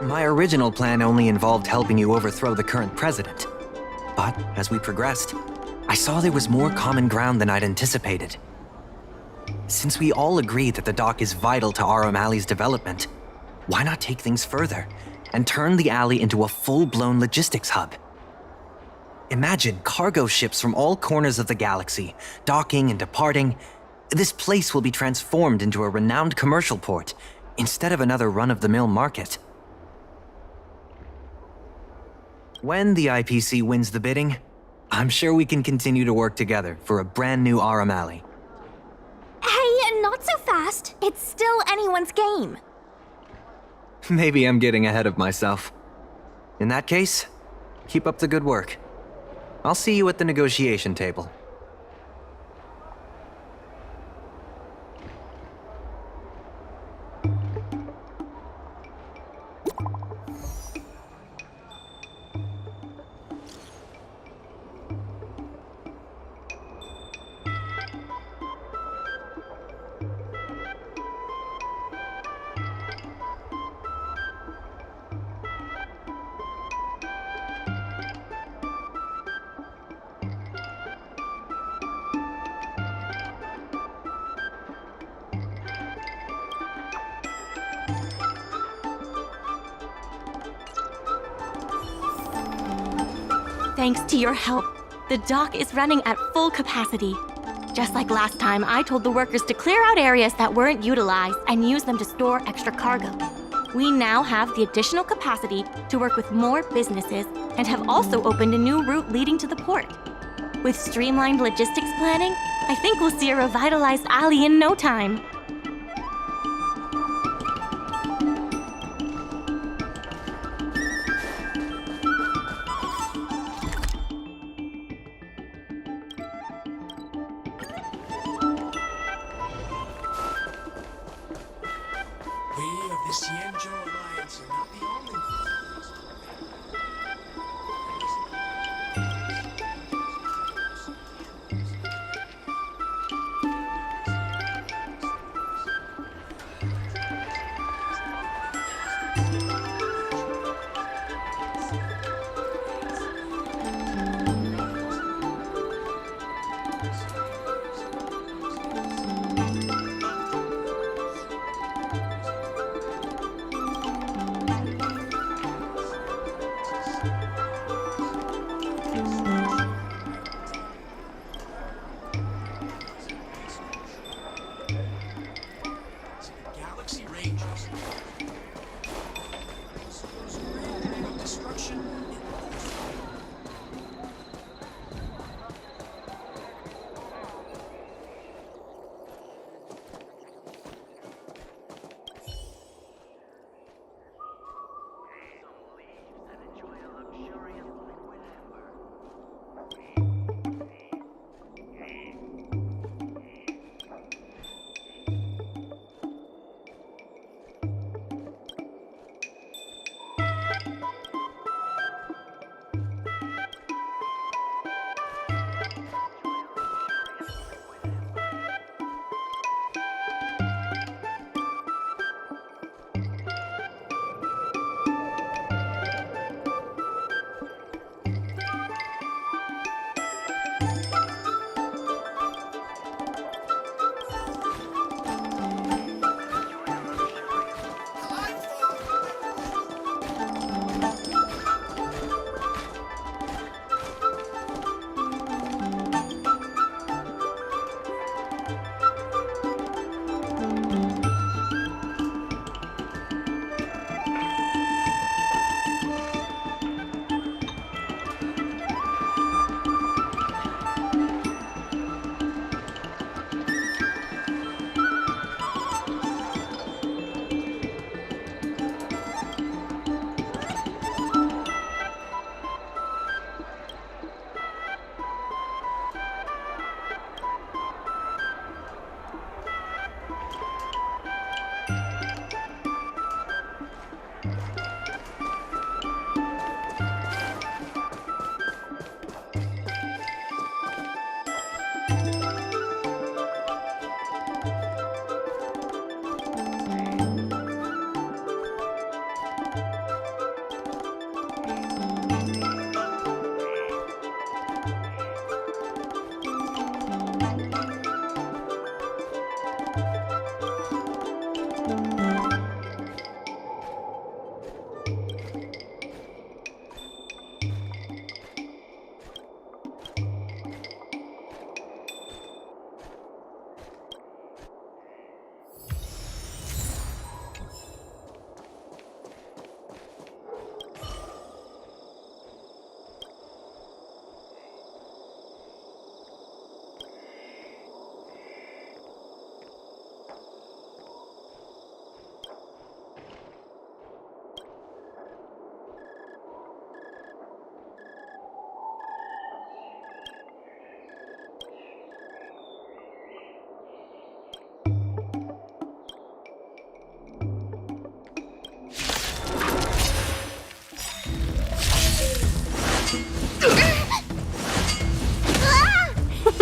My original plan only involved helping you overthrow the current president. But as we progressed, I saw there was more common ground than I'd anticipated. Since we all agree that the dock is vital to Aurum Alley's development, why not take things further and turn the alley into a full-blown logistics hub? Imagine cargo ships from all corners of the galaxy, docking and departing. This place will be transformed into a renowned commercial port, instead of another run-of-the-mill market. When the IPC wins the bidding, I'm sure we can continue to work together for a brand new Aurum Alley. Hey, not so fast. It's still anyone's game. Maybe I'm getting ahead of myself. In that case, keep up the good work. I'll see you at the negotiation table. Thanks to your help, the dock is running at full capacity. Just like last time, I told the workers to clear out areas that weren't utilized and use them to store extra cargo. We now have the additional capacity to work with more businesses and have also opened a new route leading to the port. With streamlined logistics planning, I think we'll see a revitalized alley in no time.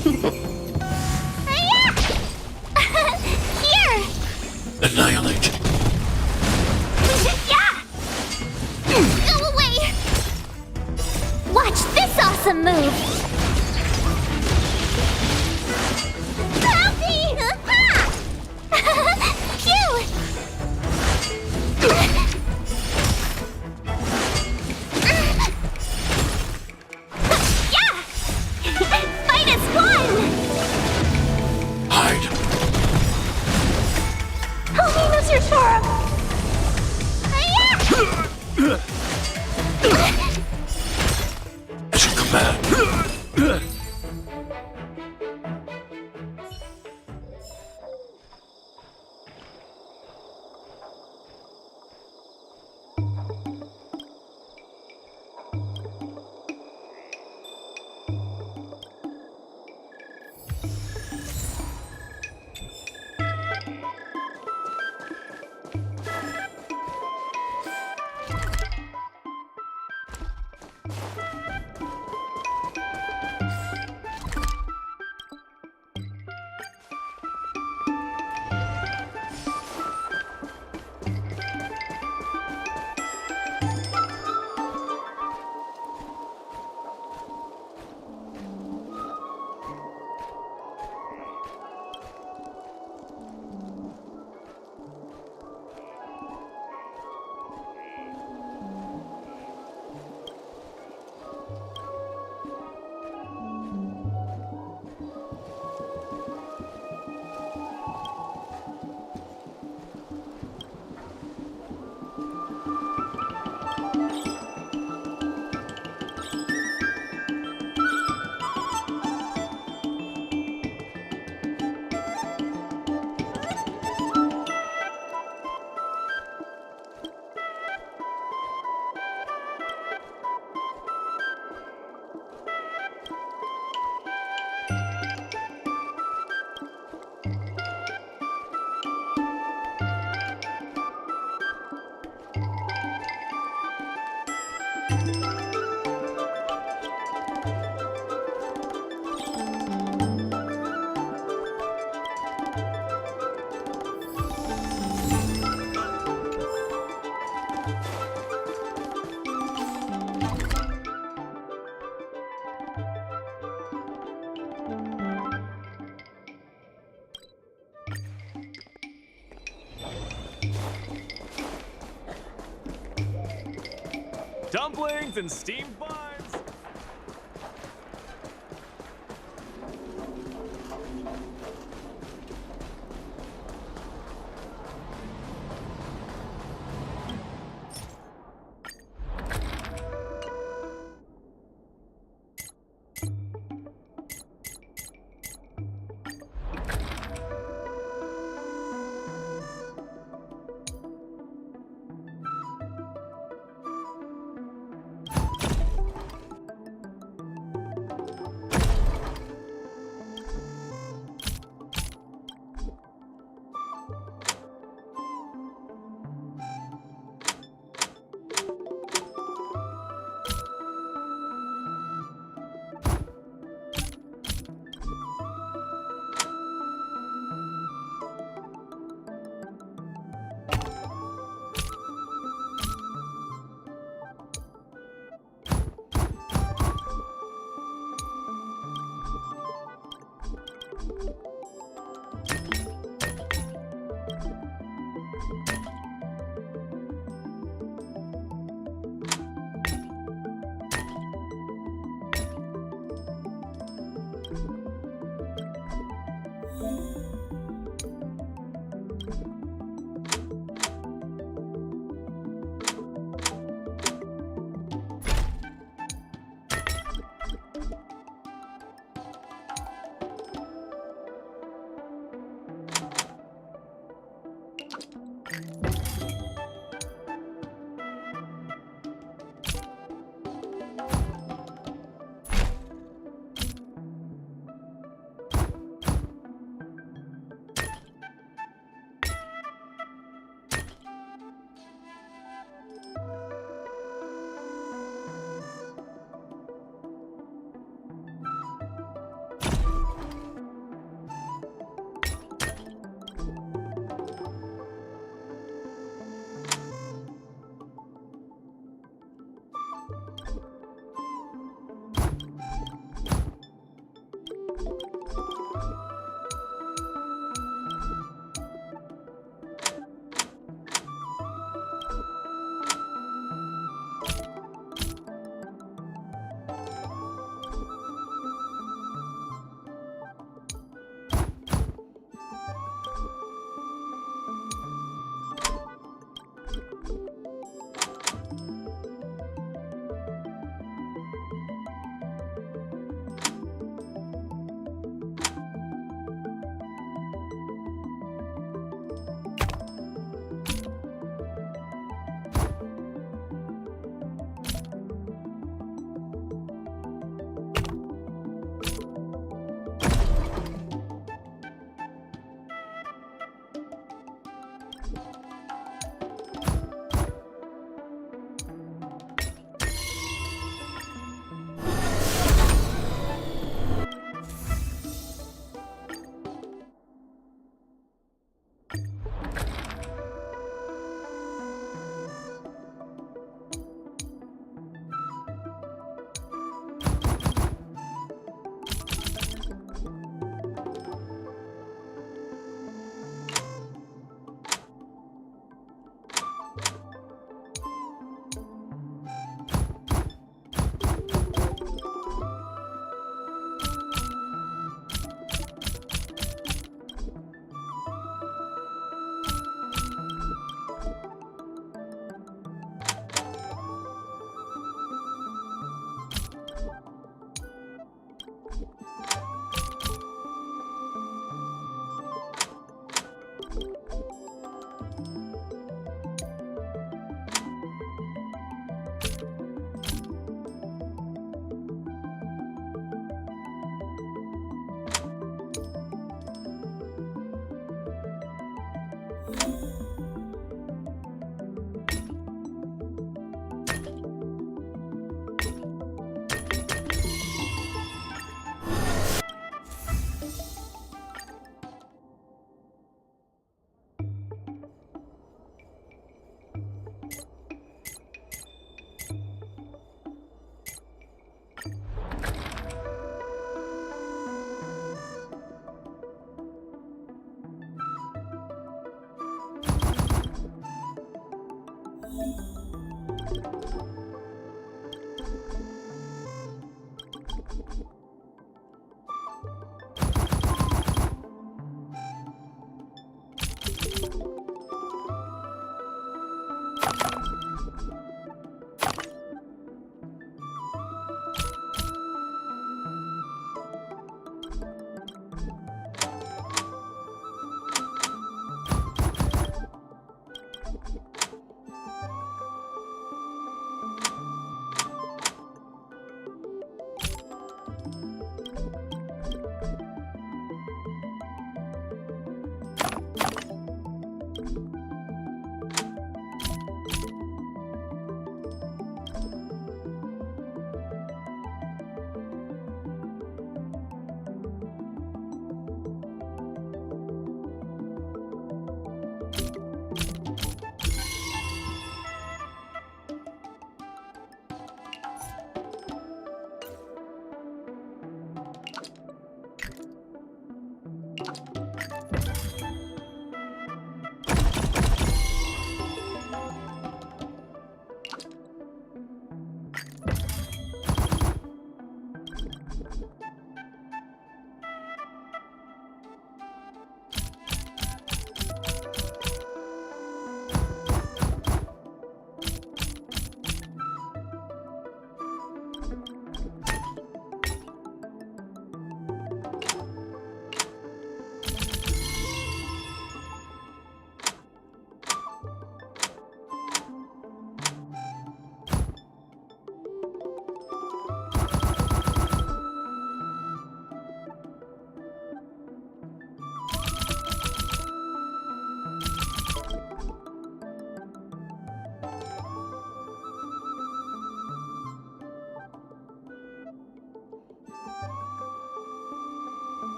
Here! Annihilate. Yeah! Go away! Watch this awesome move! Help me! Ha! Phew! Yeah! Fight is one! Hide. Help me, Mr. Chora! At your command. Dumplings and steamed buns.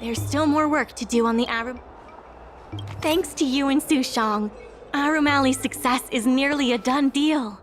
There's still more work to do on the Aurum. Thanks to you and Sushong, Aurum Alley's success is nearly a done deal.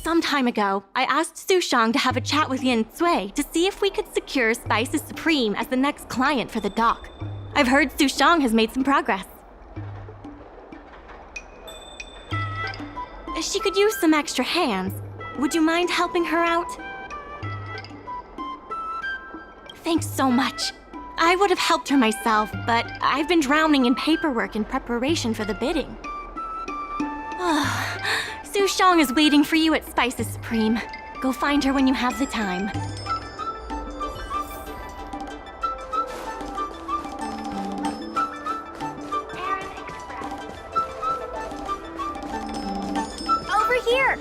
Some time ago, I asked Sushang to have a chat with Yin Sui to see if we could secure Spices Supreme as the next client for the dock. I've heard Sushang has made some progress. She could use some extra hands. Would you mind helping her out? Thanks so much. I would have helped her myself, but I've been drowning in paperwork in preparation for the bidding. Sushang is waiting for you at Spices Supreme. Go find her when you have the time. Over here!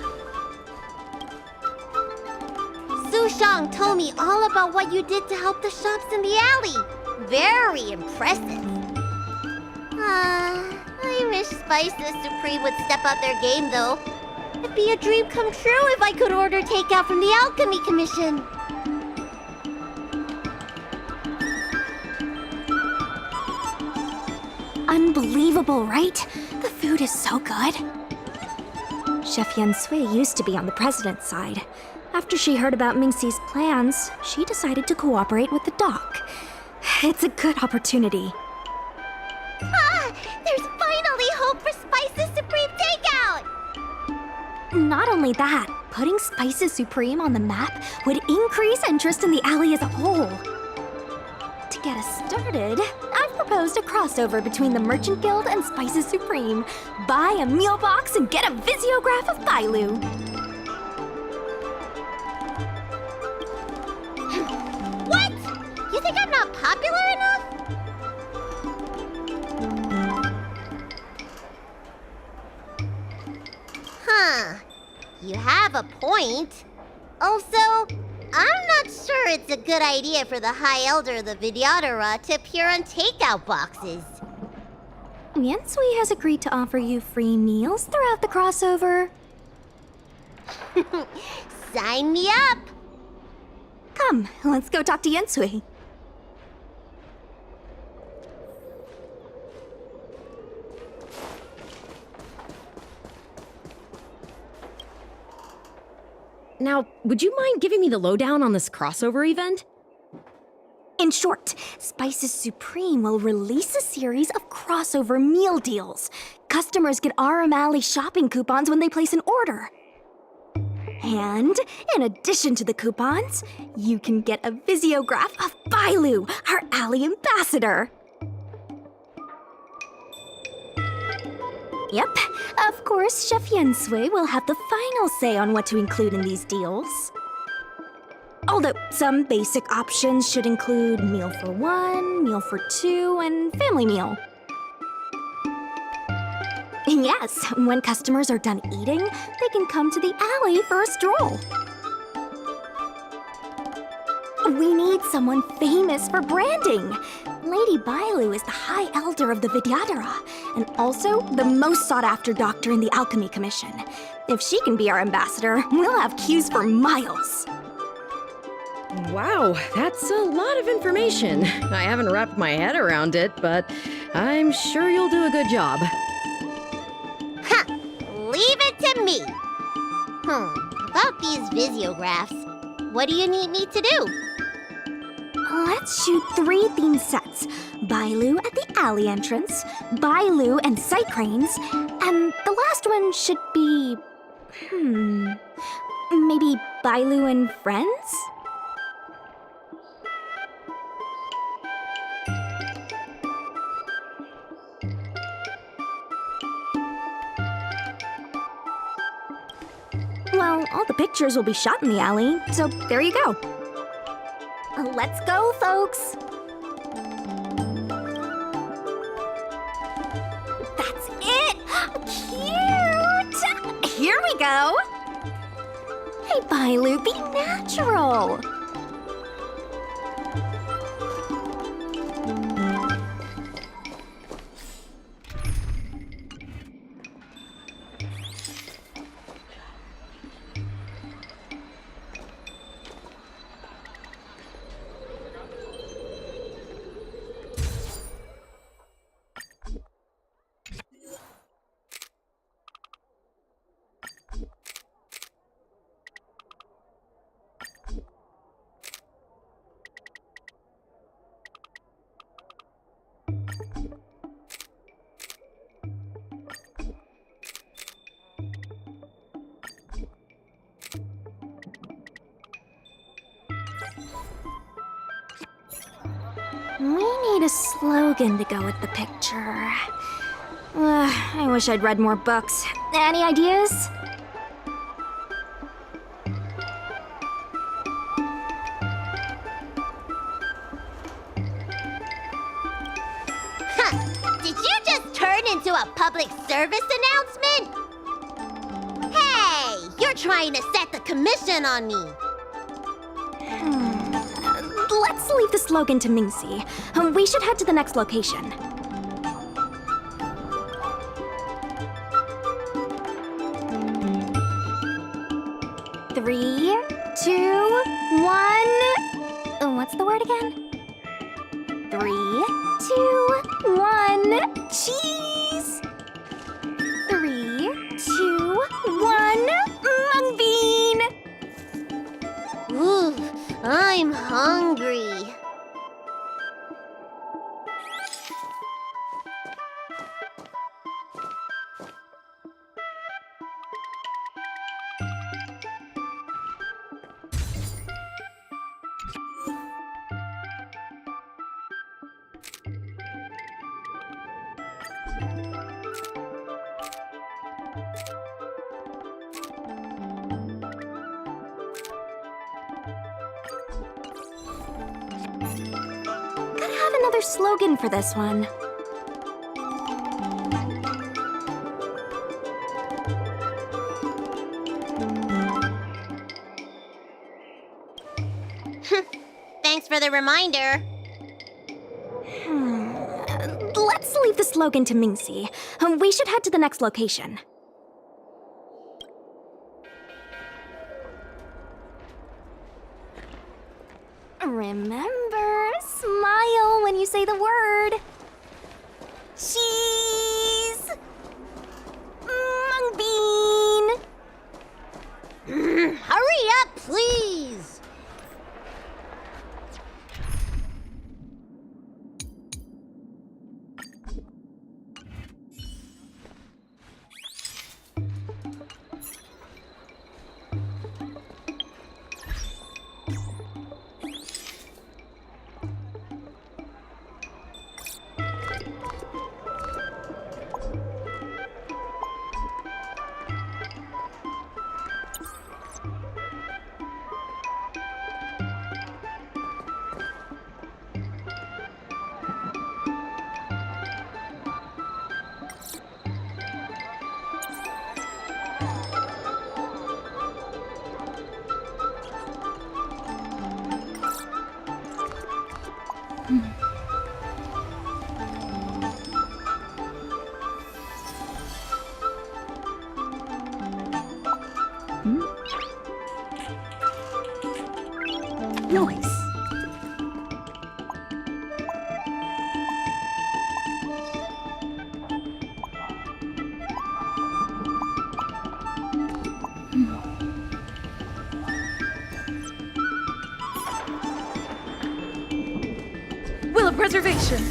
Sushang told me all about what you did to help the shops in the alley. Very impressive. I wish Spices Supreme would step up their game, though. It'd be a dream come true if I could order takeout from the Alchemy Commission. Unbelievable, right? The food is so good. Chef Yen Sui used to be on the president's side. After she heard about Mingxi's plans, she decided to cooperate with the dock. It's a good opportunity. There's finally hope for Spices Supreme takeout! Not only that, putting Spices Supreme on the map would increase interest in the alley as a whole. To get us started, I've proposed a crossover between the Merchant Guild and Spices Supreme. Buy a meal box and get a visiograph of Bailu. What? You think I'm not popular enough? You have a point. Also, I'm not sure it's a good idea for the High Elder of the Vidyadhara to appear on takeout boxes. Yen Sui has agreed to offer you free meals throughout the crossover. Sign me up! Come, let's go talk to Yen Sui. Now, would you mind giving me the lowdown on this crossover event? In short, Spices Supreme will release a series of crossover meal deals. Customers get Aurum Alley shopping coupons when they place an order. And in addition to the coupons, you can get a visiograph of Bailu, our alley ambassador. Yep, of course, Chef Yen Sui will have the final say on what to include in these deals. Although some basic options should include meal for one, meal for two, and family meal. Yes, when customers are done eating, they can come to the alley for a stroll. We need someone famous for branding. Lady Bailu is the High Elder of the Vidyadhara, and also the most sought-after doctor in the Alchemy Commission. If she can be our ambassador, we'll have queues for miles. Wow, that's a lot of information. I haven't wrapped my head around it, but I'm sure you'll do a good job. Leave it to me! About these visiographs, what do you need me to do? Let's shoot 3 theme sets. Bailu at the alley entrance, Bailu and sight cranes, and the last one should be... maybe Bailu and friends? Well, all the pictures will be shot in the alley, so there you go. Let's go, folks! That's it! Cute! Here we go! Hey, Bailu, be natural! a slogan to go with the picture. I wish I'd read more books. Any ideas? Did you just turn into a public service announcement? Hey, you're trying to set the commission on me. Let's leave the slogan to Mingxi. We should head to the next location. Three, two, one. What's the word again? 3, 2, 1. Cheese! 3, 2, 1. Mung bean! Ooh, I'm hungry. Gotta have another slogan for this one. Thanks for the reminder. Let's leave the slogan to Mingxi. We should head to the next location. Remember, smile when you say the word. Cheese! Mung bean! Hurry up, please! Noise. Will of preservation.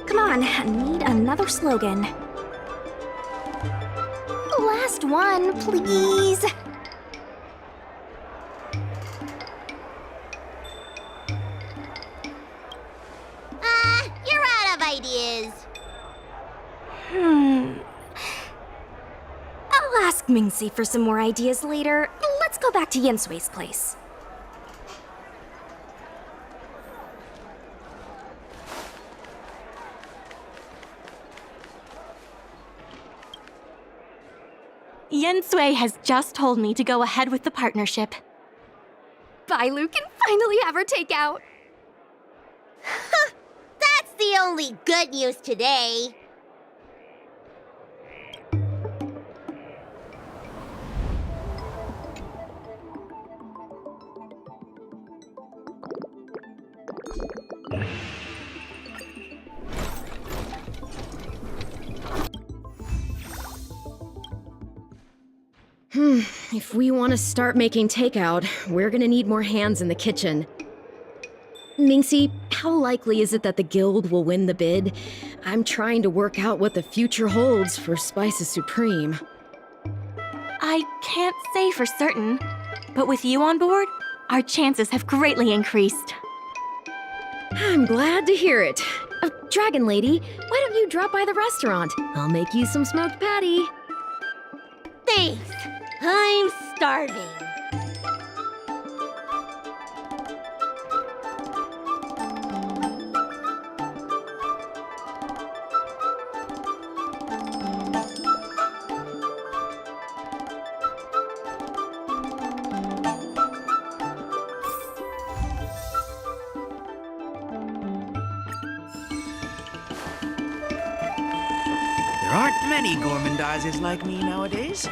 Come on, I need another slogan. Last one, please. You're out of ideas. I'll ask Mingxi for some more ideas later. Let's go back to Yinsui's place. Yensui has just told me to go ahead with the partnership. Bailu can finally have her takeout. That's the only good news today. If we want to start making takeout, we're gonna need more hands in the kitchen. Mingxi, how likely is it that the guild will win the bid? I'm trying to work out what the future holds for Spices Supreme. I can't say for certain, but with you on board, our chances have greatly increased. I'm glad to hear it. Dragon Lady, why don't you drop by the restaurant? I'll make you some smoked patty. Thanks. I'm starving. There aren't many gourmandizers like me nowadays.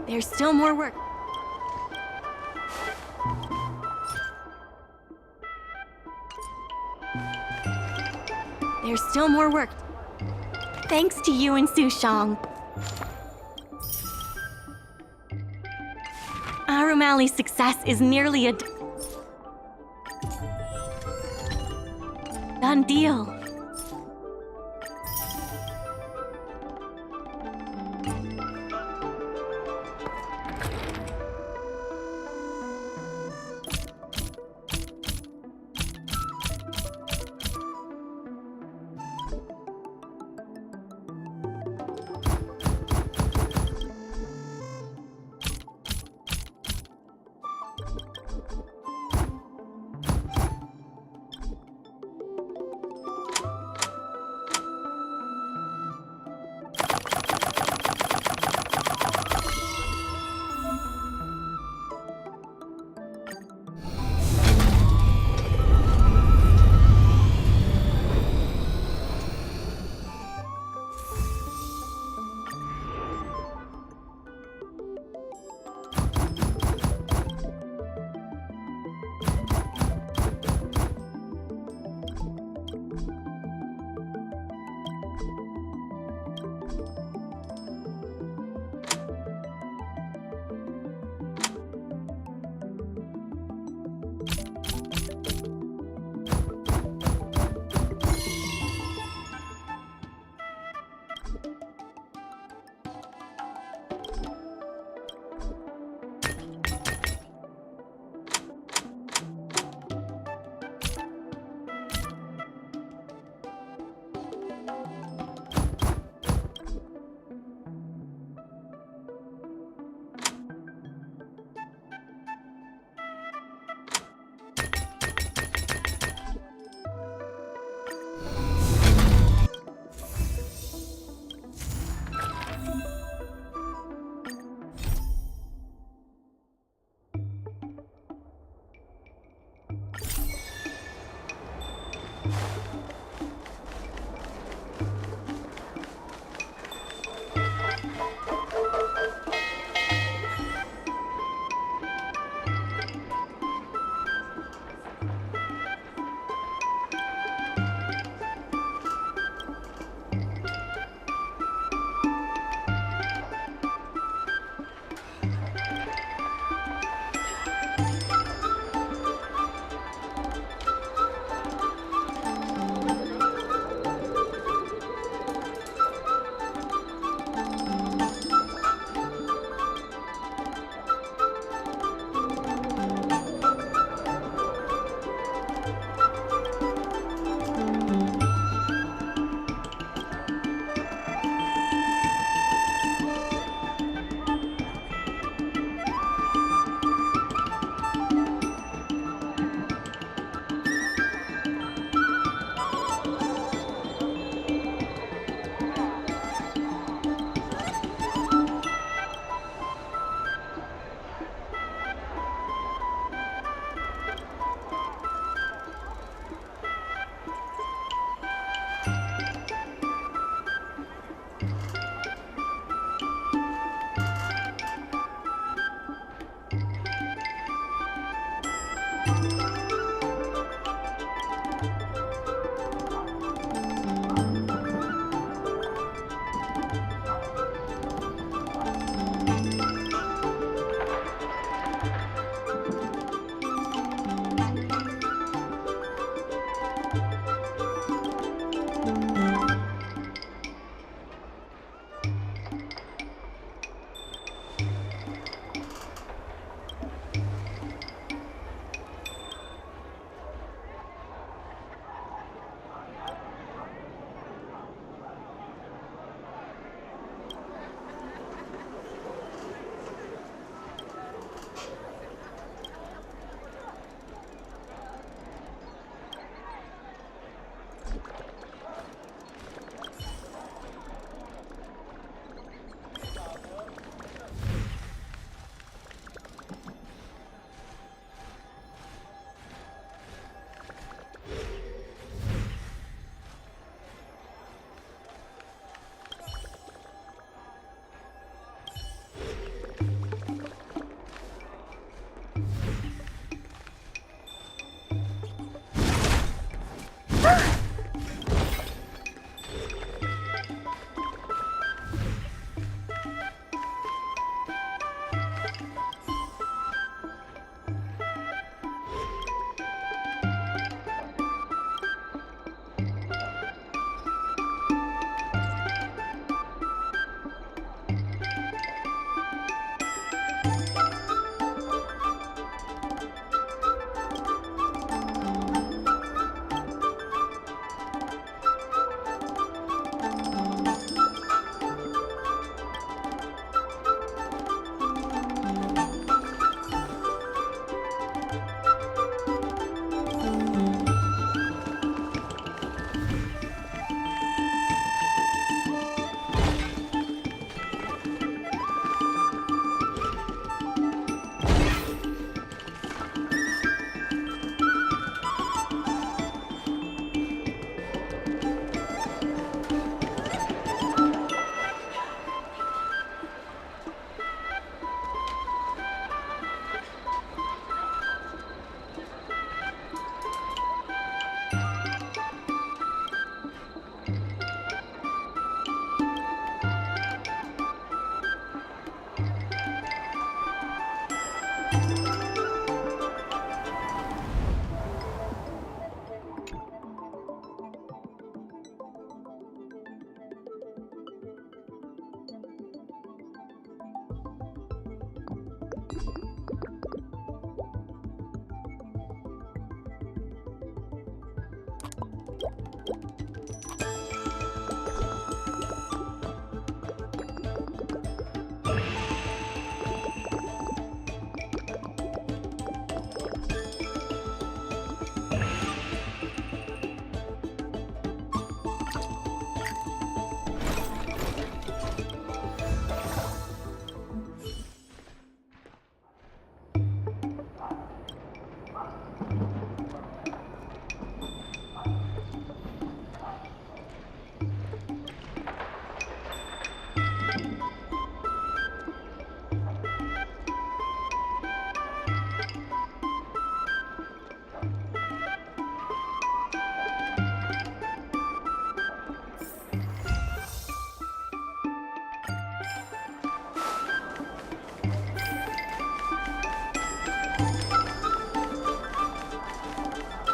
There's still more work. There's still more work. Thanks to you and Sushang. Aurum Alley's success is nearly a done deal.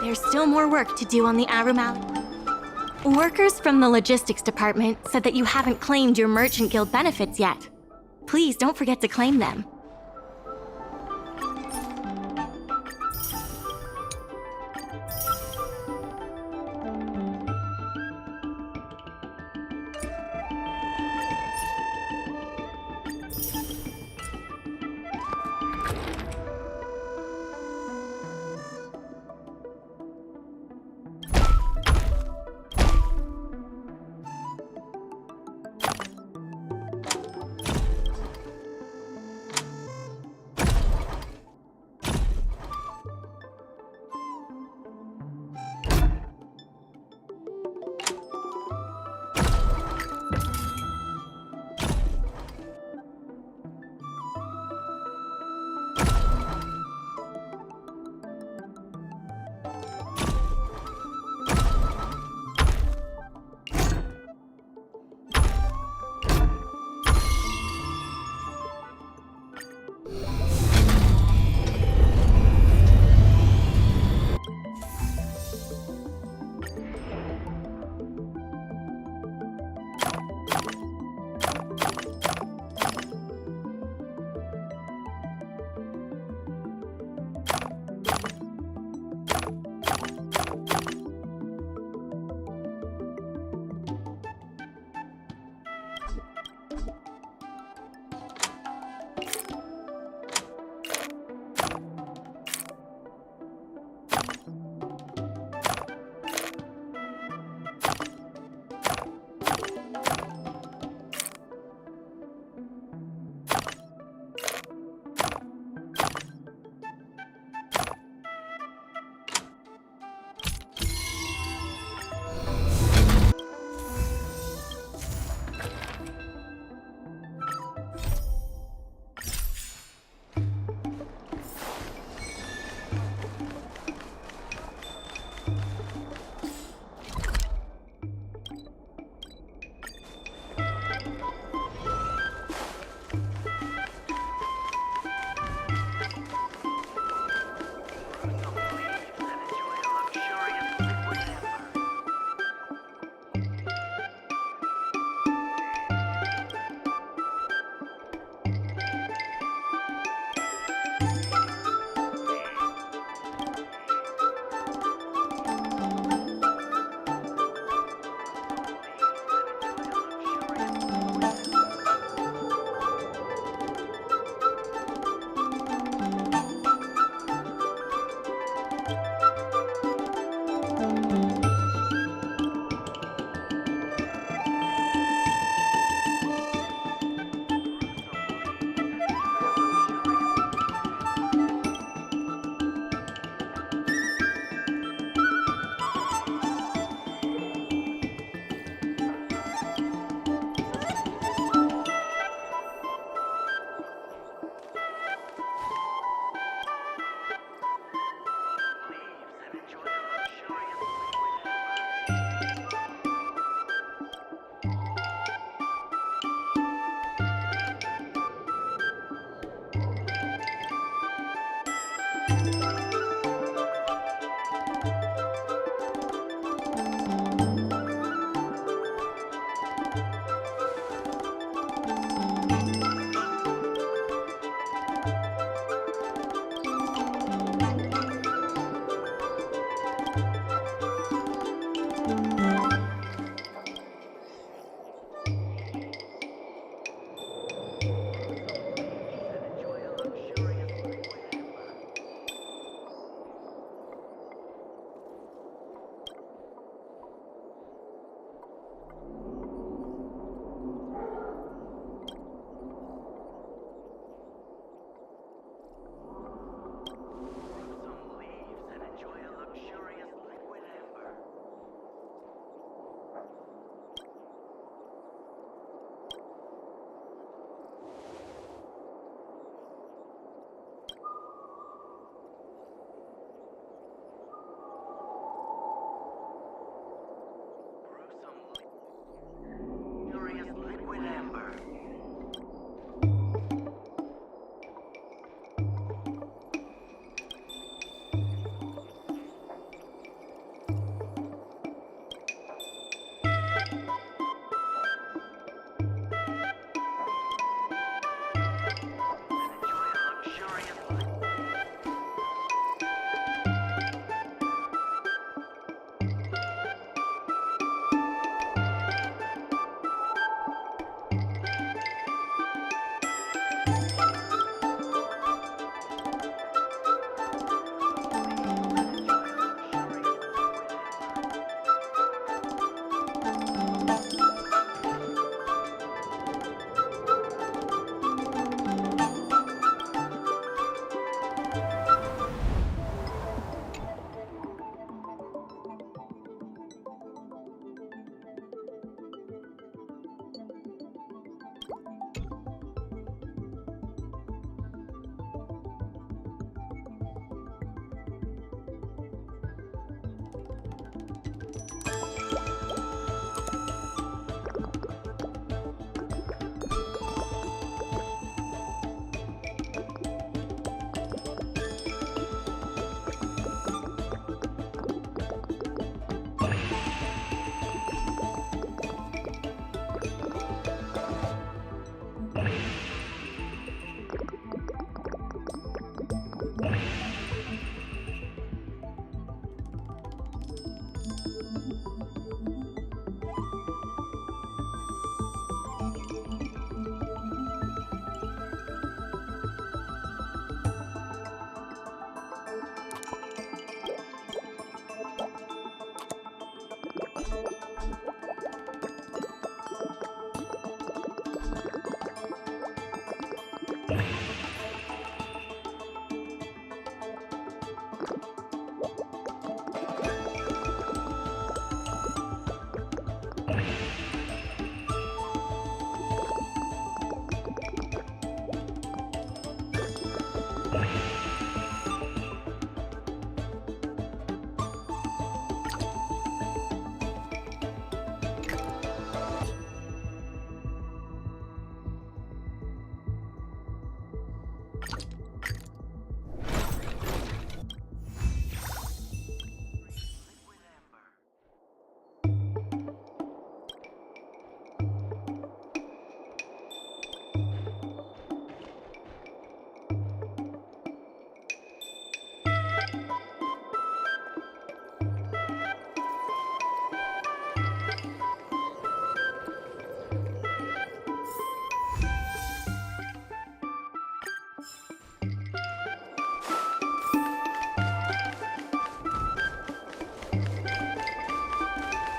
There's still more work to do on the Aurum Alley. Workers from the logistics department said that you haven't claimed your Merchant Guild benefits yet. Please don't forget to claim them.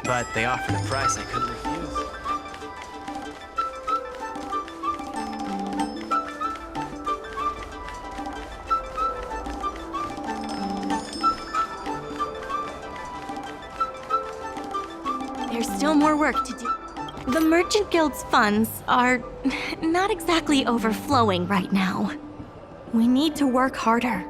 But they offered a price I couldn't refuse. There's still more work to do. The Merchant Guild's funds are not exactly overflowing right now. We need to work harder.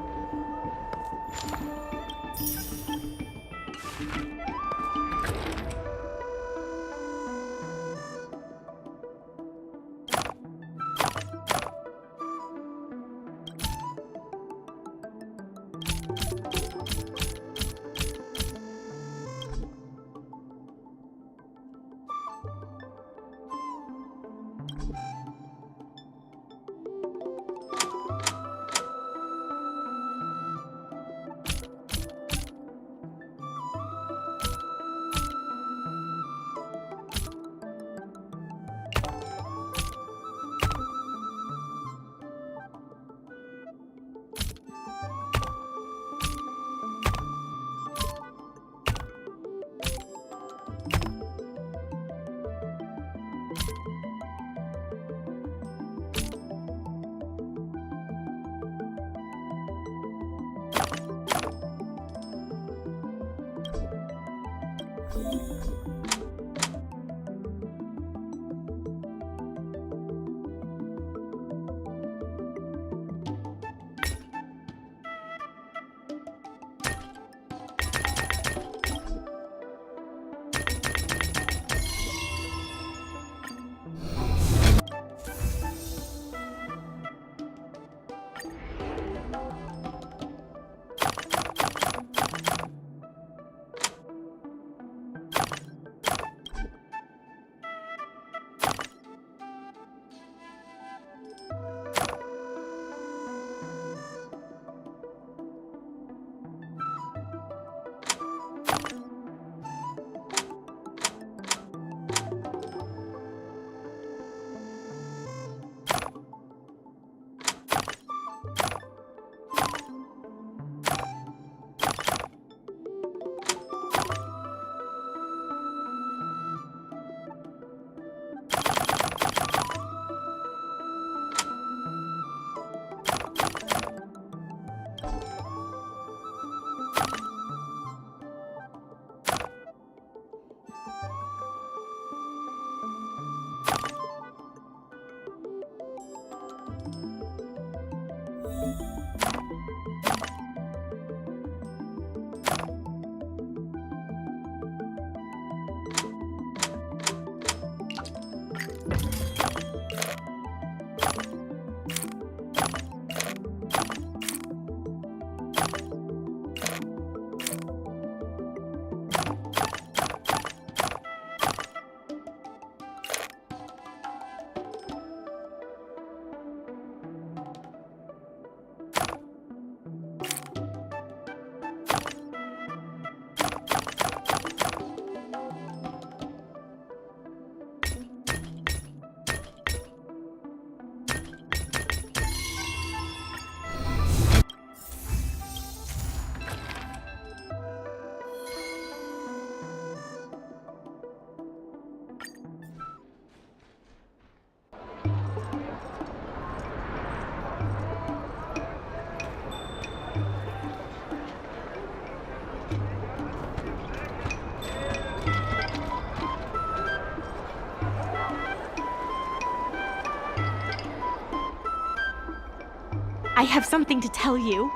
I have something to tell you.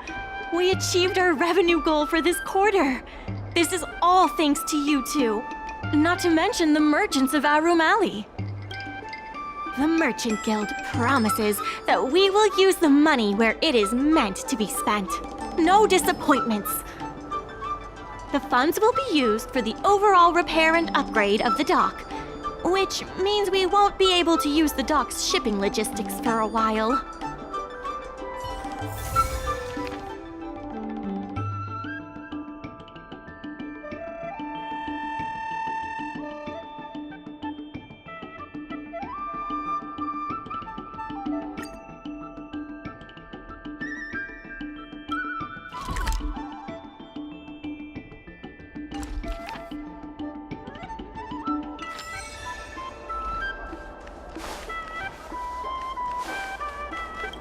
We achieved our revenue goal for this quarter. This is all thanks to you two. Not to mention the merchants of Aurum Alley. The Merchant Guild promises that we will use the money where it is meant to be spent. No disappointments. The funds will be used for the overall repair and upgrade of the dock, which means we won't be able to use the dock's shipping logistics for a while.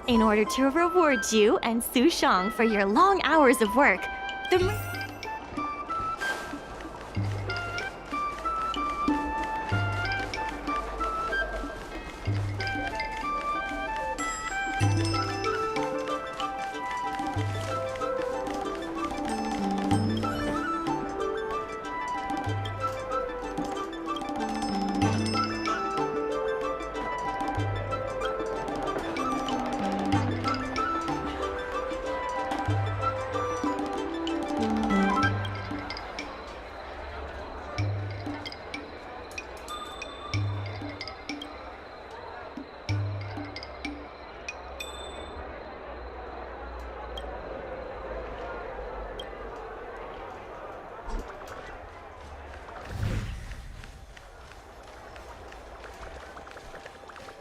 In order to reward you and Su Shang for your long hours of work,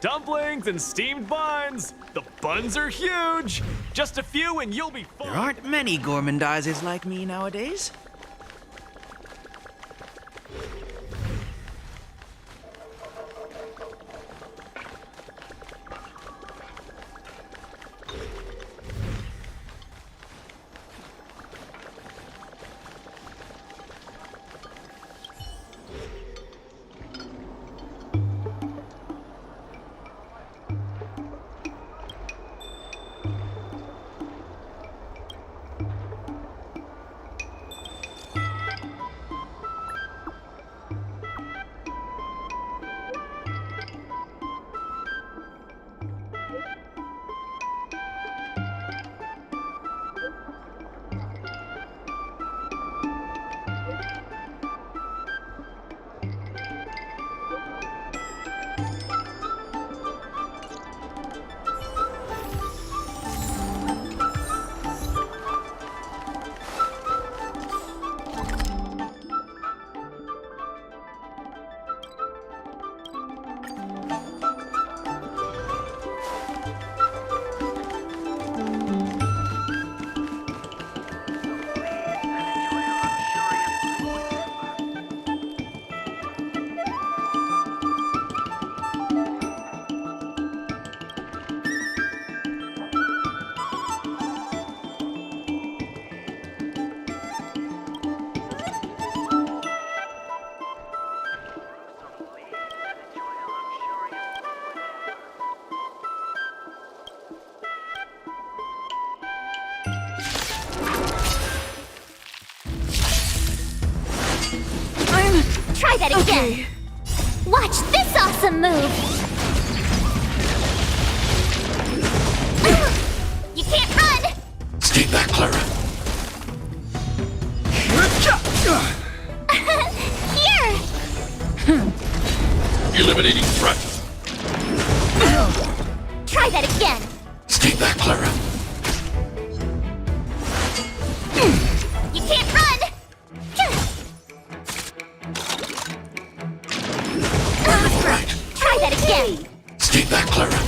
Dumplings and steamed buns! The buns are huge! Just a few and you'll be full. There aren't many gourmandizers like me nowadays. Try that again! Watch this awesome move! You can't run! Stay back, Clara. Here! Eliminating threat. Try that again! Stay back, Clara. You can't run! Try that again! Stay back, Clara.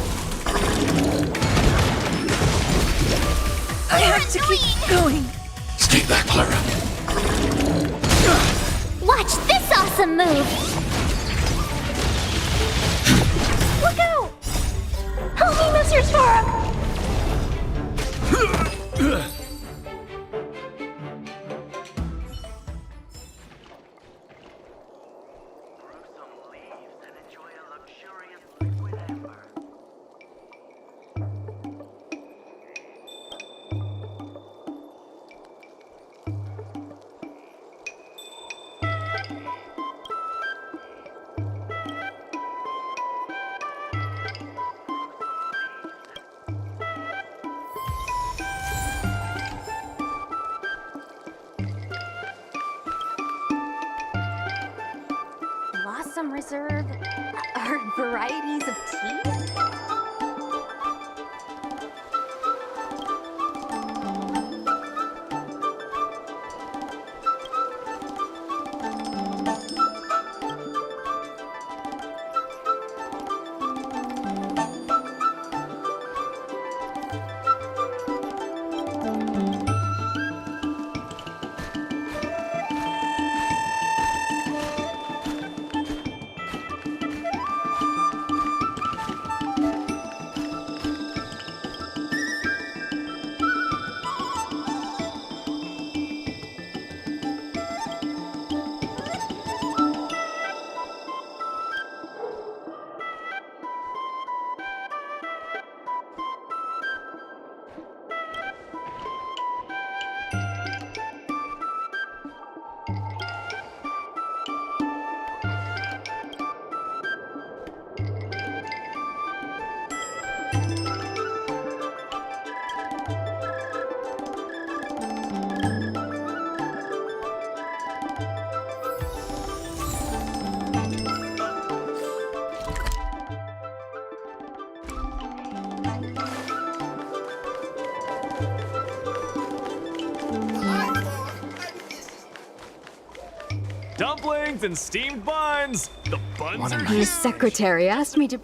I have to keep going. Stay back, Clara. Watch this awesome move! Look out! Help me, Mr. Spark! blossom reserve are varieties of tea? Dumplings and steamed buns. The buns are Miss Secretary asked me to...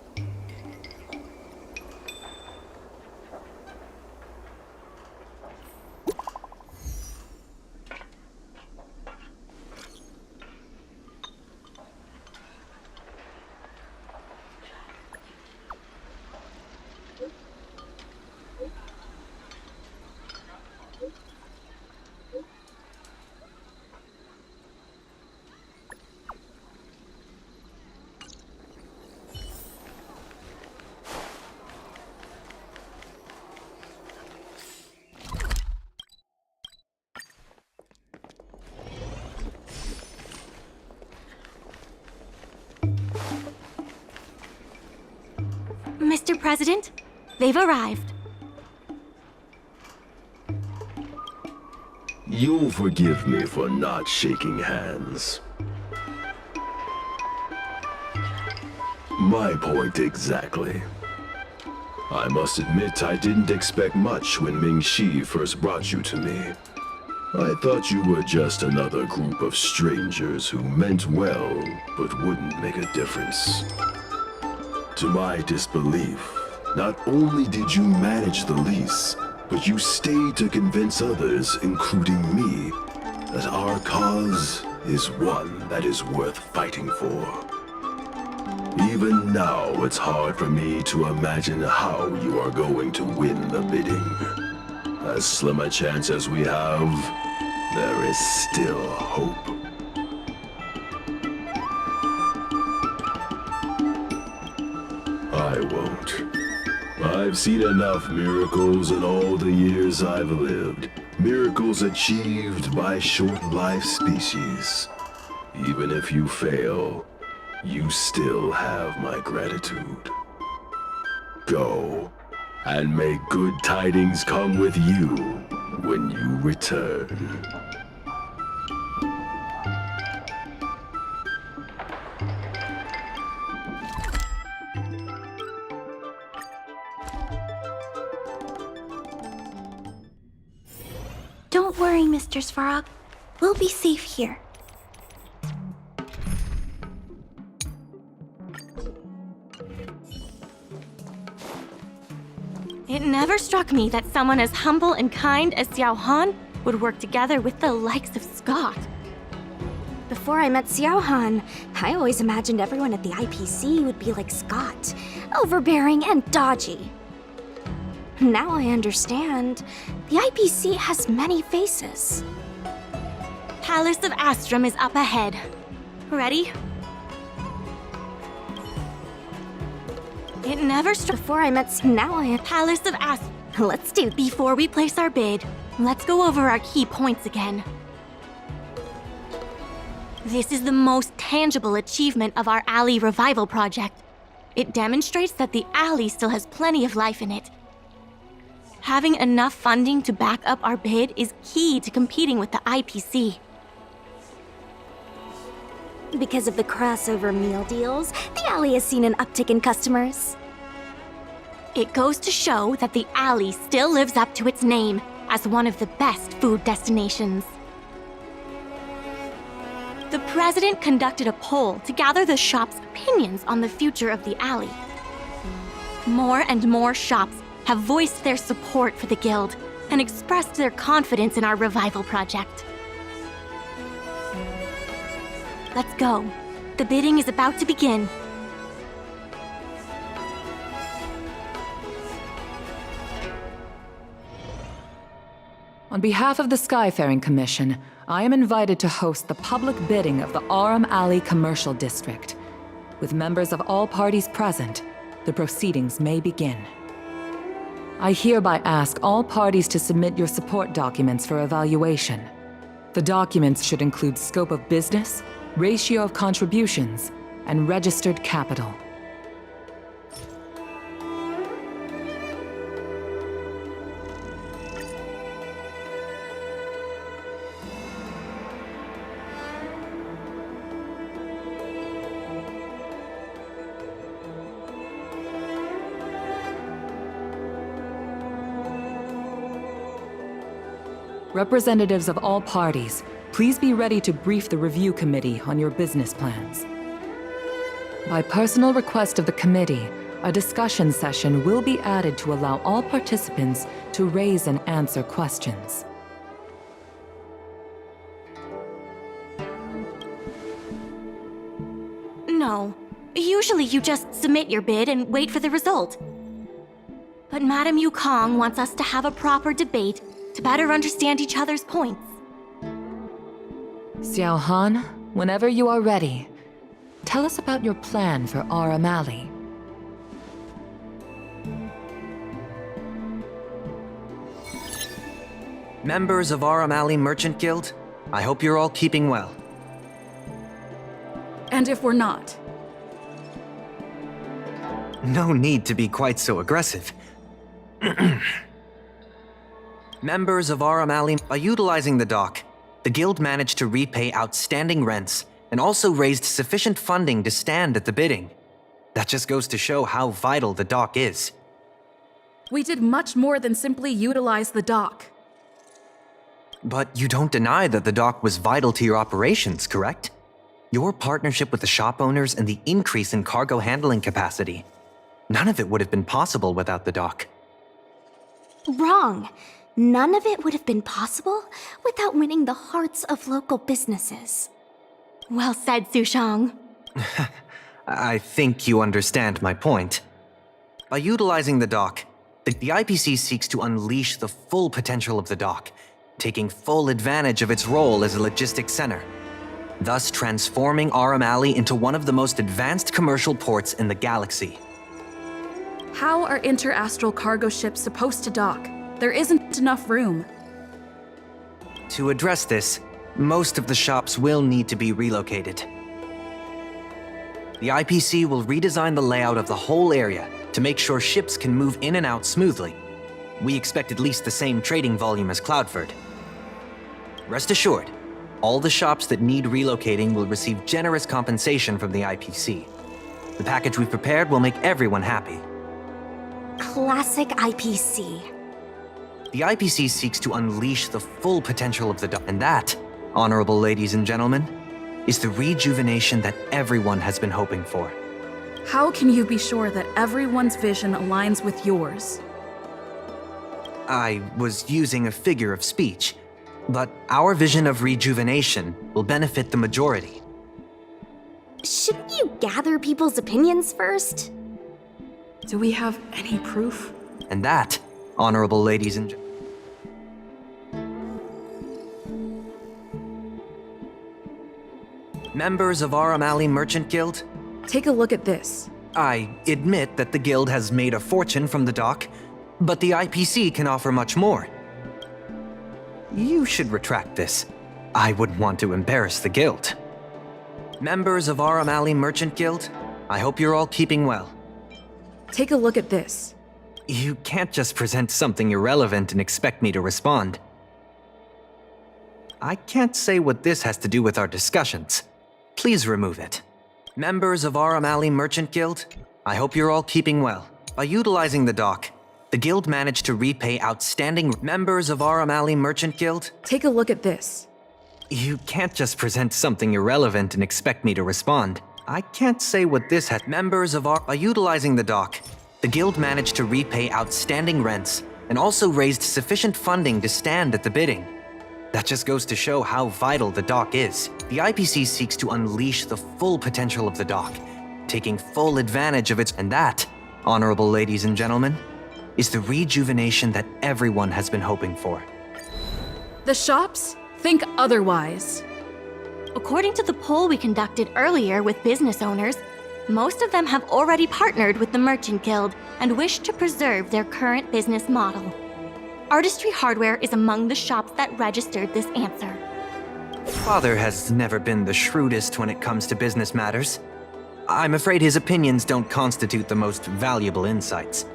Mr. President, they've arrived. You'll forgive me for not shaking hands. My point exactly. I must admit I didn't expect much when Ming-Shi first brought you to me. I thought you were just another group of strangers who meant well, but wouldn't make a difference. To my disbelief, not only did you manage the lease, but you stayed to convince others, including me, that our cause is one that is worth fighting for. Even now, it's hard for me to imagine how you are going to win the bidding. As slim a chance as we have, there is still hope. I won't. I've seen enough miracles in all the years I've lived. Miracles achieved by short-lived species. Even if you fail, you still have my gratitude. Go, and may good tidings come with you when you return. Don't worry, Mr. Svarog. We'll be safe here. It never struck me that someone as humble and kind as Xiao Han would work together with the likes of Scott. Before I met Xiao Han, I always imagined everyone at the IPC would be like Scott, overbearing and dodgy. Now I understand. The IPC has many faces. Palace of Astrum is up ahead. Ready? It never struck before I met. Now I am Palace of Astrum. Let's do. Before we place our bid, let's go over our key points again. This is the most tangible achievement of our alley revival project. It demonstrates that the alley still has plenty of life in it. Having enough funding to back up our bid is key to competing with the IPC. Because of the crossover meal deals, the alley has seen an uptick in customers. It goes to show that the alley still lives up to its name as one of the best food destinations. The president conducted a poll to gather the shop's opinions on the future of the alley. More and more shops have voiced their support for the guild and expressed their confidence in our revival project. Let's go. The bidding is about to begin. On behalf of the Skyfaring Commission, I am invited to host the public bidding of the Aurum Alley Commercial District. With members of all parties present, the proceedings may begin. I hereby ask all parties to submit your support documents for evaluation. The documents should include scope of business, ratio of contributions, and registered capital. Representatives of all parties, please be ready to brief the review committee on your business plans. By personal request of the committee, a discussion session will be added to allow all participants to raise and answer questions. No. Usually you just submit your bid and wait for the result. But Madame Yukong wants us to have a proper debate to better understand each other's points. Xiao Han, whenever you are ready, tell us about your plan for Aurum Alley. Members of Aurum Alley Merchant Guild, I hope you're all keeping well. And if we're not? No need to be quite so aggressive. Members of Aurum Alley, by utilizing the dock, the guild managed to repay outstanding rents and also raised sufficient funding to stand at the bidding. That just goes to show how vital the dock is. We did much more than simply utilize the dock. But you don't deny that the dock was vital to your operations, correct? Your partnership with the shop owners and the increase in cargo handling capacity. None of it would have been possible without the dock. Wrong. None of it would have been possible without winning the hearts of local businesses. Well said, Sushang. I think you understand my point. By utilizing the dock, the IPC seeks to unleash the full potential of the dock, taking full advantage of its role as a logistics center, thus transforming Aurum Alley into one of the most advanced commercial ports in the galaxy. How are interastral cargo ships supposed to dock? There isn't enough room. To address this, most of the shops will need to be relocated. The IPC will redesign the layout of the whole area to make sure ships can move in and out smoothly. We expect at least the same trading volume as Cloudford. Rest assured, all the shops that need relocating will receive generous compensation from the IPC. The package we've prepared will make everyone happy. Classic IPC. The IPC seeks to unleash the full potential of the dock, and that, honorable ladies and gentlemen, is the rejuvenation that everyone has been hoping for. How can you be sure that everyone's vision aligns with yours? I was using a figure of speech, but our vision of rejuvenation will benefit the majority. Shouldn't you gather people's opinions first? Do we have any proof? And that, honorable ladies and members of Aurum Alley Merchant Guild, take a look at this. I admit that the guild has made a fortune from the dock, but the IPC can offer much more. You should retract this. I wouldn't want to embarrass the guild. Members of Aurum Alley Merchant Guild, I hope you're all keeping well. Take a look at this. You can't just present something irrelevant and expect me to respond. I can't say what this has to do with our discussions. please remove it. Members of Aurum Alley Merchant Guild, I hope you're all keeping well. By utilizing the dock, the guild managed to repay outstanding members of Aurum Alley Merchant Guild. Take a look at this. You can't just present something irrelevant and expect me to respond. I can't say what this had. Members of By utilizing the dock, the guild managed to repay outstanding rents and also raised sufficient funding to stand at the bidding. That just goes to show how vital the dock is. The IPC seeks to unleash the full potential of the dock, taking full advantage of its. And that, honorable ladies and gentlemen, is the rejuvenation that everyone has been hoping for. The shops think otherwise. According to the poll we conducted earlier with business owners, most of them have already partnered with the Merchant Guild and wish to preserve their current business model. Artistry Hardware is among the shops that registered this answer. Father has never been the shrewdest when it comes to business matters. I'm afraid his opinions don't constitute the most valuable insights.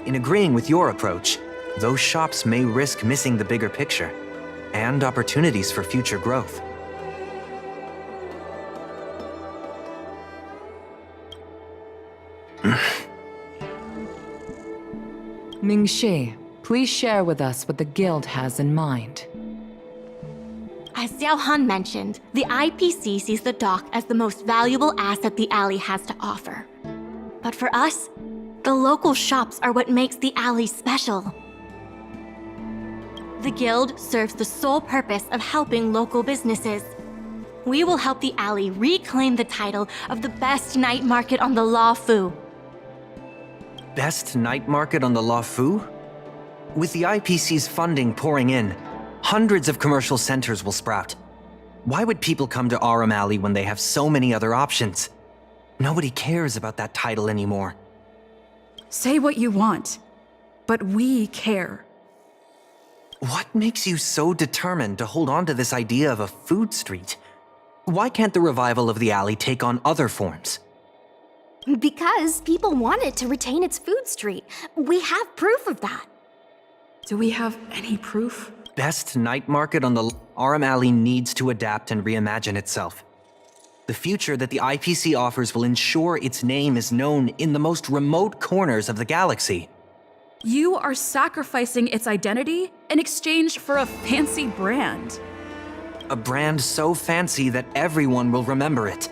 In agreeing with your approach, those shops may risk missing the bigger picture and opportunities for future growth. Ming-Shi, please share with us what the guild has in mind. As Xiao Han mentioned, the IPC sees the dock as the most valuable asset the alley has to offer. But for us, the local shops are what makes the alley special. The guild serves the sole purpose of helping local businesses. We will help the alley reclaim the title of the best night market on the Law Fu. Best night market on the La Fu? With the IPC's funding pouring in, hundreds of commercial centers will sprout. Why would people come to Aurum Alley when they have so many other options? Nobody cares about that title anymore. Say what you want, but we care. What makes you so determined to hold on to this idea of a food street? Why can't the revival of the alley take on other forms? Because people want it to retain its food street. We have proof of that. Do we have any proof? Best night market on the Aurum Alley needs to adapt and reimagine itself. The future that the IPC offers will ensure its name is known in the most remote corners of the galaxy. You are sacrificing its identity in exchange for a fancy brand. A brand so fancy that everyone will remember it.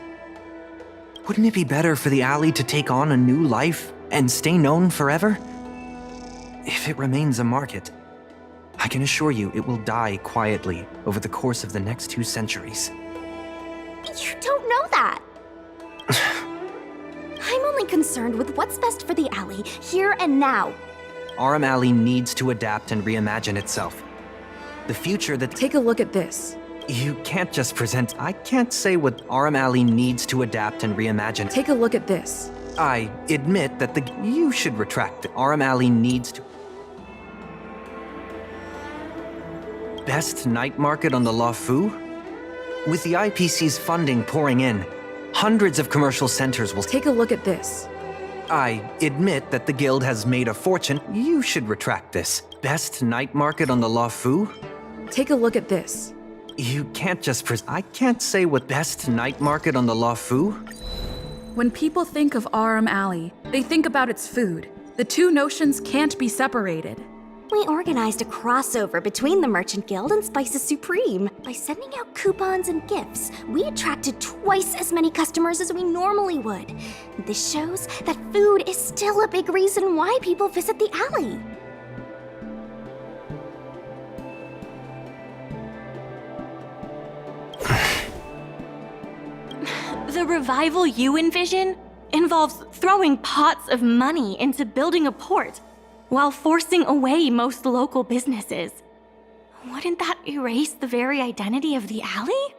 Wouldn't it be better for the alley to take on a new life and stay known forever? If it remains a market, I can assure you it will die quietly over the course of the next 2 centuries. You don't know that. I'm only concerned with what's best for the alley, here and now. Aurum Alley needs to adapt and reimagine itself. The future that— Take a look at this. You can't just present— I can't say what Aurum Alley needs to adapt and reimagine. Take a look at this. I admit that you should retract. Aurum Alley needs to— Best night market on the La Fu? With the IPC's funding pouring in, hundreds of commercial centers will— Take a look at this. I admit that the guild has made a fortune. You should retract this. Best night market on the La Fu? Take a look at this. You can't just I can't say what best night market on the La Fu? When people think of Aurum Alley, they think about its food. The two notions can't be separated. We organized a crossover between the Merchant Guild and Spices Supreme. By sending out coupons and gifts, we attracted twice as many customers as we normally would. This shows that food is still a big reason why people visit the alley. The revival you envision involves throwing pots of money into building a port while forcing away most local businesses. Wouldn't that erase the very identity of the alley?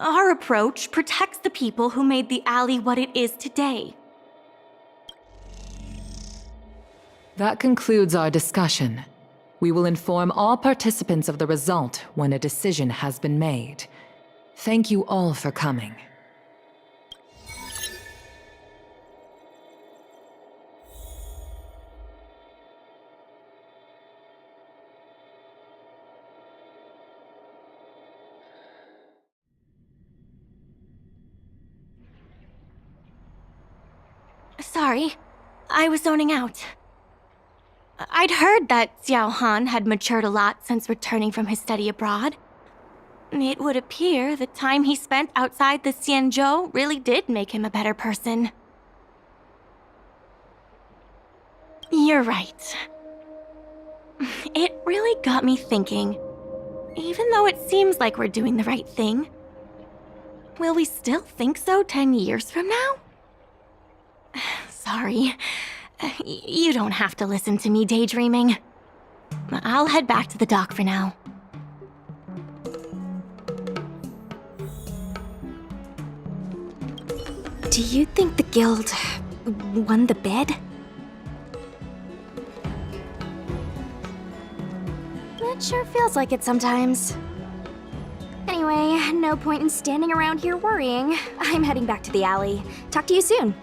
Our approach protects the people who made the alley what it is today. That concludes our discussion. We will inform all participants of the result when a decision has been made. Thank you all for coming. Sorry, I was zoning out. I'd heard that Xiao Han had matured a lot since returning from his study abroad. It would appear the time he spent outside the Xianzhou really did make him a better person. You're right. It really got me thinking. Even though it seems like we're doing the right thing, will we still think so 10 years from now? Sorry. You don't have to listen to me daydreaming. I'll head back to the dock for now. Do you think the guild won the bid? It sure feels like it sometimes. Anyway, no point in standing around here worrying. I'm heading back to the alley. Talk to you soon.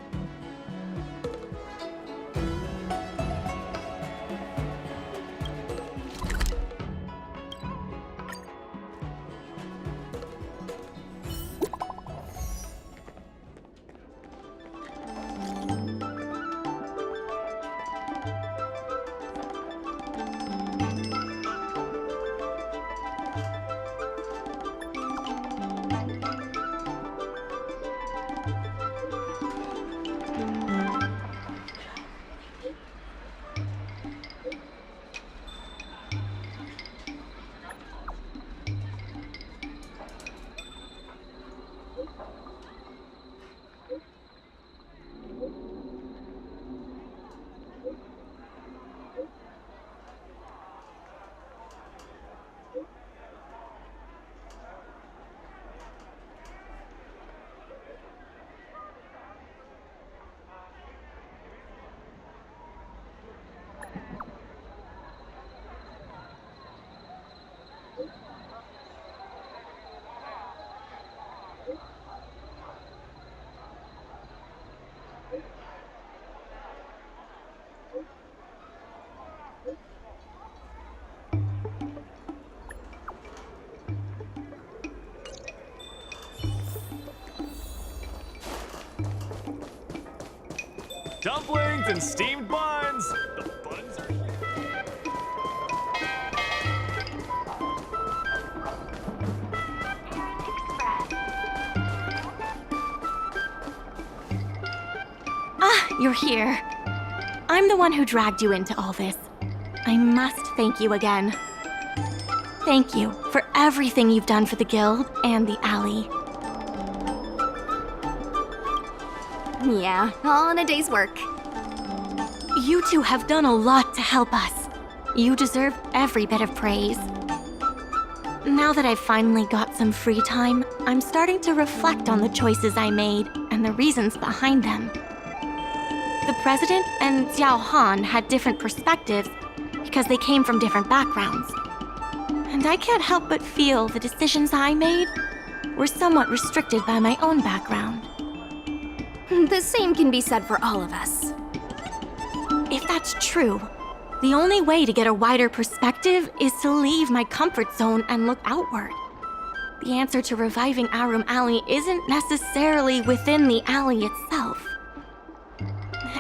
Dumplings and steamed buns! The buns are You're here. I'm the one who dragged you into all this. I must thank you again. Thank you for everything you've done for the guild and the alley. Yeah, all in a day's work. You two have done a lot to help us. You deserve every bit of praise. Now that I've finally got some free time, I'm starting to reflect on the choices I made and the reasons behind them. The president and Xiao Han had different perspectives because they came from different backgrounds. And I can't help but feel the decisions I made were somewhat restricted by my own background. The same can be said for all of us. If that's true, the only way to get a wider perspective is to leave my comfort zone and look outward. The answer to reviving Aurum Alley isn't necessarily within the alley itself.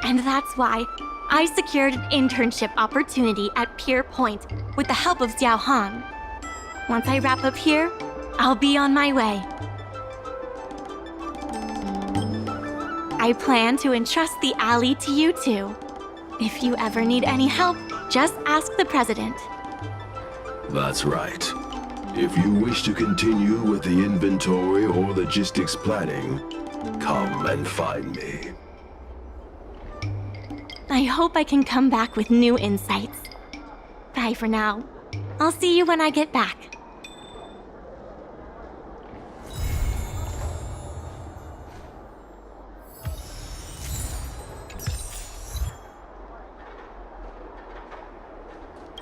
And that's why I secured an internship opportunity at Pier Point with the help of Xiao Han. Once I wrap up here, I'll be on my way. I plan to entrust the alley to you two. If you ever need any help, just ask the president. That's right. If you wish to continue with the inventory or logistics planning, come and find me. I hope I can come back with new insights. Bye for now. I'll see you when I get back.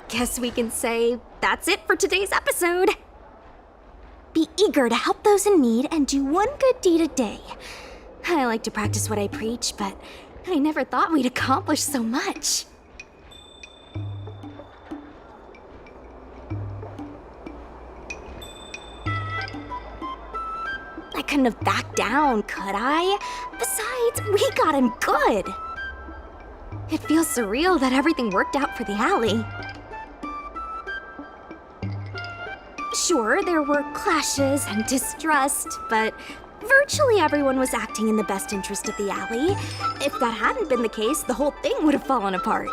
Guess we can say that's it for today's episode. Be eager to help those in need and do one good deed a day. I like to practice what I preach, but I never thought we'd accomplish so much. I couldn't have backed down, could I? Besides, we got him good. It feels surreal that everything worked out for the alley. Sure, there were clashes and distrust, but virtually everyone was acting in the best interest of the alley. If that hadn't been the case, the whole thing would have fallen apart.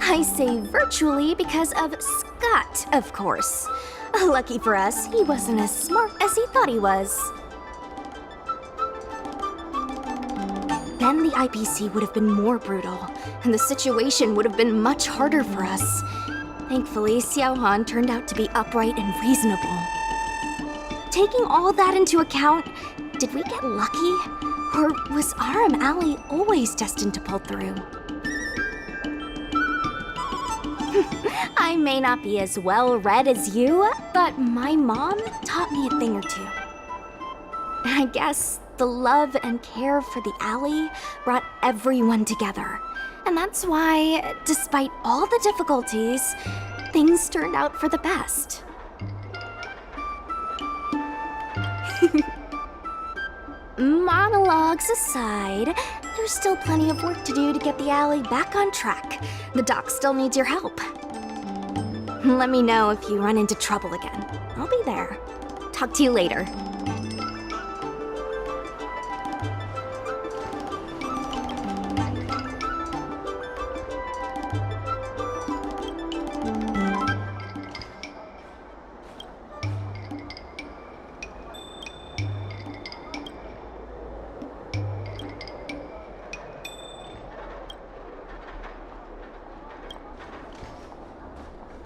I say virtually because of Scott, of course. Lucky for us, he wasn't as smart as he thought he was. Then the IPC would have been more brutal, and the situation would have been much harder for us. Thankfully, Xiaohan turned out to be upright and reasonable. Taking all that into account, did we get lucky? Or was Aurum Alley always destined to pull through? I may not be as well read as you, but my mom taught me a thing or two. I guess the love and care for the alley brought everyone together. And that's why, despite all the difficulties, things turned out for the best. Monologues aside, there's still plenty of work to do to get the alley back on track. The doc still needs your help. Let me know if you run into trouble again. I'll be there. Talk to you later.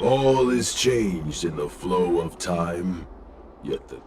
All is changed in the flow of time, yet the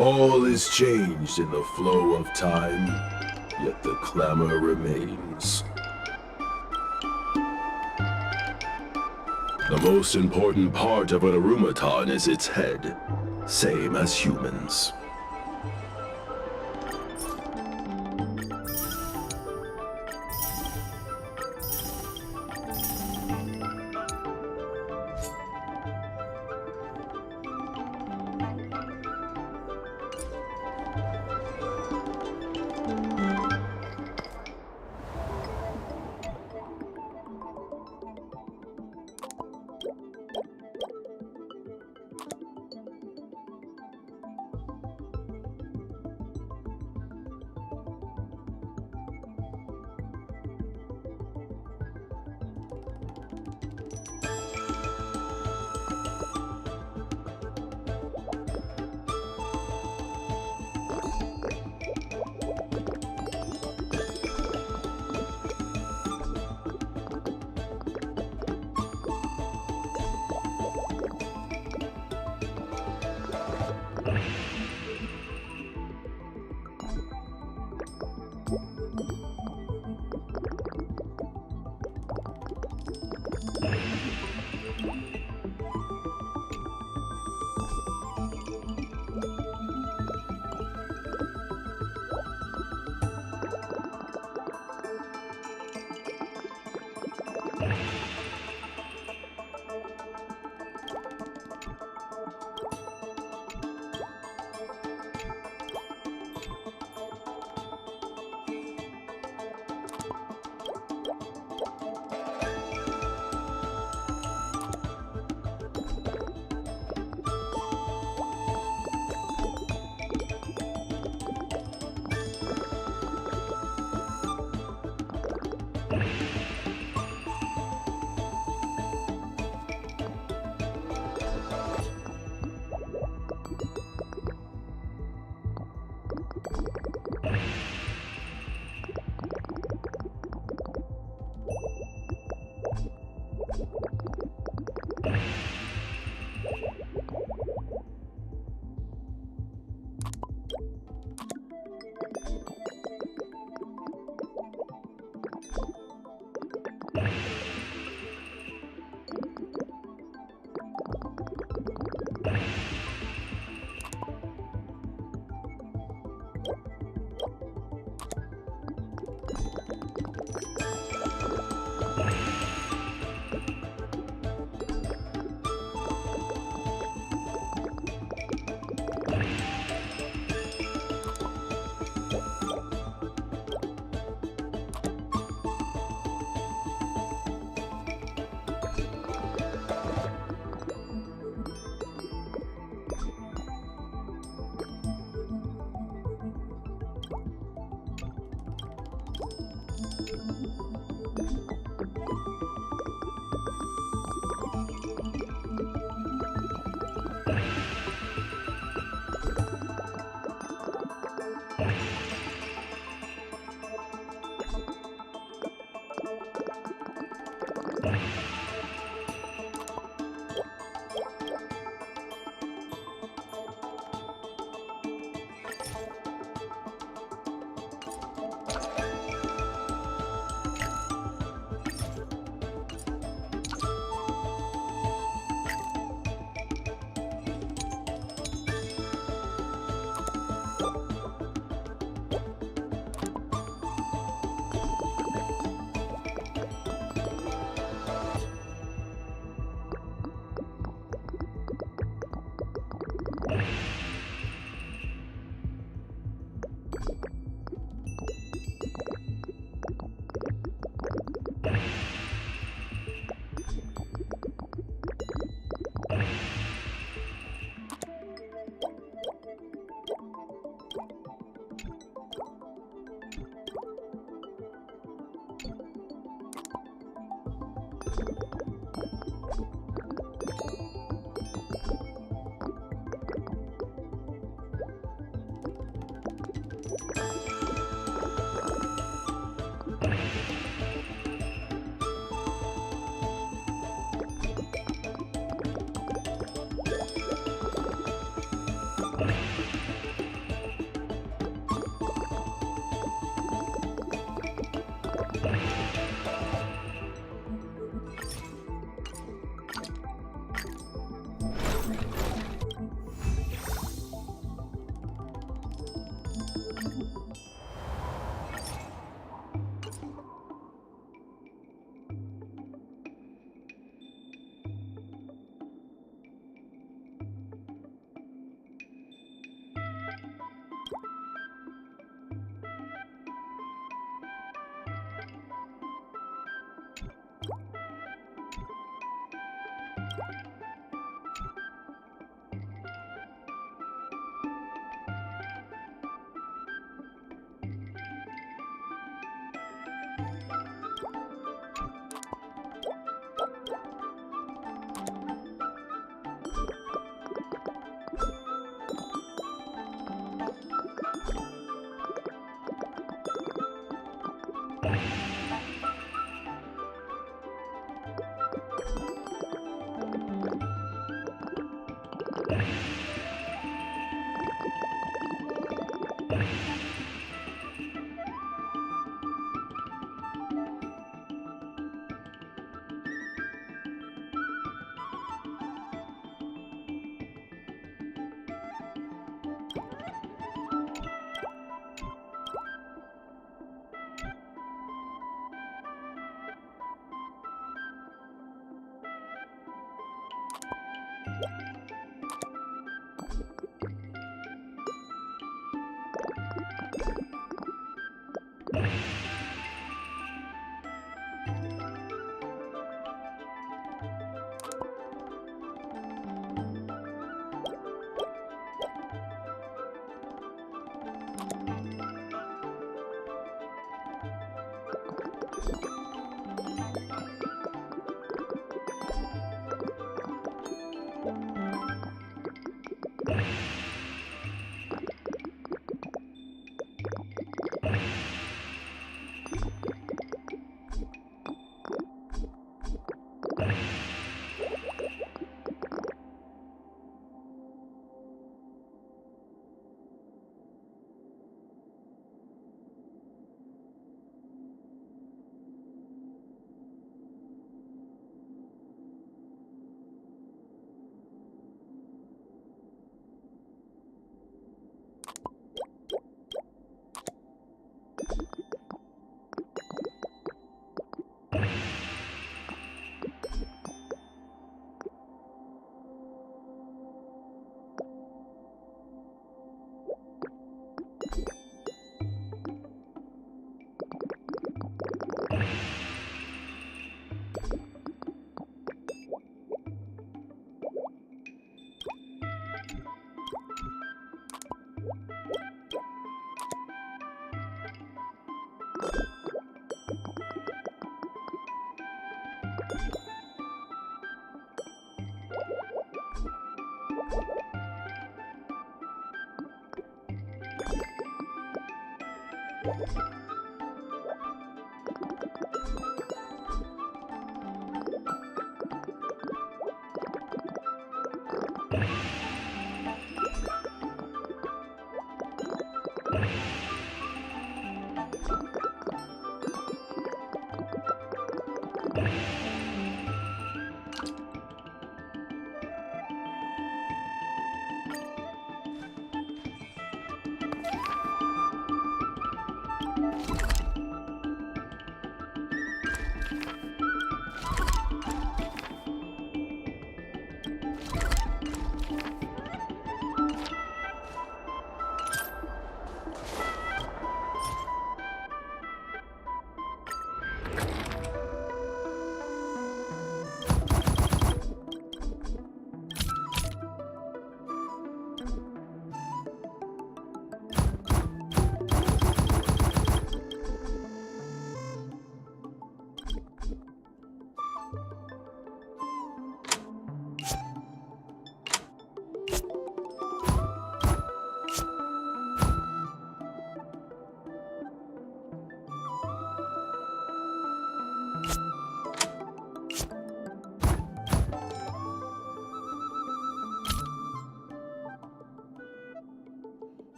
all is changed in the flow of time, yet the clamor remains. The most important part of an Aurumaton is its head, same as humans.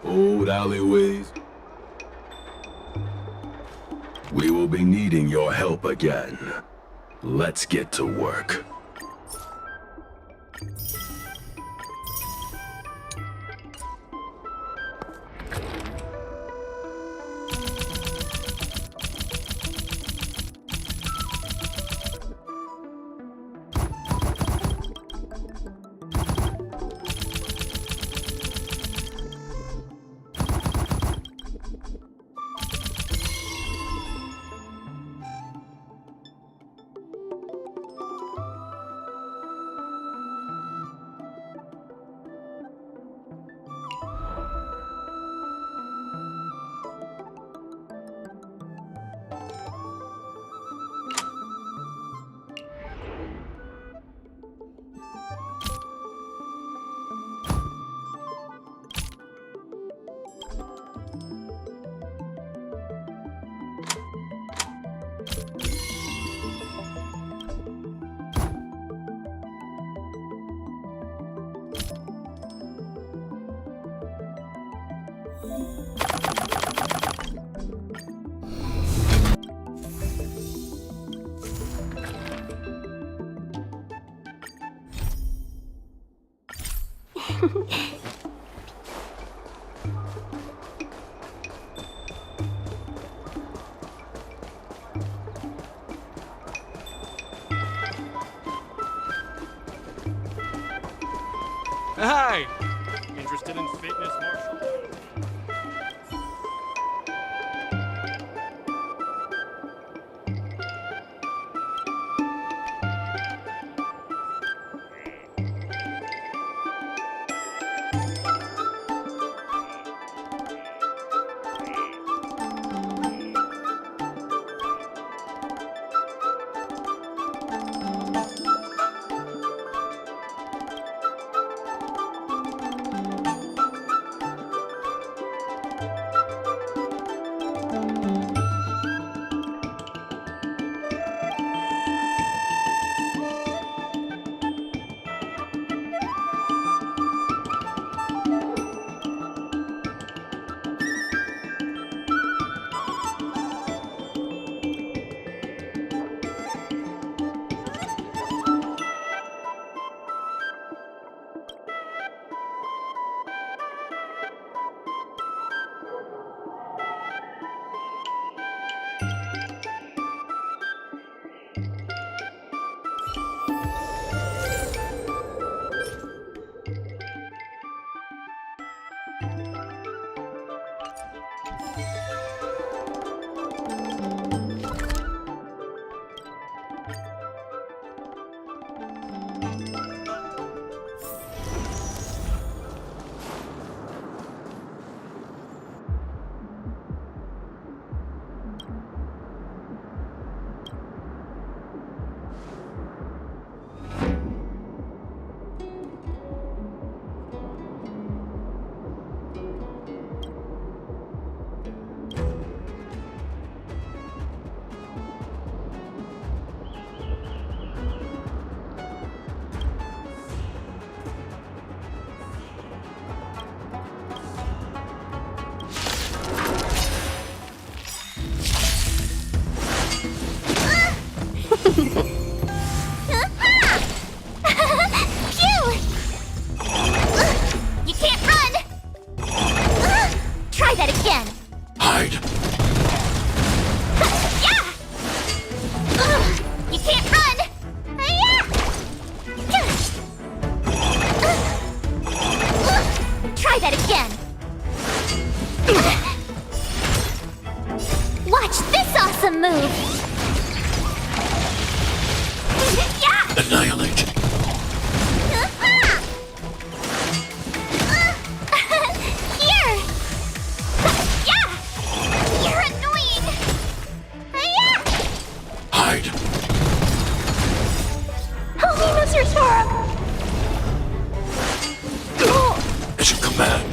Old alleyways. We will be needing your help again. Let's get to work. Hi! Interested in fitness, Marshall? Annihilate. Here! Yeah! You're annoying! Hide. Holy Mr. Storm! It's a command.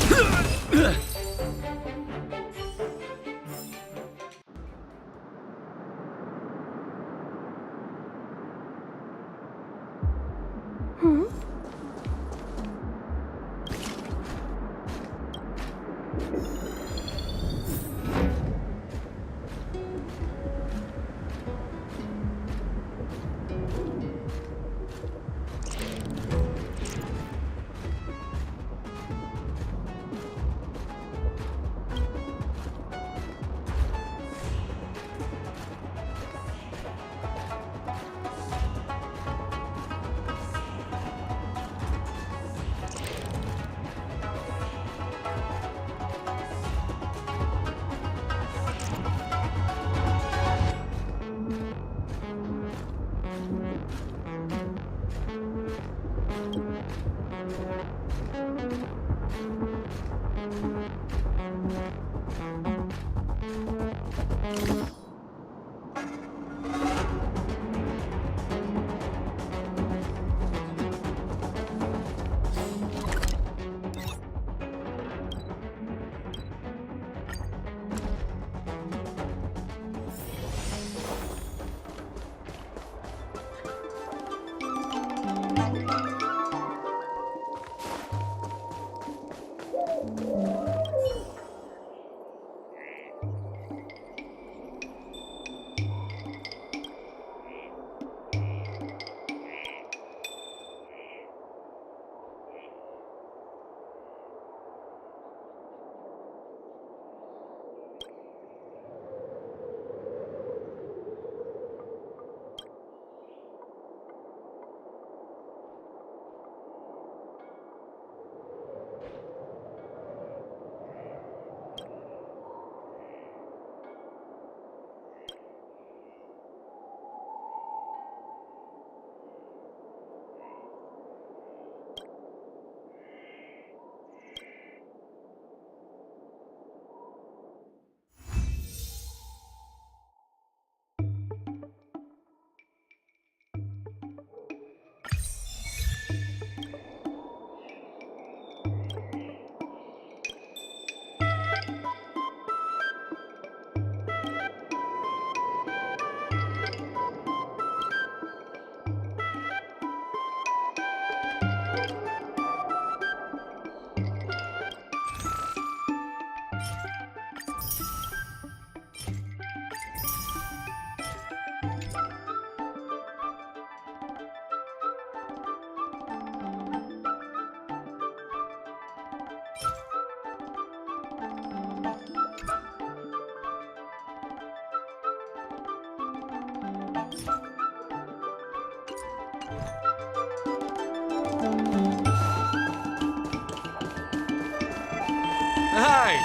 Hi!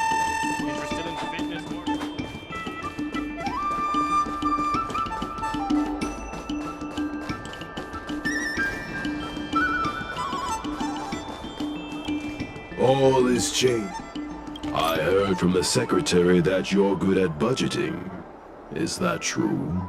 Interested in fitness or... All is changed. I heard from the secretary that you're good at budgeting. Is that true?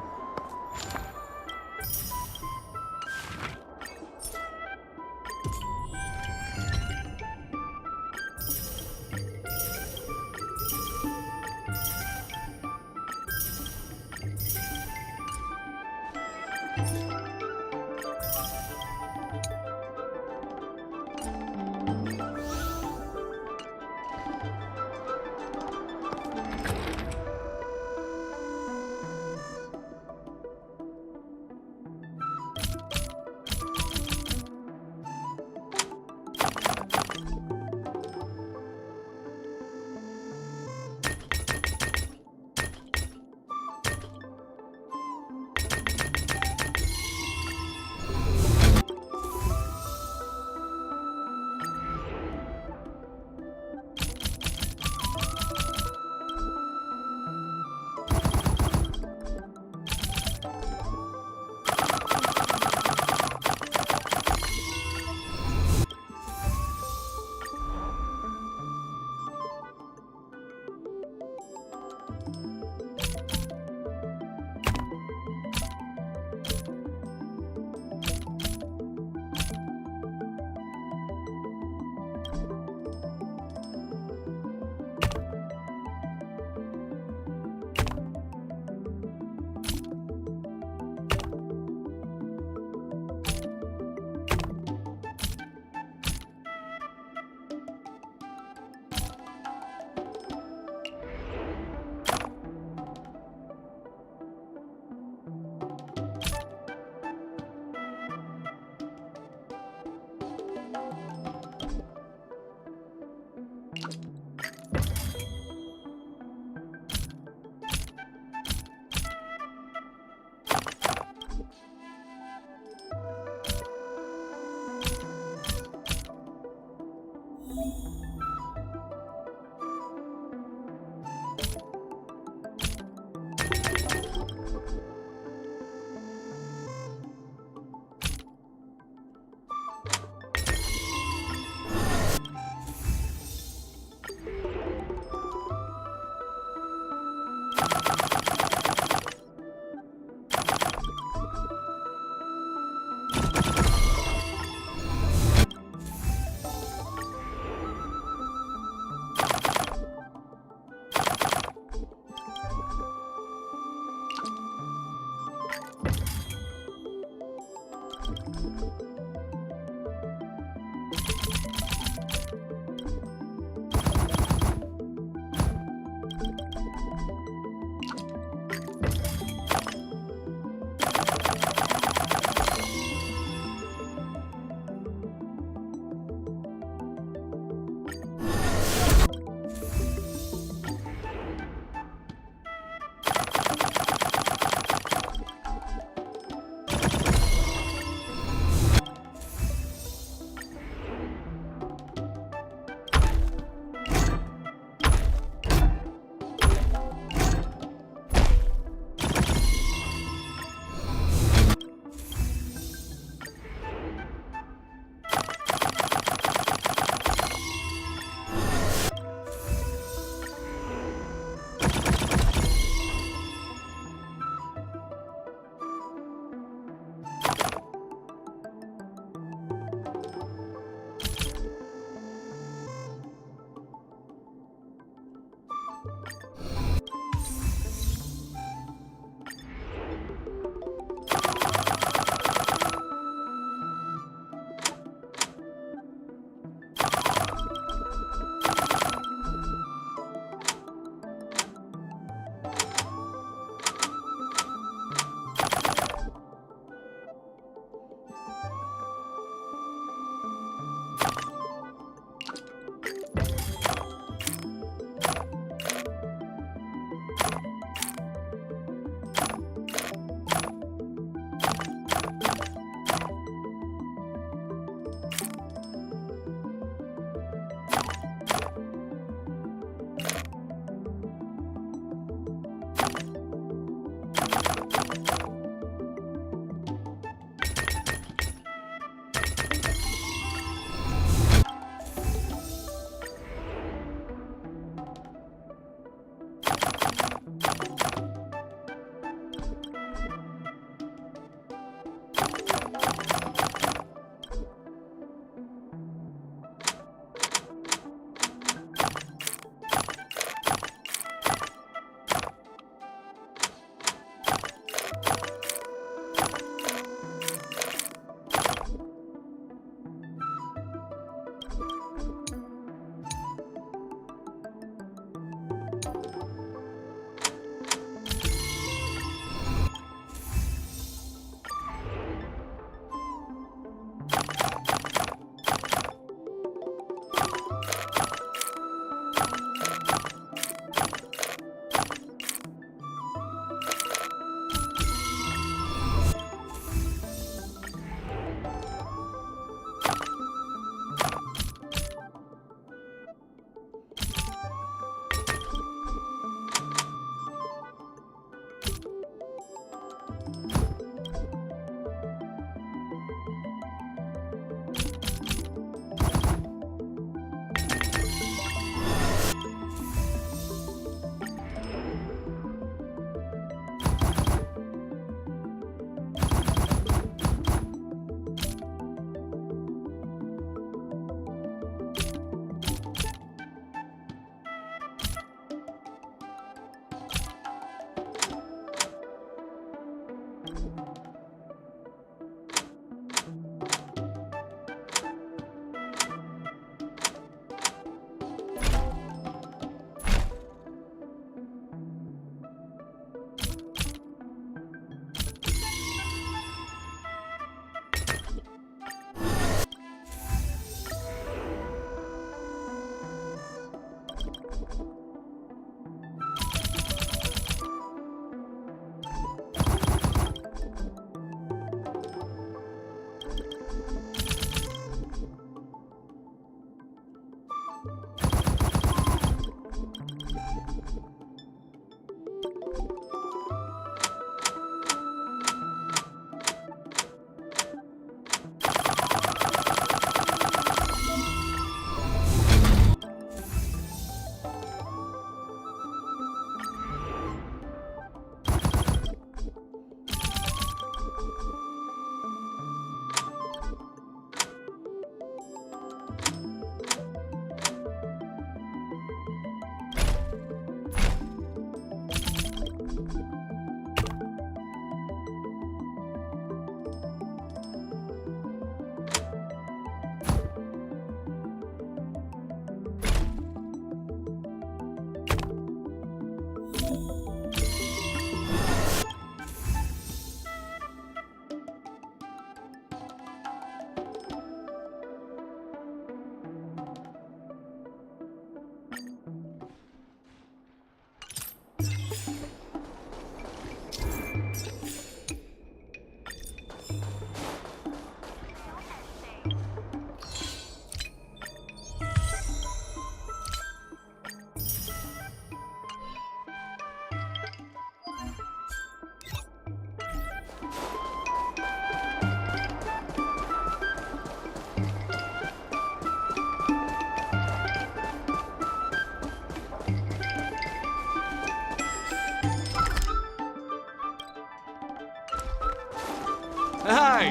Hi.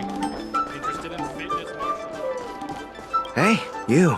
Interested in fitness, Marshall? Hey, you.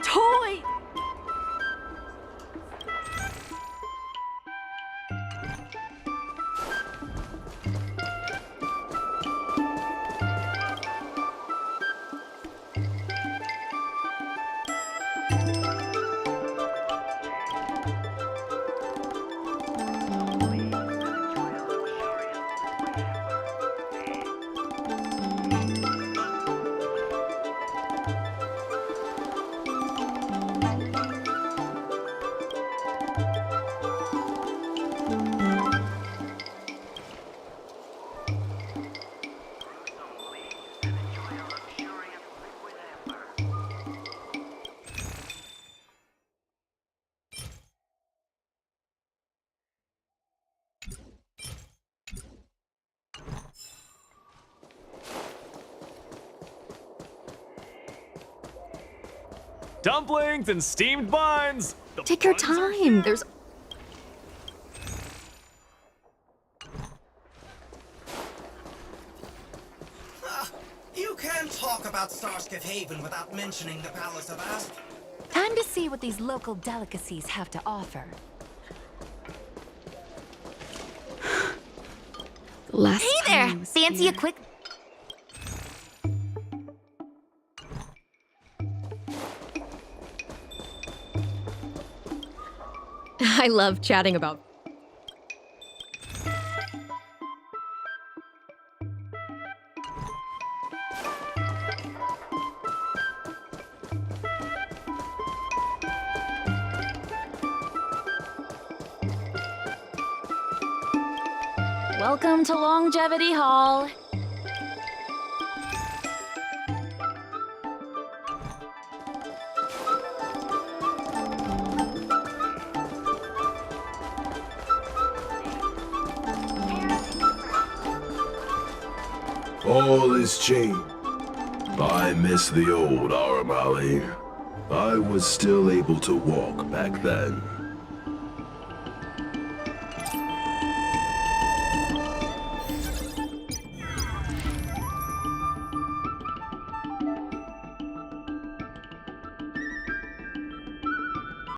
Toy! Dumplings and steamed buns. The Take your buns are time. There's You can't talk about Starskiff Haven without mentioning the Palace of Ask. Time to see what these local delicacies have to offer. less. Hey there! Fancy a quick... I love chatting about. Welcome to Longevity Hall. All is changed. I miss the old Aurum Alley. I was still able to walk back then.